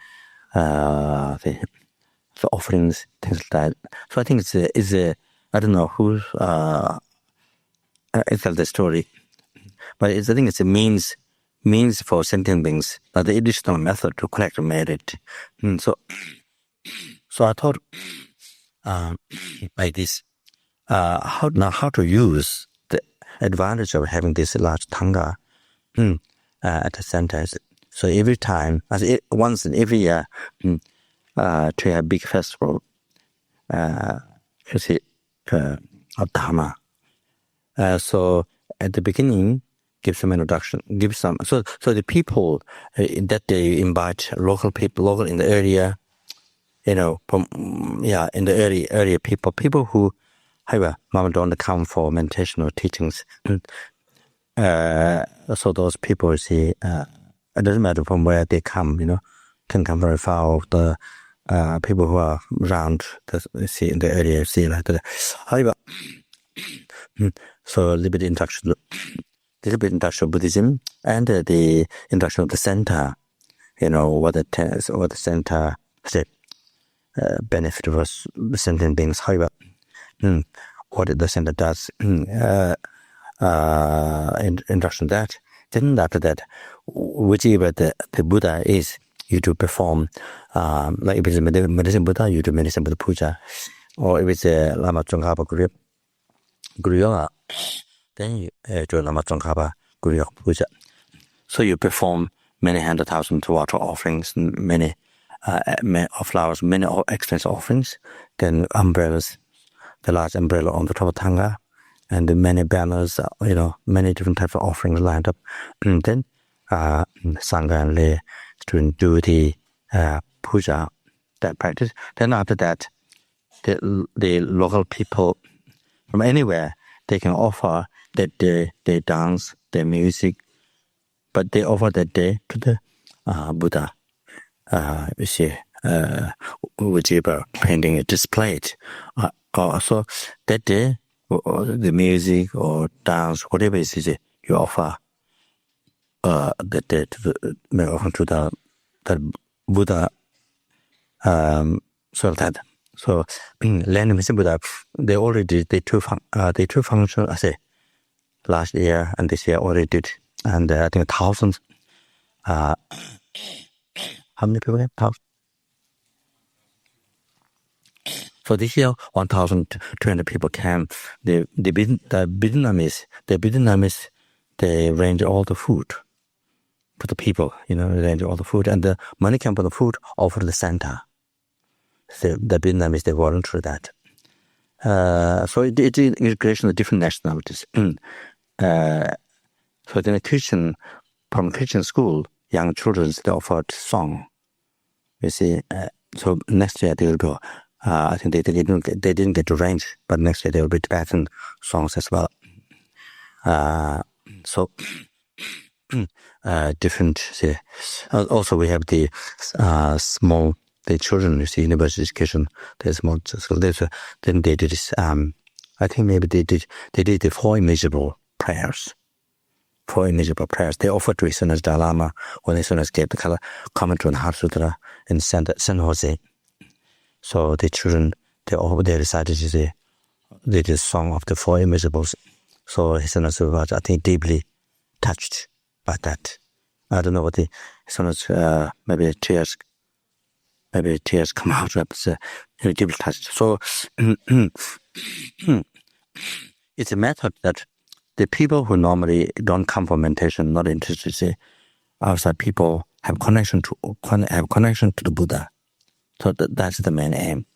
offerings, things like that. So I think it's a I don't know who it's the story, but I think it's a means for sentient beings, the additional method to collect merit. So I thought like this, how to use the advantage of having this large thangka at the center. So every time, once in every year, to a big festival, of Dharma. So at the beginning, give some introduction, so the people that they invite local people, in the area, in the area people who, however, don't come for meditation or teachings. So those people see, it doesn't matter from where they come, can come very far. The people who are around, in the area, see like that. However, so a little bit introduction of Buddhism and the introduction of the center. What the center benefit of sentient beings. However, what the center does. Introduction that. Then after that, whichever the Buddha is, you to perform, like if it's a medicine Buddha, you do medicine Buddha puja, or if it's a Lama Tsongkhapa Guru Yoga, then you do Lama Tsongkhapa Guru Yoga puja. So you perform many 100,000 water offerings, many flowers, many expensive offerings, then umbrellas, the large umbrella on the top of thangka, and the many banners, many different types of offerings lined up. And then Sangha and lay student do the puja, that practice. Then after that, the local people from anywhere, they can offer that day, their dance, their music, but they offer that day to the Buddha. You see, whichever painting is displayed. So that day, the music or dance, whatever it is, you offer that day to the Buddha. So Lenin Buddha, they already did two functions. I say last year and this year already did, and I think thousands. How many people came? 1,000. So this year, 1,200 people came. The Vietnamese, they arrange all the food for the people. Arrange all the food, and the money came from the food over the center. The Vietnamese, they volunteer that. So it's integration of different nationalities. So in a from Christian school, young children, they offered song. You see, so next year they will go. I think they didn't get to range, but next year there will be Tibetan songs as well. So different. See, also we have the small. The children, you see, university education, there's more. So then they did this. I think maybe they did the 4 immeasurable prayers. 4 immeasurable prayers. They offered to His Holiness Dalai Lama when His Holiness gave the commentary on Heart Sutra in San Jose. So the children, they recited they did a song of the 4 immeasurables. So His Holiness was, I think, deeply touched by that. I don't know what His Holiness, maybe tears come out, but deeply touched. So it's a method that the people who normally don't come for meditation, not interested, outside people have connection to the Buddha. So that's the main aim.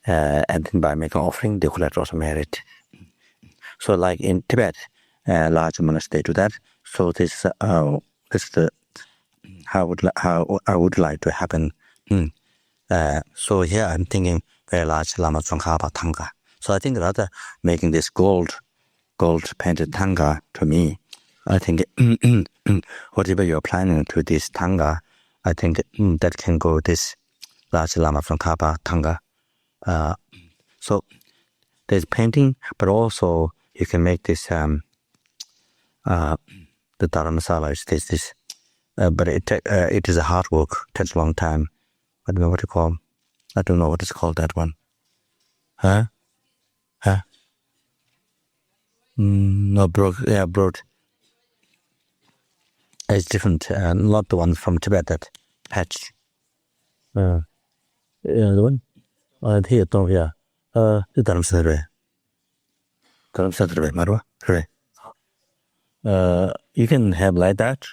And then by making offering, they collect also merit. So like in Tibet, large monastery do that. So this is the how I would like to happen. So here I'm thinking very large Lama Tsongkhapa thangka. So I think rather making this gold painted thangka to me, I think whatever you're planning to this thangka, I think that can go this large Lama Tsongkhapa thangka. So there's painting, but also you can make this the Dharma masala is this. But it is a hard work, takes a long time. I don't know what to call. I don't know what it's called, that one. Huh? No, broke. Yeah, broke. It's different. Not the one from Tibet, that patch. Yeah, the one. Here, yeah. The Dharma Saturday. Dharma Saturday, Marwa. Right. You can have like that.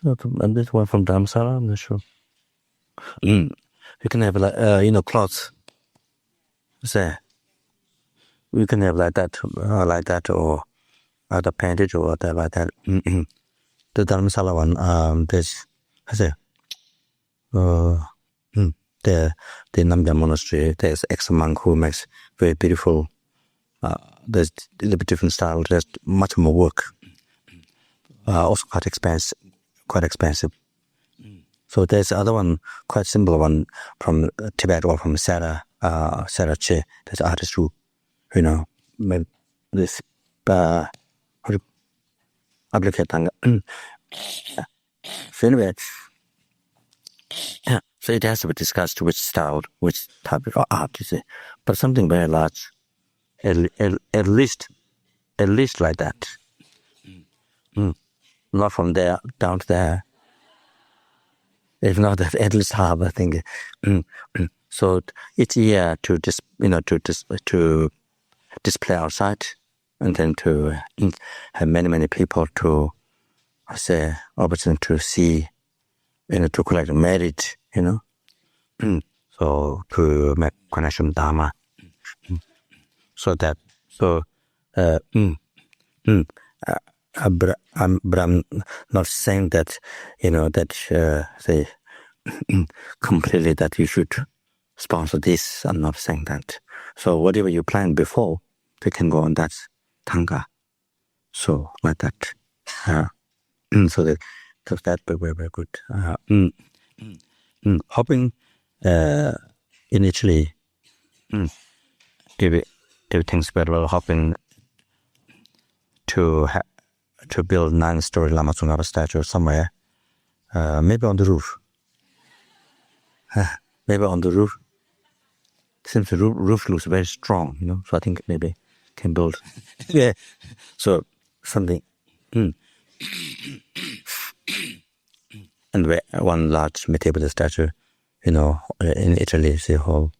And this one from Dharmasala, I'm not sure. You can have like cloths. Say, you can have like that, or either painted or whatever like that. The Dharmasala one, there's, I say, the Namgyal monastery. There's ex-monk who makes very beautiful. There's a little bit different style. There's much more work. Also quite expensive. So there's the other one, quite simple one from Tibet or from Sarah Che. There's artist who, made this applicate thangka. So anyway, so it has to be discussed which style, which type of art, you see. But something very large, at least like that. Not from there down to there. If not that, at least half, I think. So each year to display outside, and then to have many people to opportunity to see, to collect merit, so to make connection with Dharma. But I'm not saying that, completely that you should sponsor this. I'm not saying that. So whatever you planned before, they can go on that thangka. So like that. So that very, very good. Hoping initially, if things were well, hoping to build 9-story Lama Tsongkhapa statue somewhere, maybe on the roof. Maybe on the roof. Since the roof looks very strong, so I think maybe can build. Yeah. So something. And one large Maitreya Buddha statue, in Italy, see how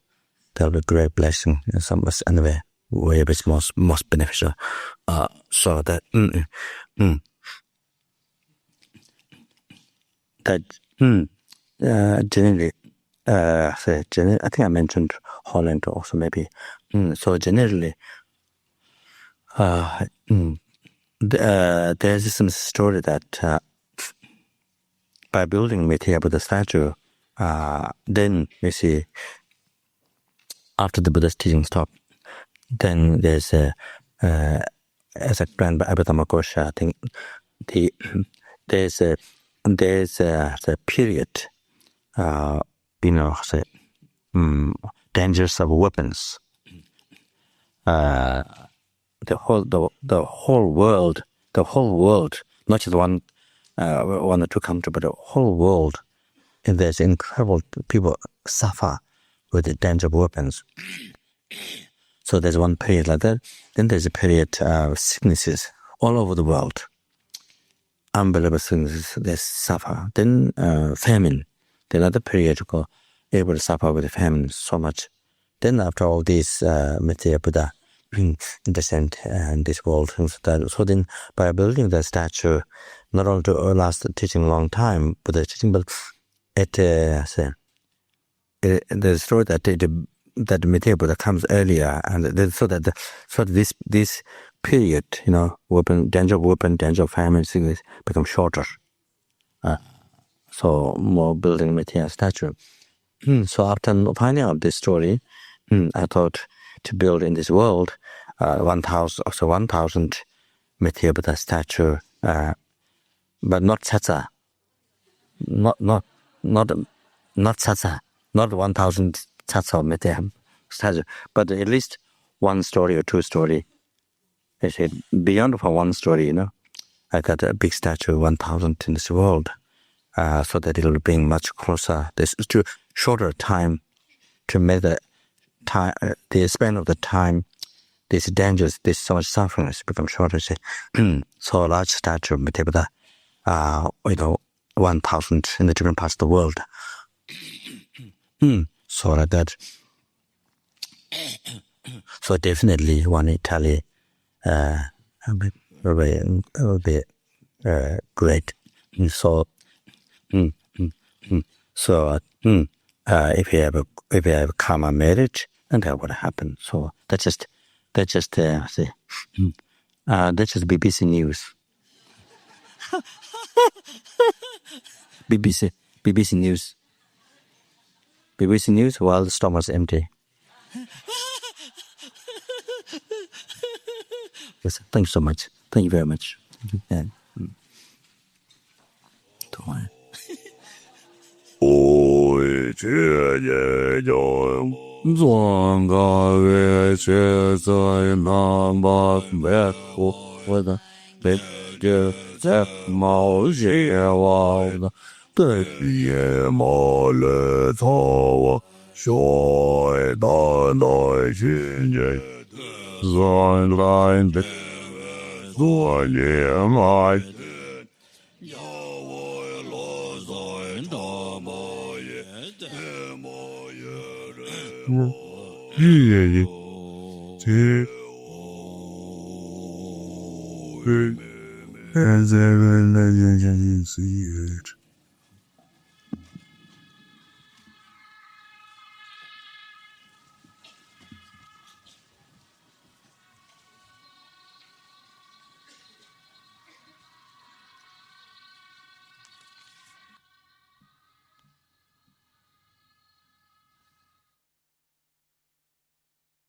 there'll be great blessing in some anyway, wherever it's most beneficial. So that generally, I think I mentioned Holland also maybe. So generally, there's some story that by building Maitreya Buddha statue, then you see, after the Buddha's teaching stopped, then there's as explained by Abhidhamma Kosha, I think there's a period, dangers of weapons. The whole world, not just one or two countries, but the whole world, and there's incredible people suffer with the danger of weapons. So there's one period like that. Then there's a period of sicknesses all over the world. Unbelievable sicknesses, they suffer. Then famine. Then another period able to suffer with famine so much. Then after all this, Maitreya Buddha descent in this world. So then by building the statue, not only to last teaching a long time, but the teaching, but the story that Maitreya Buddha comes earlier, and so that this period, danger of famine, sickness become shorter. So more building Maitreya statue. So after finding out this story, I thought to build in this world 1,000 Maitreya Buddha statue, but not tsatsa, not tsatsa, not 1,000 tsatsa Maitreya statue, but at least 1 story or 2 story. I said beyond for 1 story, I got a big statue 1,000 in this world, so that it'll bring much closer. This to shorter time to make the time, the span of the time, these dangers, this so much suffering has become shorter. So a large statue of Maitreya Buddha, 1,000 in the different parts of the world. So like that. So definitely one Italy will be great. So if you have karma marriage, and that would happen. So that's just BBC News. BBC News while the stomach is empty. Yes, thank you so much. Thank you very much. Oi che ye yo zong ga we che zai na ma me ko da be ge ze mao ji wa da de ye mo le cao wa shui da dai xin ye zai lai de zuo ye mai As ever, legend, see it.